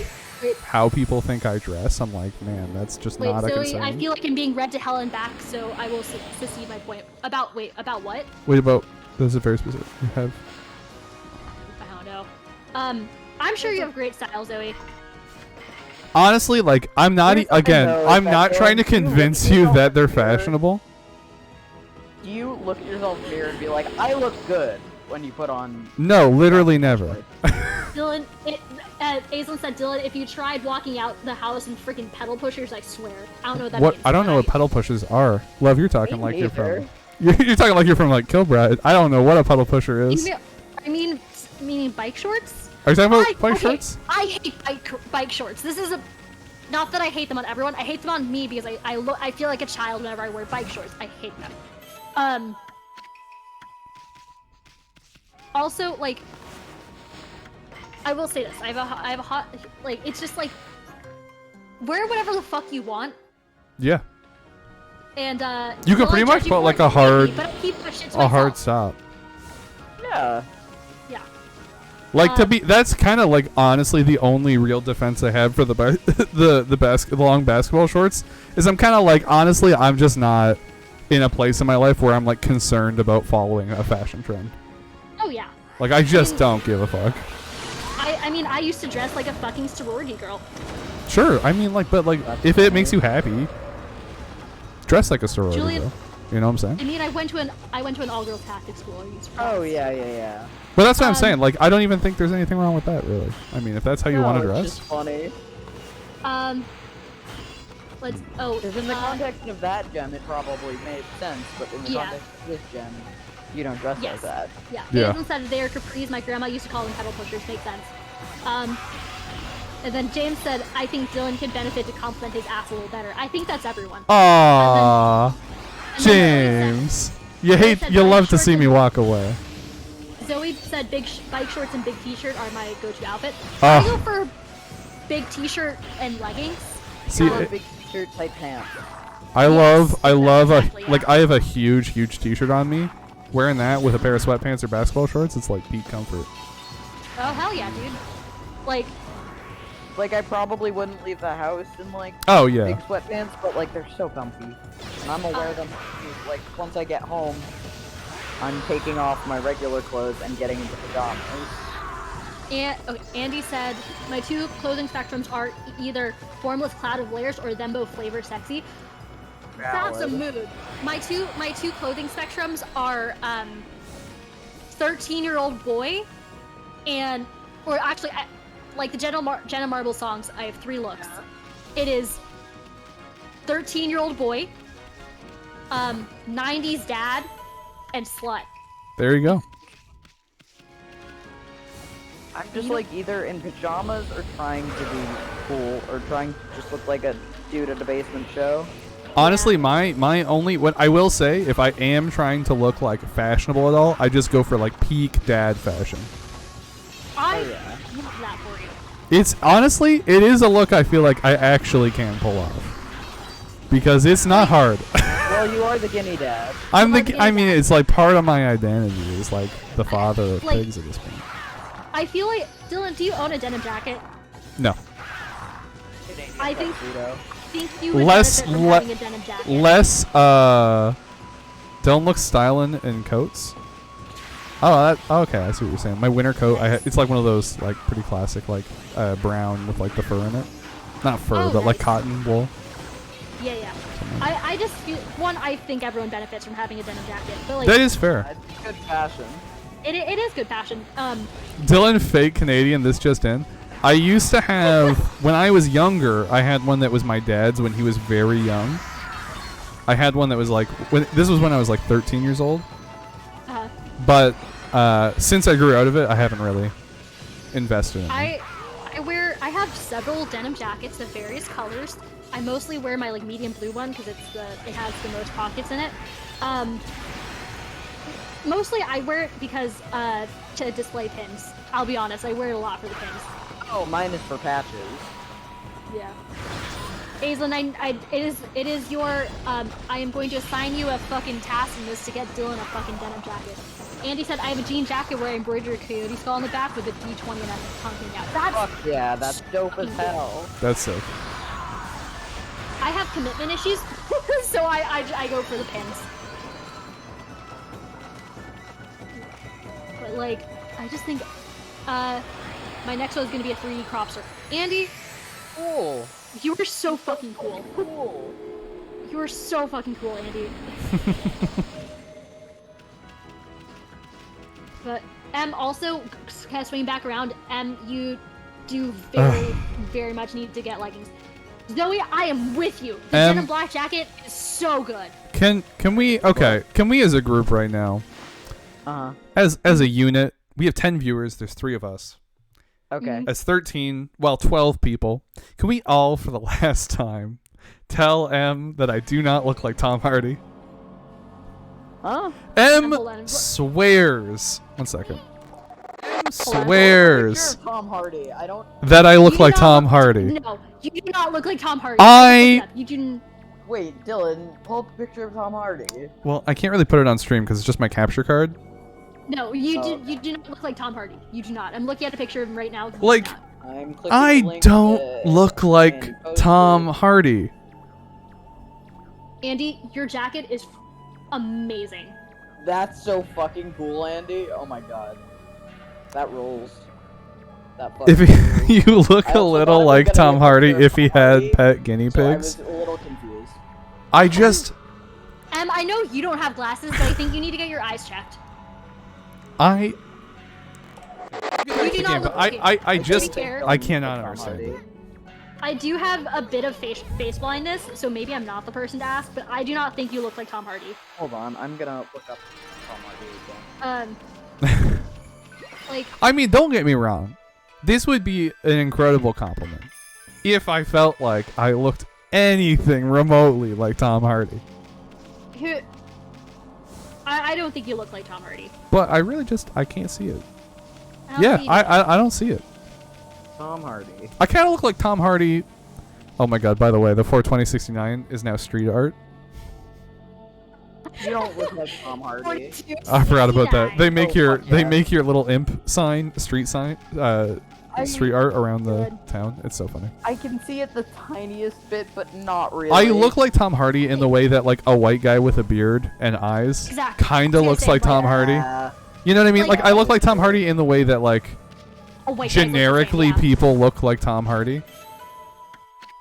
how people think I dress. I'm like, man, that's just not a concern. I feel like I'm being read to hell and back, so I will secede my point. About what? Wait, about this is very specific. You have. I don't know. I'm sure you have great style, Zoe. Honestly, like, I'm not I'm not trying to convince you that they're fashionable. Do you look at yourself in the mirror and be like, I look good when you put on... No, literally never. Dylan, Aislinn said, Dylan, if you tried walking out the house in freaking pedal pushers, I swear. I don't know what that means. I don't know what pedal pushers are. Love, you're talking like you're from... You're talking like you're from, like, Kilbride. I don't know what a pedal pusher is. Meaning bike shorts? Are you talking about bike shorts? I hate bike shorts. This is not that I hate them on everyone. I hate them on me because I feel like a child whenever I wear bike shorts. I hate them. Also, like, I will say this. I have a hot, like, it's just like, wear whatever the fuck you want. Yeah. And you could pretty much put like a hard stop. Yeah. Yeah. Like that's kind of like honestly the only real defense I have for the long basketball shorts is I'm kind of like honestly I'm just not in a place in my life where I'm like concerned about following a fashion trend. Oh yeah. Like I just don't give a fuck. I mean I used to dress like a fucking sorority girl. Sure, I mean like but like if it makes you happy, dress like a sorority girl. You know what I'm saying? I mean I went to an all-girls tactics school. Oh yeah. But that's what I'm saying. Like I don't even think there's anything wrong with that really. I mean if that's how you want to dress. It's just funny. Because in the context of that gem, it probably made sense, but in the context of this gem, you don't dress like that. Yeah. Jason said they are capris. My grandma used to call them pedal pushers. Makes sense. And then James said, I think Dylan could benefit to compliment his ass a little better. I think that's everyone. Aww. James. You love to see me walk away. Zoe said bike shorts and big t-shirt are my go-to outfit. I go for big t-shirt and leggings. See, big t-shirt type pants. I love like I have a huge t-shirt on me. Wearing that with a pair of sweatpants or basketball shorts, it's like peak comfort. Oh hell yeah, dude! Like I probably wouldn't leave the house in like big sweatpants, but like they're so comfy, and I'm gonna wear them. Like once I get home, I'm taking off my regular clothes and getting into pajamas. And Andy said, my two clothing spectrums are either formless cloud of layers or them both flavor sexy. That's a mood. My two clothing spectrums are 13-year-old boy or actually like the Jenna Marble songs. I have 3 looks. It is 13-year-old boy, 90s dad, and slut. There you go. I'm just like either in pajamas or trying to be cool or trying to just look like a dude at a basement show. Honestly, my only what I will say, if I am trying to look like fashionable at all, I just go for like peak dad fashion. I love that for you. It's honestly, it is a look I feel like I actually can pull off because it's not hard. Well, you are the guinea dad. I mean, it's like part of my identity is like the father of pigs at this point. I feel like Dylan, do you own a denim jacket? No. I think you would benefit from having a denim jacket. Don't look styling in coats. Oh, okay. I see what you're saying. My winter coat, it's like one of those like pretty classic, like brown with like the fur in it. Not fur, but like cotton wool. Yeah. I just feel I think everyone benefits from having a denim jacket, but like that is fair. It's good fashion. It is good fashion. Dylan, fake Canadian. This just in. I used to have when I was younger. I had one that was my dad's when he was very young. I had one that was like this was when I was like 13 years old. But since I grew out of it, I haven't really invested in it. I have several denim jackets of various colors. I mostly wear my like medium blue one because it has the most pockets in it. Mostly I wear it because to display pins. I'll be honest, I wear it a lot for the pins. Oh, mine is for patches. Yeah. Aislinn, it is your I am going to assign you a fucking task in this to get Dylan a fucking denim jacket. Andy said I have a jean jacket where I embroidered a coyote skull on the back with a D20 and I'm punking out. That's Fuck yeah, that's dope as hell. That's sick. I have commitment issues, so I go for the pins. But like, I just think my next one is gonna be a 3D crop circle. Andy, Cool. you are so fucking cool. Cool. You are so fucking cool, Andy. But also, kind of swinging back around, you do very much need to get leggings. Zoe, I am with you. The denim black jacket is so good. Can we as a group right now, as a unit, we have 10 viewers, there's 3 of us. Okay. As 12 people, can we all for the last time tell M that I do not look like Tom Hardy? Huh? M swears. 1 second. M swears Tom Hardy. I don't. that I look like Tom Hardy. No, you do not look like Tom Hardy. You do. Wait, Dylan, pull up a picture of Tom Hardy. Well, I can't really put it on stream because it's just my capture card. No, you do not look like Tom Hardy. You do not. I'm looking at a picture of him right now. Like, I'm clicking the I link don't look like Tom Hardy. Andy, your jacket is amazing. That's so fucking cool, Andy. Oh my god. That rules. That fucking If rules. you look I a also little thought it was like gonna Tom be a Hardy picture of if he Tom had Hardy, pet guinea so I pigs. was a little confused. I just I know you don't have glasses, but I think you need to get your eyes checked. I You do not look like I it. just To be fair, I cannot Tom understand Hardy. it. I do have a bit of face blindness, so maybe I'm not the person to ask, but I do not think you look like Tom Hardy. Hold on, I'm gonna look up Tom Hardy again. Like, I mean, don't get me wrong. This would be an incredible compliment if I felt like I looked anything remotely like Tom Hardy. I don't think you look like Tom Hardy. But I really just I can't see it. I don't Yeah, think you do. I don't see it. Tom Hardy. I kind of look like Tom Hardy. Oh my god, by the way, the 42069 is now street art. You don't look like Tom Hardy. I forgot about that. They make Oh, your fuck they yeah. make your little imp sign, street art around the Good. town. It's so funny. I can see it the tiniest bit, but not really. I look like Tom Hardy in the way that like a white guy with a beard and eyes Exactly. kind of I was looks gonna like say, Tom like, Hardy. You know what I mean? Like I look like Tom Hardy in the way that like A white guy looks the same, generically yeah. people look like Tom Hardy.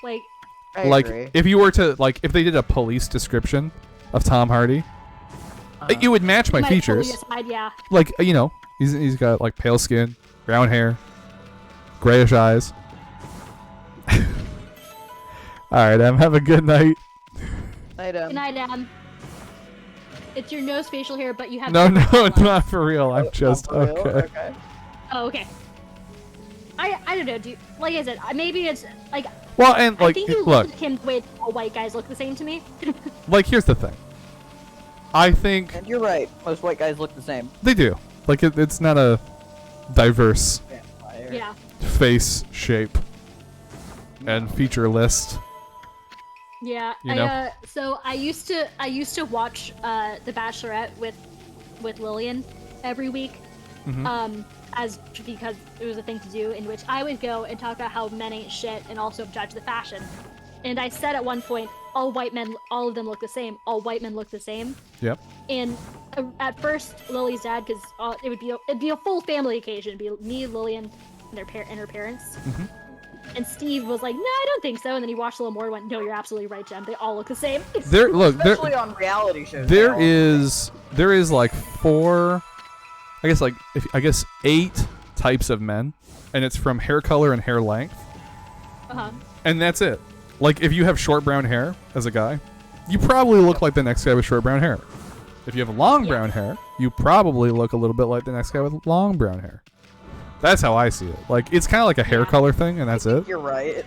Like, I Like agree. if you were to like if they did a police description of Tom Hardy, it would match my might pull features. you aside, yeah. Like you know, he's got like pale skin, brown hair, grayish eyes. All right, have a good night. Good night, Adam. It's your nose facial hair, but you have No, different no, hairline. not for real. I'm just For real? okay. Oh, okay. I don't know, dude. Like I said, maybe it's like Well, and I like think you look, look at him the way all white guys look the same to me. like here's the thing. I think And you're right. Most white guys look the same. they do. Like it's not a diverse Vampire. Yeah. face shape and feature list. Yeah. You know? So I used to watch The Bachelorette with Lillian every week. Mhm. Because it was a thing to do, in which I would go and talk about how men ain't shit and also judge the fashion. And I said at one point, all of them look the same. All white men look the same. Yep. And at first, Lily's dad, because it'd be a full family occasion, it'd be me, Lillian, and her parents. Mhm. And Steve was like, "No, I don't think so." And then he watched a little more and went, "No, you're absolutely right, Jem. They all look the same." Especially on reality shows. there now. is like 8 types of men, and it's from hair color and hair length, and that's it. Like if you have short brown hair as a guy, you probably look like the next guy with short brown hair. If you have long brown hair, you probably look a little bit like the next guy with long brown hair. That's how I see it. Like it's kind of like a hair color thing, and that's it. You're right.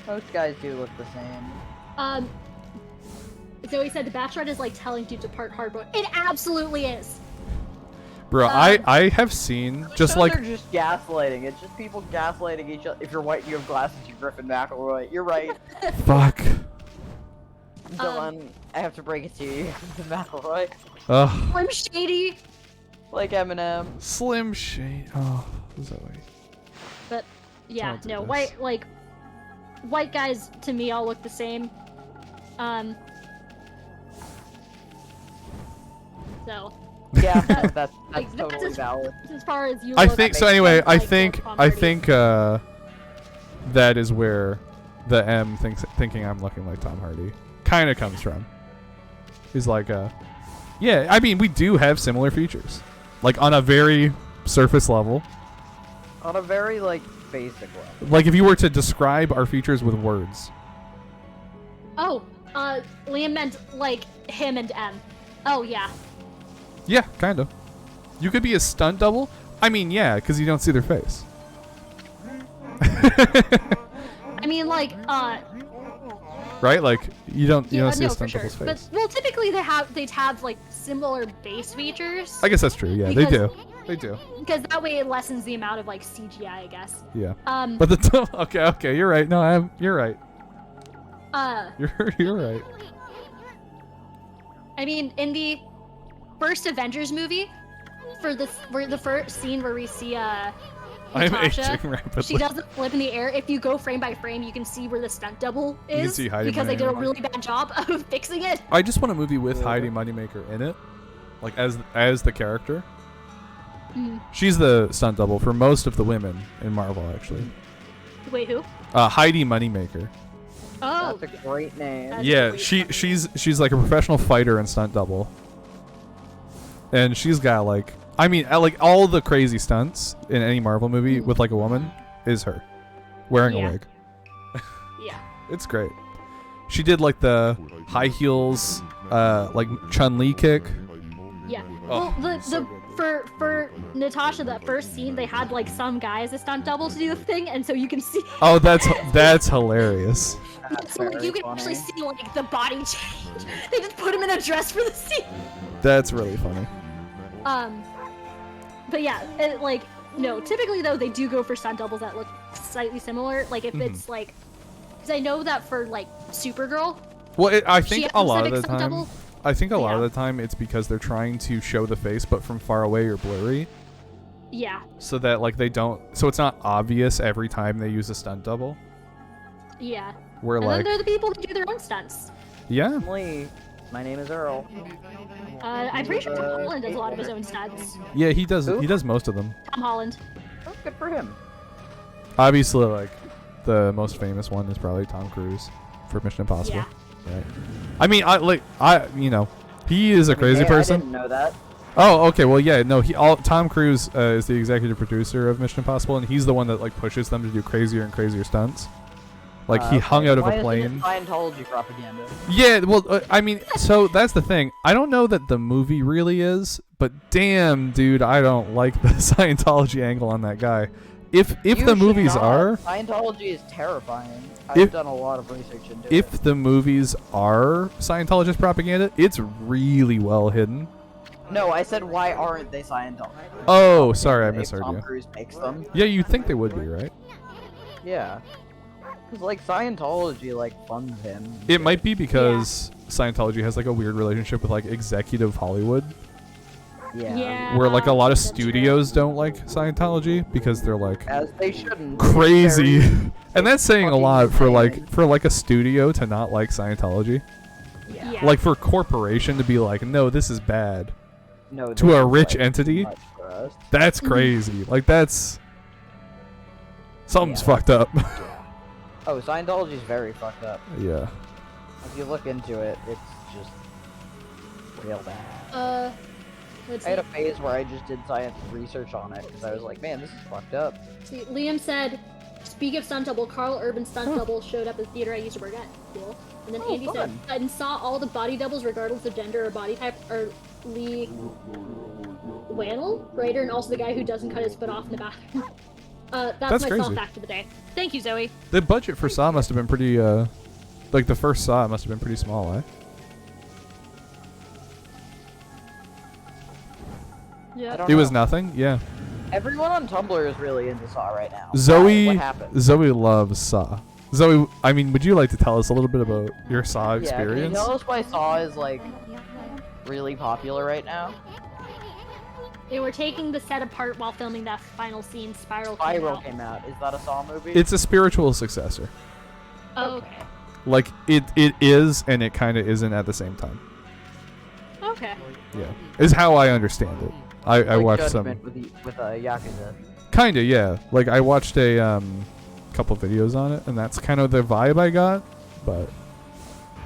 Most guys do look the same. Zoe said the Bachelorette is like telling dudes apart hardboiled. It absolutely is. Bro, I have seen just like they're just gaslighting. It's just people gaslighting each other. If you're white, you have glasses. You're Griffin McElroy. You're right. fuck. Dylan, I have to break it to you. McElroy, Ugh. I'm shady. like Eminem. Slim Shade. Oh, Zoe. But yeah, Don't do no, this. white guys to me all look the same. So Yeah, that's like, that's totally valid. as far as you. I look, think so. makes Anyway, sense, I like, think Tom I Hardy. think that is where the M thinking I'm looking like Tom Hardy kind of comes from. He's like, yeah. I mean, we do have similar features, like on a very surface level. On a very like basic level. Like if you were to describe our features with words. Oh, Liam meant like him and M. Oh yeah. Yeah, kind of. You could be a stunt double. I mean, yeah, because you don't see their face. I mean, like, Right? Like you don't yeah, see no, a for stunt sure. double's face. But well, typically they'd have like similar base features. I guess that's true. Yeah, they Because- do. They do. Because that way it lessens the amount of like CGI, I guess. Yeah. Um. But the okay, you're right. No, you're right. Uh. You're right. I mean, in the first Avengers movie, for the first scene where we see I'm Natasha, aging rapidly. she doesn't flip in the air. If you go frame by frame, you can see where the stunt double can is see Heidi because they did a Moneymaker. really bad job of fixing it. I just want a movie with Heidi Moneymaker in it, like as the character. Mm. She's the stunt double for most of the women in Marvel, actually. Wait, who? Heidi Moneymaker. Oh, That's a great name. That's Yeah, great. she's like a professional fighter and stunt double, and she's got like like all the crazy stunts in any Marvel movie with like a woman is her wearing Yeah. a wig. yeah. It's great. She did like the high heels, like Chun-Li kick. Yeah. Oh, Well, so for Natasha, that first scene, they had like some guy as a stunt double to do the thing, and so you can see. Oh, that's hilarious. That's So like, very you can funny. actually see like the body change. They just put him in a dress for the scene. That's really funny. But yeah, like no. Typically though, they do go for stunt doubles that look slightly similar. Like if it's like, because I know that for like Supergirl, Well, I she think has a lot of specific the stunt time, double. I think a lot of Yeah. the time it's because they're trying to show the face, but from far away or blurry, Yeah. so that like they don't, so it's not obvious every time they use a stunt double. Yeah. Where And like, then they're the people who do their own stunts. yeah, Lee, my name is Earl. I'm pretty sure Tom Holland does a lot of his own stunts. yeah, he does. Who? He does most of them. Tom Holland. Oh, good for him. Obviously, like the most famous one is probably Tom Cruise for Mission Impossible. Yeah. Right. I mean, he is a crazy Hey, person. I didn't know that. Oh, okay. Well, yeah. No, Tom Cruise is the executive producer of Mission Impossible, and he's the one that like pushes them to do crazier and crazier stunts. Like he hung out of Why a plane. Isn't it Scientology propaganda? Yeah. Well, I mean, so that's the thing. I don't know that the movie really is, but damn, dude, I don't like the Scientology angle on that guy. If You the should movies not. are, Scientology is terrifying. If- I've done a lot of research into it. if the movies are Scientologist propaganda, it's really well hidden. No, I said why aren't they Scientology? Oh, sorry, I If misheard Tom you. Cruise makes them. Yeah, you'd think they would be, right? Yeah. Because, like, Scientology, like, funds him. It might be because Scientology has like a weird relationship with like executive Hollywood, Yeah. Yeah. where like a lot of that's true. studios don't like Scientology because they're like As they shouldn't. crazy. It's very- And that's saying a fucking lot for insane. like a studio to not like Scientology. Yeah. Like for a corporation to be like, no, this is bad. No, To this a is, rich like, entity? much for us. That's crazy. Like that's something's Yeah. fucked up. Oh, Scientology's very fucked up. Yeah. If you look into it, it's just real bad. Let's I had see. a phase where I just did science research on it because I was like, man, this is fucked up. See, Liam said, speak of stunt double, Carl Urban's stunt double showed up at the theater I used to work at. Cool. And then Oh, Andy said, fun. and saw all the body doubles regardless of gender or body type are Lee Wannell, writer, and also the guy who doesn't cut his foot off in the bathroom. That's That's my crazy. Saw fact of the day. Thank you, Zoe. The budget for Saw must have been pretty like the first Saw must have been pretty small, eh? Yeah. I don't It was know. nothing. Yeah. Everyone on Tumblr is really into Saw right now. Zoe. What happened? Zoe loves Saw. Zoe, I mean, would you like to tell us a little bit about your Saw Yeah, can you experience? tell us why Saw is like really popular right now? They were taking the set apart while filming that final scene. Spiral Came out. Is that a Saw movie? It's a spiritual successor. Oh, okay. Like it is, and it kind of isn't at the same time. Okay. Yeah, is how I understand it. I like watched some. Judgment with Yakuza. Kinda, yeah. Like I watched a couple videos on it, and that's kind of the vibe I got. But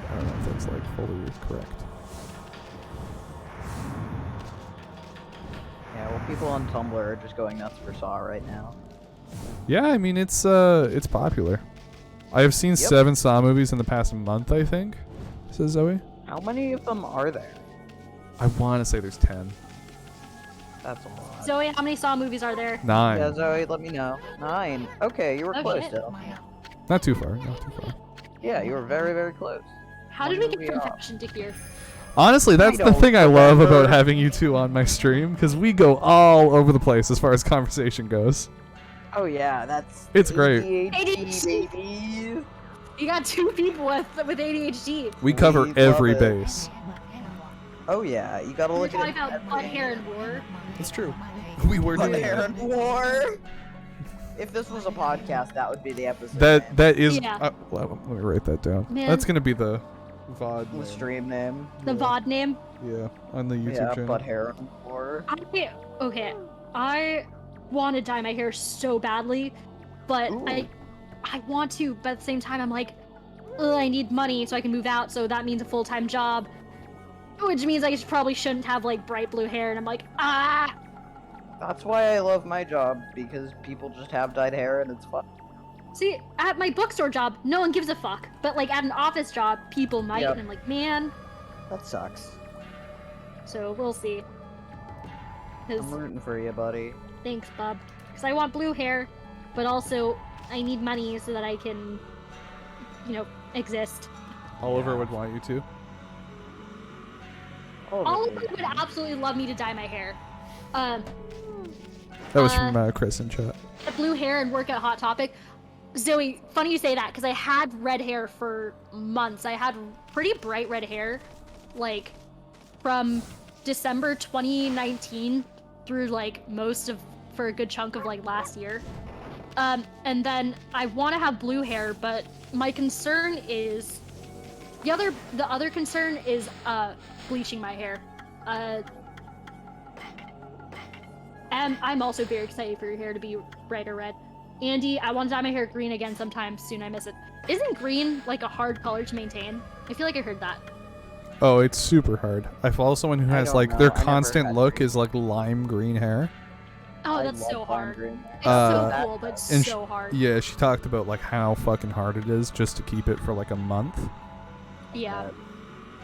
I don't know if that's like fully correct. Yeah, well, people on Tumblr are just going nuts for Saw right now. Yeah, I mean it's popular. I have seen Yep. 7 Saw movies in the past month, I think. Says Zoe. How many of them are there? I want to say there's 10. That's a lot. Zoe, how many Saw movies are there? 9. Yeah, Zoe, let me know. 9. Okay, you were Oh, close shit. still. Not too far. Not too far. Yeah, you were very, very close. How did we get movie from off. fashion to here? Honestly, that's the don't thing I love remember. about having you two on my stream, because we go all over the place as far as conversation goes. Oh yeah, that's It's great. ADHD, baby. You got 2 people with ADHD. We cover We love every it. base. Oh yeah, you gotta We're look talking at about butt hair and war. It's true. We were Butt doing hair that. and war. If this was a podcast, that would be the episode. That is. Yeah. Well, let me write that down. Man. That's gonna be the VOD. the name. stream name. The VOD name. Yeah, on the YouTube Yeah, channel. butt hair and war. Okay, I want to dye my hair so badly, but Ooh. I want to, but at the same time I'm like, ugh, I need money so I can move out, so that means a full-time job, which means I probably shouldn't have like bright blue hair, and I'm like, ah. That's why I love my job, because people just have dyed hair and it's fun. See, at my bookstore job, no one gives a fuck, but like at an office job, people might, Yep. and I'm like, man. That sucks. So we'll see. 'Cause- I'm rooting for you, buddy. Thanks, bub. Because I want blue hair, but also I need money so that I can, exist. Oliver would want you to. Oliver would absolutely love me to dye my hair. That was Uh, from Chris in chat. The blue hair and work at Hot Topic. Zoe, funny you say that, because I had red hair for months. I had pretty bright red hair, like, from December 2019 through, like, for a good chunk of, like, last year. And then I want to have blue hair, but my concern is... The other concern is, bleaching my hair. And I'm also very excited for your hair to be brighter red. Andy, I want to dye my hair green again sometime soon. I miss it. Isn't green like a hard color to maintain? I feel like I heard that. Oh, it's super hard. I follow someone who I has don't like know. their I never constant had look green. is like lime green hair. Oh, I that's love so lime hard. green. It's Uh, so cool, but it's and so hard. Yeah, she talked about like how fucking hard it is just to keep it for like a month. Yeah.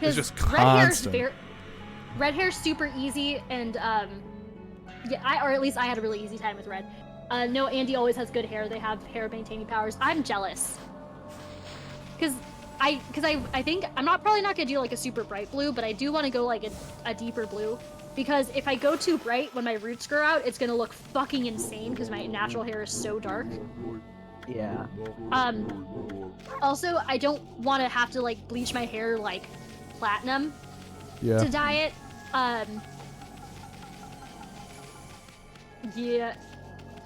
It's 'Cause just red hair's constant. red hair's super easy, and or at least I had a really easy time with red. No, Andy always has good hair. They have hair maintaining powers. I'm jealous. Cause I think I'm probably not gonna do like a super bright blue, but I do want to go like a deeper blue, because if I go too bright when my roots grow out, it's gonna look fucking insane because my natural hair is so dark. Yeah. Also, I don't want to have to like bleach my hair like platinum Yeah. to dye it. Yeah.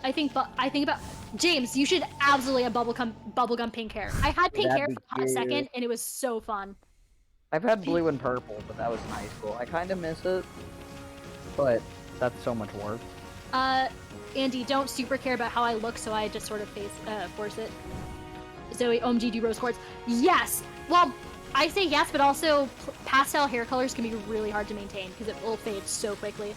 I think about James. You should absolutely have bubblegum pink hair. I had pink That'd hair be for a hot cute. second, and it was so fun. I've had blue and purple, but that was in high school. I kind of miss it, but that's so much work. Andy, don't super care about how I look, so I just sort of force it. Zoe, OMG, do rose quartz? Yes. Well, I say yes, but also pastel hair colors can be really hard to maintain because it will fade so quickly.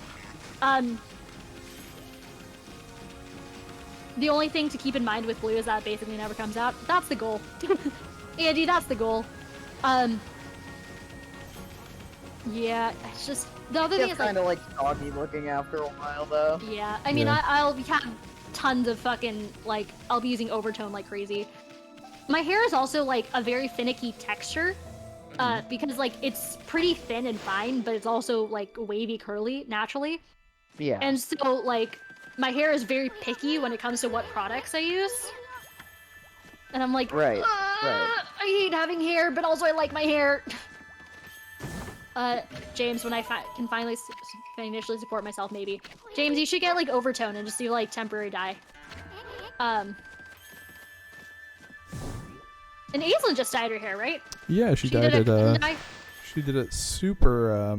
The only thing to keep in mind with blue is that it basically never comes out. That's the goal. Andy, that's the goal. Yeah, it's just the other thing It's is like, kind of like doggy looking after a while, though. yeah, I mean, Yeah. I'll have tons of fucking, like, I'll be using overtone like crazy. My hair is also, like, a very finicky texture, because, like, it's pretty thin and fine, but it's also, like, wavy curly, naturally. Yeah. And so, like, my hair is very picky when it comes to what products I use. And I'm like, Right. I hate having hair, but also I like my hair. James, when I can finally financially support myself, maybe. James, you should get, like, overtone and just do, like, temporary dye. And Aislinn just dyed her hair, right? Yeah, she dyed it. Dye? She did it super,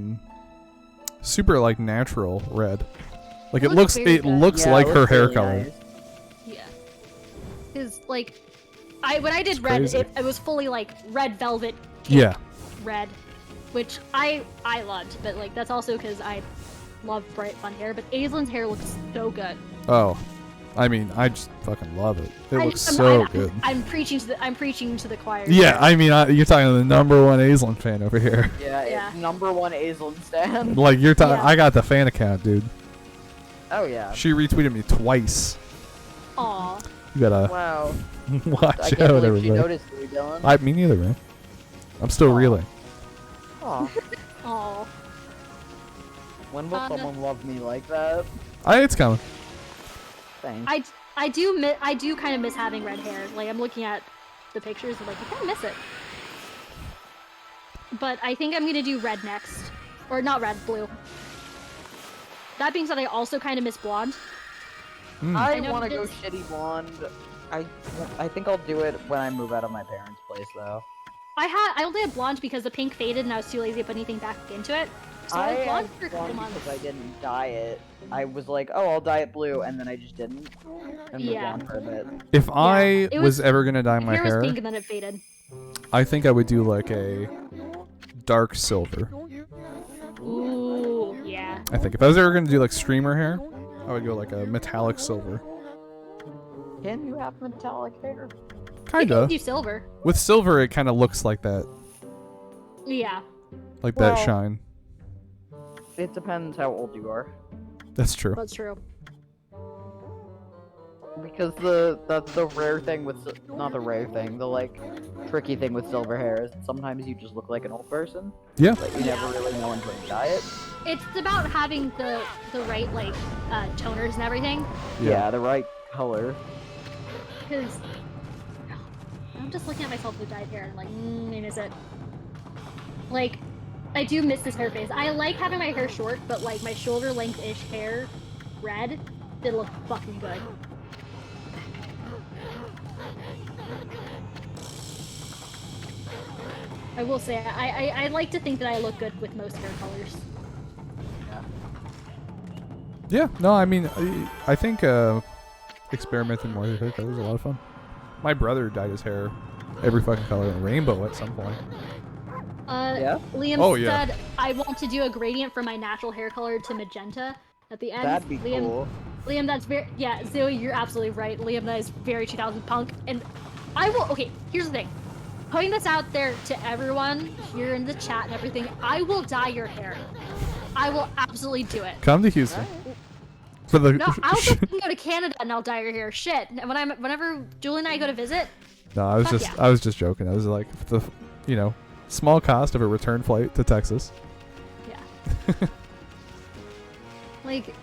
super like natural red. Like it looks very good. looks Yeah, like it her looks hair really color. nice. Yeah. Because, like, when I did It's red, crazy. it was fully, like, red velvet Yeah. red, which I loved, but, like, that's also because I love bright, fun hair, but Aislinn's hair looks so good. Oh, I mean, I just fucking love it. It looks I'm so good. I'm preaching to the choir. Yeah, I mean, you're talking to the #1 Aislinn fan over here. Yeah, Yeah. it's #1 Aislinn stand. Like you're talking, Yeah. I got the fan account, dude. Oh yeah. She retweeted me twice. Aw. You gotta Wow. watch I can't out, believe everybody. she noticed you, Dylan. Me neither, man. I'm still Aw. reeling. Aw. Aw. When will someone love me like that? It's coming. Thanks. I do kind of miss having red hair. Like, I'm looking at the pictures and, like, I kind of miss it. But I think I'm gonna do red next. Or not red, blue. That being said, I also kind of miss blonde. I know want to it go is- shitty blonde. I think I'll do it when I move out of my parents' place, though. I only had blonde because the pink faded and I was too lazy to put anything back into it. So I had blonde for a couple months. because I didn't dye it. I was like, oh, I'll dye it blue, and then I just didn't. And moved Yeah. on for a bit. If I it was was- ever gonna dye my hair was hair, pink and then it faded. I think I would do like a dark silver. Ooh, yeah. I think if I was ever gonna do like streamer hair, I would go like a metallic silver. Can you have metallic hair? Kinda. Do silver. With silver, it kind of looks like that, Yeah. like that Well- shine. It depends how old you are. That's true. That's true. Because the rare thing with not the rare thing, the like tricky thing with silver hair is sometimes you just look like an old person. Yeah. But you never really know until you dye it. It's about having the right, like, toners and everything. Yeah, the right color. Because I'm just looking at myself with dyed hair and I'm like, I miss it. Like, I do miss this hair phase. I like having my hair short, but, like, my shoulder length-ish hair, red, did look fucking good. I will say, I like to think that I look good with most hair colors. Yeah. No, I mean, I think experimenting more with hair colors is a lot of fun. My brother dyed his hair every fucking color in rainbow at some point. Yeah? Liam said, I want to do a gradient from my natural hair color to magenta at the end. That'd be Liam, cool. Liam, that's very, yeah, Zoe, you're absolutely right. Liam, that is very 2000 punk. And I will, okay, here's the thing. Putting this out there to everyone here in the chat and everything, I will dye your hair. I will absolutely do it. Come to Houston. For the No, I'll just go to Canada and I'll dye your hair. Shit. Whenever Julian and I go to visit, No, I was Fuck just yeah. I was just joking. I was like the small cost of a return flight to Texas. yeah. Like,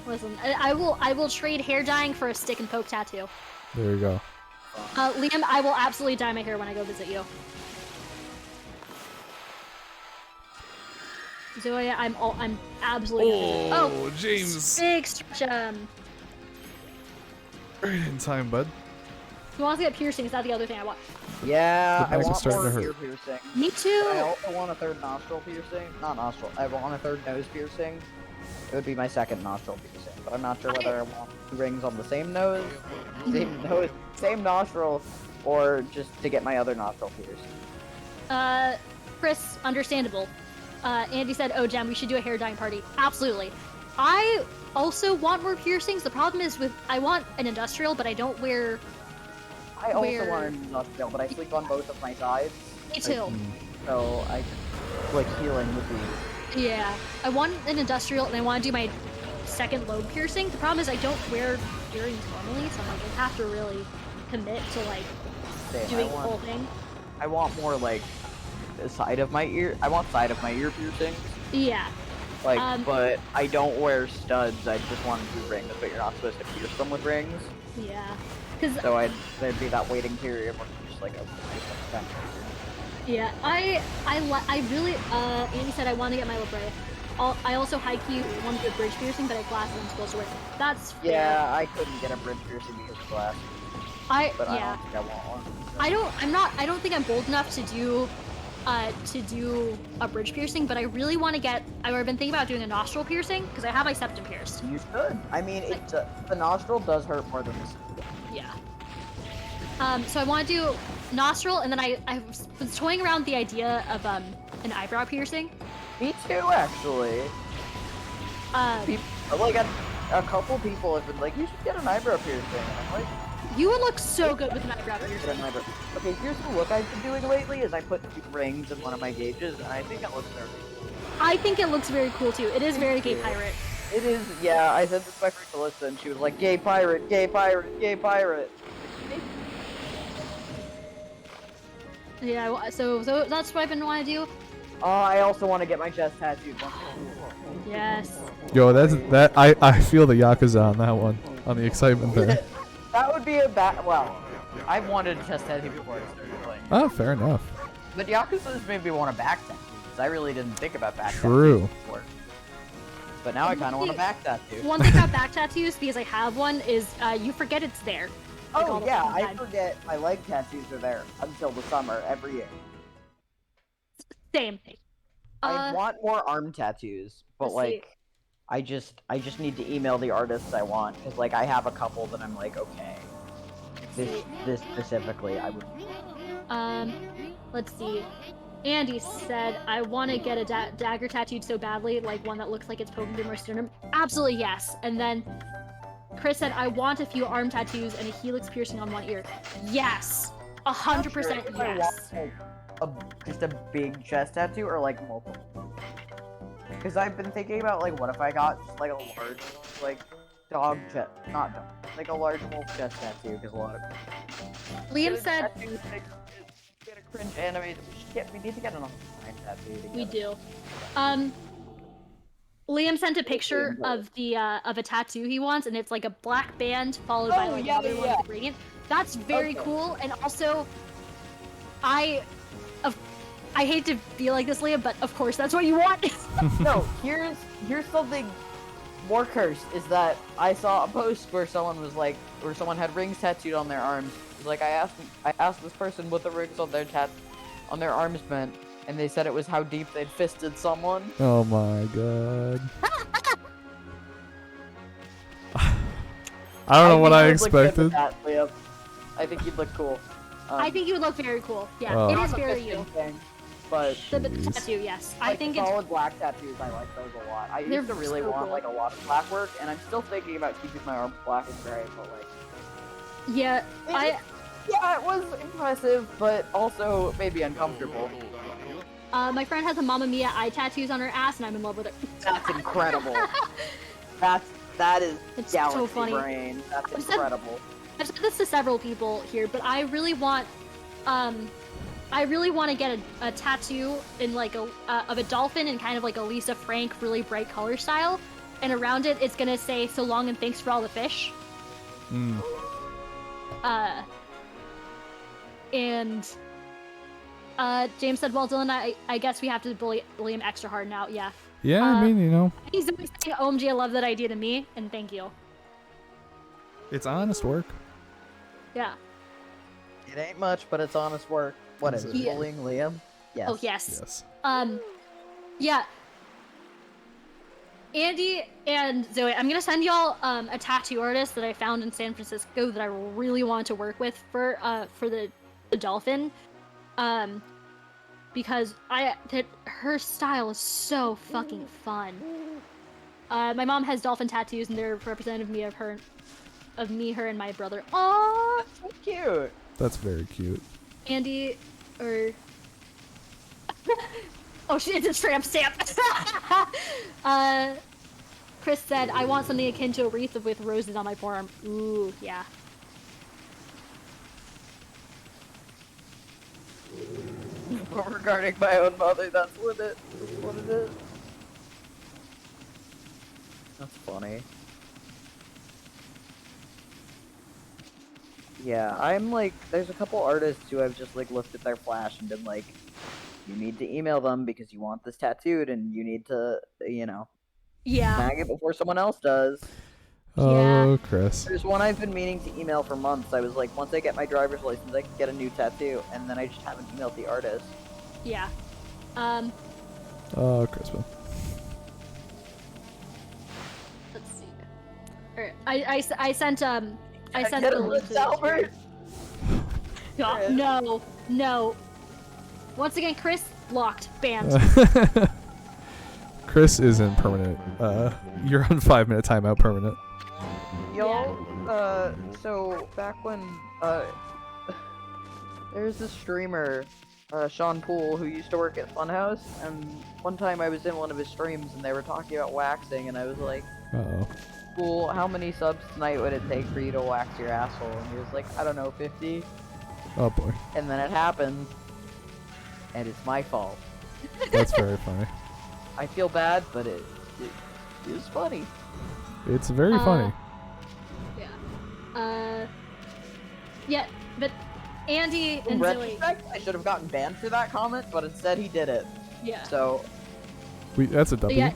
listen, I will trade hair dyeing for a stick and poke tattoo. There you go. Liam, I will absolutely dye my hair when I go visit you. Zoe, I'm absolutely. Oh, James. big stretch. Right in time, bud. Who wants to get piercings? That's the other thing I want. Yeah, The I back is want starting more to ear hurt. piercing. Me too. But I also want a third nostril piercing. Not nostril. I want a third nose piercing. It would be my second nostril piercing, but I'm not sure whether I want 2 rings on the same nose, same nostril, or just to get my other nostril pierced. Chris, understandable. Andy said, "Oh, Jem, we should do a hair dyeing party." Absolutely. I also want more piercings. The problem is I want an industrial, but I don't wear. I also Where- want an industrial, but I sleep on both of my sides, Me too. so I like healing would be. Yeah, I want an industrial, and I want to do my second lobe piercing. The problem is I don't wear earrings normally, so I'm like, I have to really commit to like Same. doing the whole thing. I want more like the side of my ear. I want side of my ear piercings. Yeah, Like, but I don't wear studs. I just want to do rings, but you're not supposed to pierce them with rings. Yeah. Cause So there'd be that waiting period where it's just like a yeah, I really Andy said I want to get my labrae. I also high-key want to get bridge piercing, but I have glasses I'm supposed to wear. That's fair. Yeah, I couldn't get a bridge piercing because of glasses. But I don't think I want one. I don't think I'm bold enough to do a bridge piercing, but I really want to get. I've been thinking about doing a nostril piercing because I have my septum pierced. You should. I mean, the nostril does hurt more than the septum. Yeah. So I want to do nostril, and then I was toying around the idea of an eyebrow piercing. Me too, actually. Like a couple people have been like, you should get an eyebrow piercing. And I'm like, you would look so good with an eyebrow piercing. Okay, here's the look I've been doing lately: is I put 2 rings in one of my gauges, and I think it looks very cool. I think it looks very cool too. It is very gay pirate. It is, yeah. I said this to my friend Calista, and she was like, "Gay pirate, gay pirate, gay pirate." Yeah, so that's what I've been wanting to do. I also want to get my chest tattooed. Yes. Yo, that I feel the Yakuza on that one, on the excitement there. That would be a well, I wanted a chest tattoo before I started playing. Oh, fair enough. But Yakuza's made me want a back tattoo, because I really didn't think about back True. tattoos before. But now I kind of want a back tattoo. One thing about back tattoos, because I have one, is you forget it's there. Like, Oh yeah, I forget my leg tattoos are there until the summer every year. Same thing. I want more arm tattoos, but like, I just need to email the artists I want, because like I have a couple that I'm like, okay, this specifically I would. Let's see. Andy said, I want to get a dagger tattooed so badly, like one that looks like it's poking through my sternum. Absolutely yes. And then Chris said, I want a few arm tattoos and a helix piercing on one ear. Yes. 100% yes. Just a big chest tattoo or like multiple? Because I've been thinking about like, what if I got just like a large, like dog chest, not dog, like a large wolf chest tattoo? Because a lot of Liam said, get a cringe anime. We need to get an online tattoo together. We do. Liam sent a picture of the of a tattoo he wants, and it's like a black band followed by like another one with a gradient. That's very cool, and also, I hate to be like this, Liam, but of course that's what you want. No, here's something more cursed, is that I saw a post where someone was like, where someone had rings tattooed on their arms. It was like I asked this person what the rings on their arms meant, and they said it was how deep they'd fisted someone. Oh my god. I don't know what I expected. I think you'd look cool. I think you would look very cool. Yeah, it is very you. Thing, but the tattoo, yes. Like, I think solid black tattoos, I like those a lot. I used to really want like a lot of black work, and I'm still thinking about keeping my arms black and gray, but like. Yeah, Yeah, it was impressive, but also maybe uncomfortable. My friend has a Mamma Mia eye tattoos on her ass, and I'm in love with it. That's incredible. That is it's galaxy so funny. brain. That's incredible. I've said this to several people here, but I really want to get a tattoo in like of a dolphin in kind of like a Lisa Frank, really bright color style, and around it, it's gonna say "So long and thanks for all the fish." And James said, well, Dylan, I guess we have to bully him extra hard now. Yeah. Yeah, I mean, you know. He's always saying, OMG, I love that idea to me, and thank you. It's honest work. Yeah. It ain't much, but it's honest work. What is it? Yeah. Bullying Liam? Yes. Oh, yes. Yes. Yeah. Andy and Zoe, I'm gonna send y'all a tattoo artist that I found in San Francisco that I really want to work with for the dolphin, because her style is so fucking fun. My mom has dolphin tattoos, and they're representative of me, her, and my brother. Aww, that's so cute. That's very cute. Andy, or oh shit, it's a tramp stamp. Chris said, I want something akin to a wreath with roses on my forearm. Ooh, yeah. Regarding my own mother, that's what it is. That's funny. Yeah, I'm like, there's a couple artists who have just like looked at their flash and been like, you need to email them because you want this tattooed and you need to, Yeah. snag it before someone else does. Oh, Chris. There's one I've been meaning to email for months. I was like, once I get my driver's license, I can get a new tattoo, and then I just haven't emailed the artist. Yeah. Oh, Crispin. Let's see. Alright, I sent Get the him, link to Albert! the no. Once again, Chris blocked, banned. Chris is in permanent. You're on 5-minute timeout permanent. Yo, so back when, there's this streamer, Sean Poole, who used to work at Funhouse, and one time I was in one of his streams and they were talking about waxing, and I was like, Uh-oh. Poole, how many subs tonight would it take for you to wax your asshole? And he was like, I don't know, 50? Oh, boy. And then it happened, and it's my fault. That's very funny. I feel bad, but it was funny. It's very funny. Yeah. Yeah, but Andy In and Zoe. retrospect, I should have gotten banned for that comment, but instead he did it. Yeah. So, That's a W. Yeah.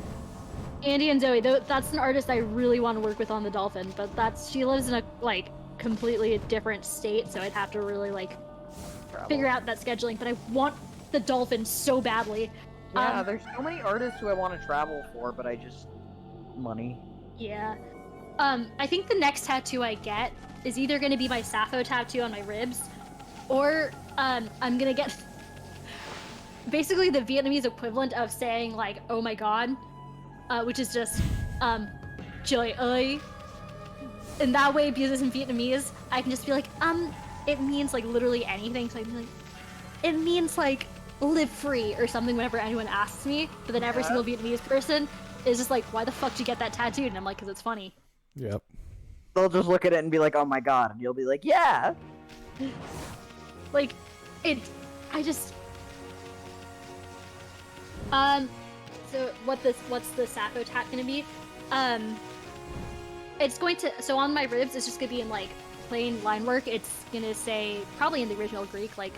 Andy and Zoe, that's an artist I really want to work with on the Dolphin, but she lives in a like completely different state, so I'd have to really like figure out that scheduling. But I want the Dolphin so badly. yeah, there's so many artists who I want to travel for, but money. Yeah. I think the next tattoo I get is either going to be my Sappho tattoo on my ribs, or I'm gonna get basically the Vietnamese equivalent of saying like "Oh my God," which is just "Trời ơi." And that way, because it's in Vietnamese, I can just be like, it means like literally anything. So I can be like, it means like live free or something whenever anyone asks me. But then every single Vietnamese person is just like, why the fuck did you get that tattooed? And I'm like, because it's funny. Yep. They'll just look at it and be like, oh my god, and you'll be like, yeah! Like, I just... So what's the Sappho tat gonna be? It's going to, so on my ribs, it's just gonna be in like plain line work. It's gonna say, probably in the original Greek, like,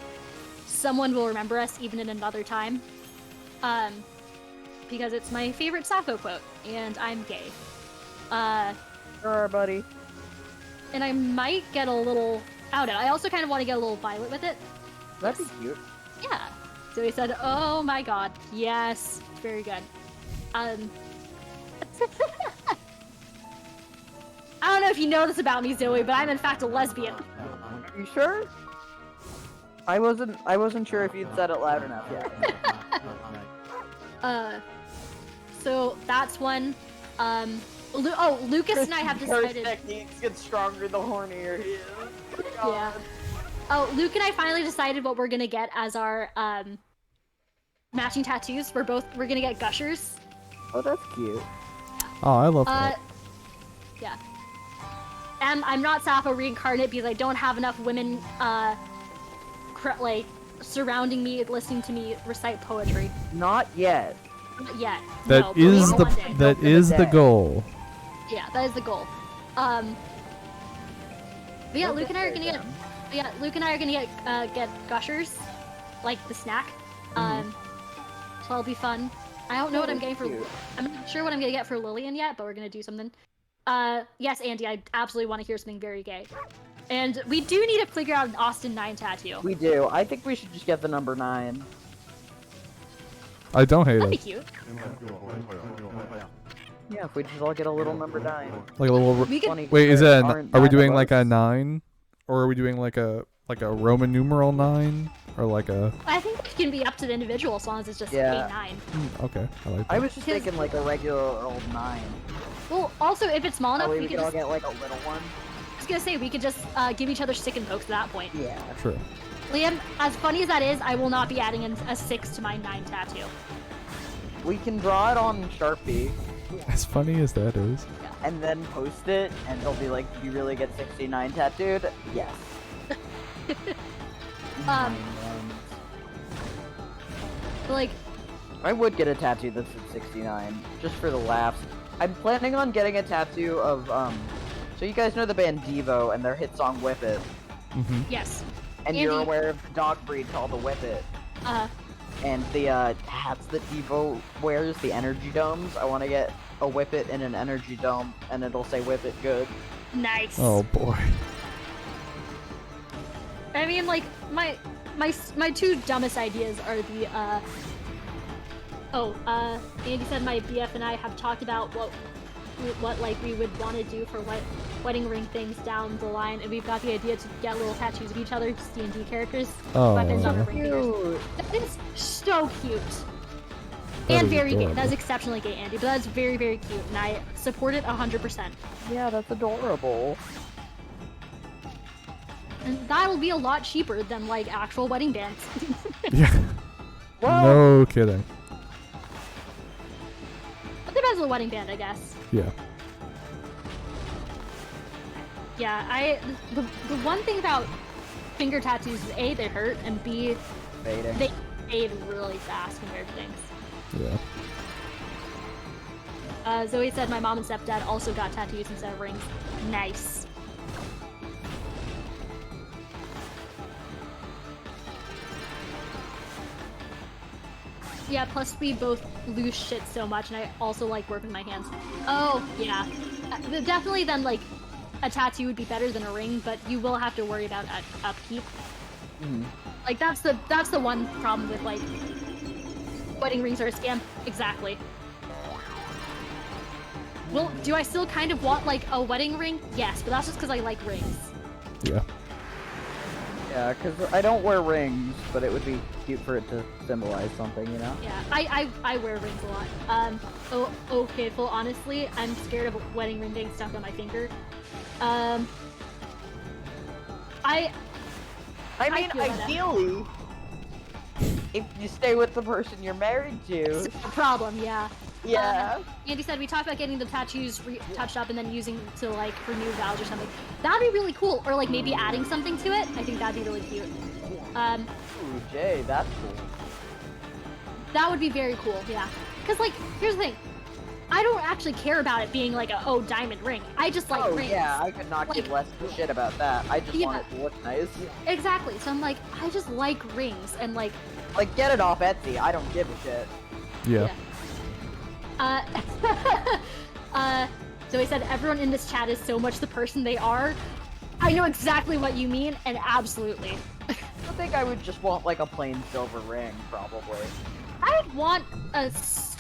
someone will remember us even in another time. Because it's my favorite Sappho quote, and I'm gay. Sure, buddy. And I might get a little, I don't know, I also kind of want to get a little violet with it. That'd be cute. Yeah. So he said, oh my god, yes, it's very good. I don't know if you know this about me, Zoe, but I'm in fact a lesbian. Are you sure? I wasn't sure if you'd said it loud enough yet. So that's one. Lucas and I have decided. Techniques get stronger the hornier he is. Yeah. Oh, Luke and I finally decided what we're gonna get as our matching tattoos. We're gonna get gushers. Oh, that's cute. Oh, I love that. Yeah. And I'm not Sappho reincarnate because I don't have enough women surrounding me, listening to me recite poetry. Not yet. Not yet. That no, is but one day. the goal. Yeah, that is the goal. But yeah, Luke and I are gonna get gushers, like the snack. So that'll be fun. I don't know what I'm getting for. I'm not sure what I'm gonna get for Lillian yet, but we're gonna do something. Yes, Andy, I absolutely want to hear something very gay. And we do need to figure out an Austin 9 tattoo. We do. I think we should just get the number 9. I don't hate That'd be it. cute. Yeah, if we just all get a little number 9. Like a little. We could. Funny, Wait, is there that? aren't Are we 9 doing of like a us. 9, or are we doing like a Roman numeral 9, or like a? I think it can be up to the individual as long as it's just Yeah. 8-9. Okay, I like that. I was just Because- thinking like a regular old 9. Well, also if it's small That enough, way we we could could all just. get like a little one. I was gonna say we could just give each other stick and pokes at that point. Yeah. True. Liam, as funny as that is, I will not be adding in a 6 to my 9 tattoo. We can draw it on Sharpie As funny as that is. and then post it, and it'll be like, "Do you really get 69 tattooed?" Yes. Like, I would get a tattoo that said 69, just for the laughs. I'm planning on getting a tattoo of So you guys know the band Devo and their hit song "Whip It," Yes. and you're aware of the dog breed called the Whip It. And the hats that Devo wears, the energy domes. I want to get a Whip It in an energy dome, and it'll say "Whip It Good." Nice. Oh boy. I mean, like my two dumbest ideas are the Andy said my BF and I have talked about what like we would want to do for wedding ring things down the line, and we've got the idea to get little tattoos of each other, just D&D characters. Oh, Weapons on our ring cute. fingers. That is so cute. That And is very gay. adorable. That is exceptionally gay, Andy, but that's very, very cute, and I support it 100%. Yeah, that's adorable. And that'll be a lot cheaper than like actual wedding bands. Yeah. Well, No kidding. But depends on the wedding band, I guess. Yeah. Yeah, the one thing about finger tattoos is A, they hurt, and B, fading. they fade really fast compared to things. Yeah. Zoe said my mom and stepdad also got tattoos instead of rings. Nice. Yeah, plus we both lose shit so much, and I also like working my hands. Oh, yeah. Definitely then, like, a tattoo would be better than a ring, but you will have to worry about upkeep. Like, that's the one problem with, like, wedding rings are a scam. Exactly. Well, do I still kind of want, like, a wedding ring? Yes, but that's just because I like rings. Yeah. Yeah, because I don't wear rings, but it would be cute for it to symbolize something, you know? Yeah, I wear rings a lot. Okay, full honestly, I'm scared of a wedding ring being stuck on my finger. I mean, feel that. ideally, if you stay with the person you're married to. It's a problem, yeah. Yeah. Andy said we talked about getting the tattoos touched up and then using to like for new vows or something. That'd be really cool. Or like maybe adding something to it. I think that'd be really cute. Ooh, Jay, that's cool. That would be very cool, yeah. Cause like, here's the thing. I don't actually care about it being like a diamond ring. I just like rings. Yeah, I could not give less of a shit about that. I just want it to look nice. Exactly. So I'm like, I just like rings and like get it off Etsy. I don't give a shit. Yeah. So he said everyone in this chat is so much the person they are. I know exactly what you mean, and absolutely. I think I would just want like a plain silver ring, probably. I'd want a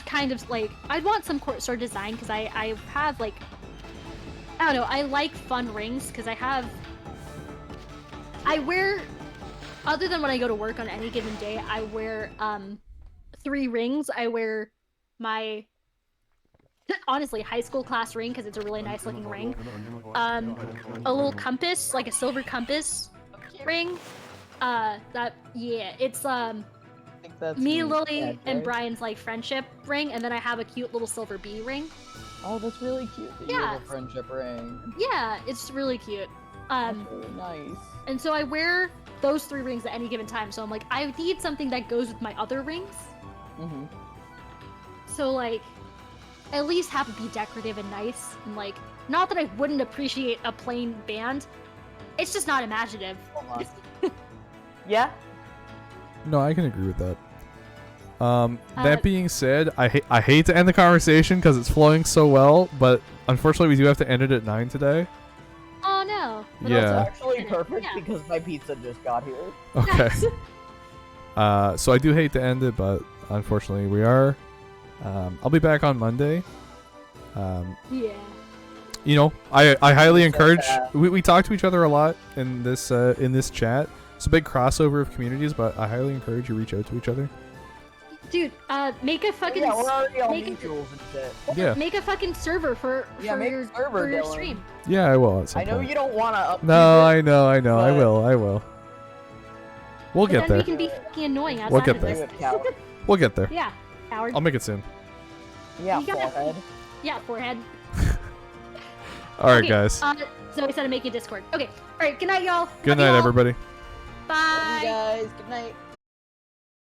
kind of like, I'd want some sort of design, because I have like, I don't know, I like fun rings, because I wear, other than when I go to work on any given day, I wear 3 rings. I wear my, honestly, high school class ring, because it's a really nice looking ring. A little compass, like a silver compass ring. It's me, Lily, and Brian's like friendship ring, and then I have a cute little silver bee ring. Oh, that's really cute that you have a friendship ring. Yeah, it's really cute. That's really nice. And so I wear those 3 rings at any given time, so I'm like, I need something that goes with my other rings. So like, at least have it be decorative and nice, and like, not that I wouldn't appreciate a plain band, it's just not imaginative. Yeah? No, I can agree with that. That being said, I hate to end the conversation because it's flowing so well, but unfortunately we do have to end it at 9 today. Oh no. But Yeah. That's actually perfect because my pizza just got here. Okay. So I do hate to end it, but unfortunately we are. I'll be back on Monday. Yeah. You know, I highly So encourage. sad. We talk to each other a lot in this chat. It's a big crossover of communities, but I highly encourage you reach out to each other. Dude, make a fucking Yeah, we're already all make mutuals and shit. Yeah. make a fucking server for make your a server, for your Dylan. stream. Yeah, I will at some I know point. you don't want to upkeep No, it. I know. I but- will. We'll But get then there. we can be fucking annoying outside We'll get of there. this. Do it, coward. We'll get there. Yeah, coward. I'll make it soon. Yeah, You gotta- forehead. Yeah, forehead. All right, Okay, guys. Zoe said to make a Discord. Okay. All right. Good night, y'all. Good Love you night, all. everybody. Love you Bye. guys. Good night.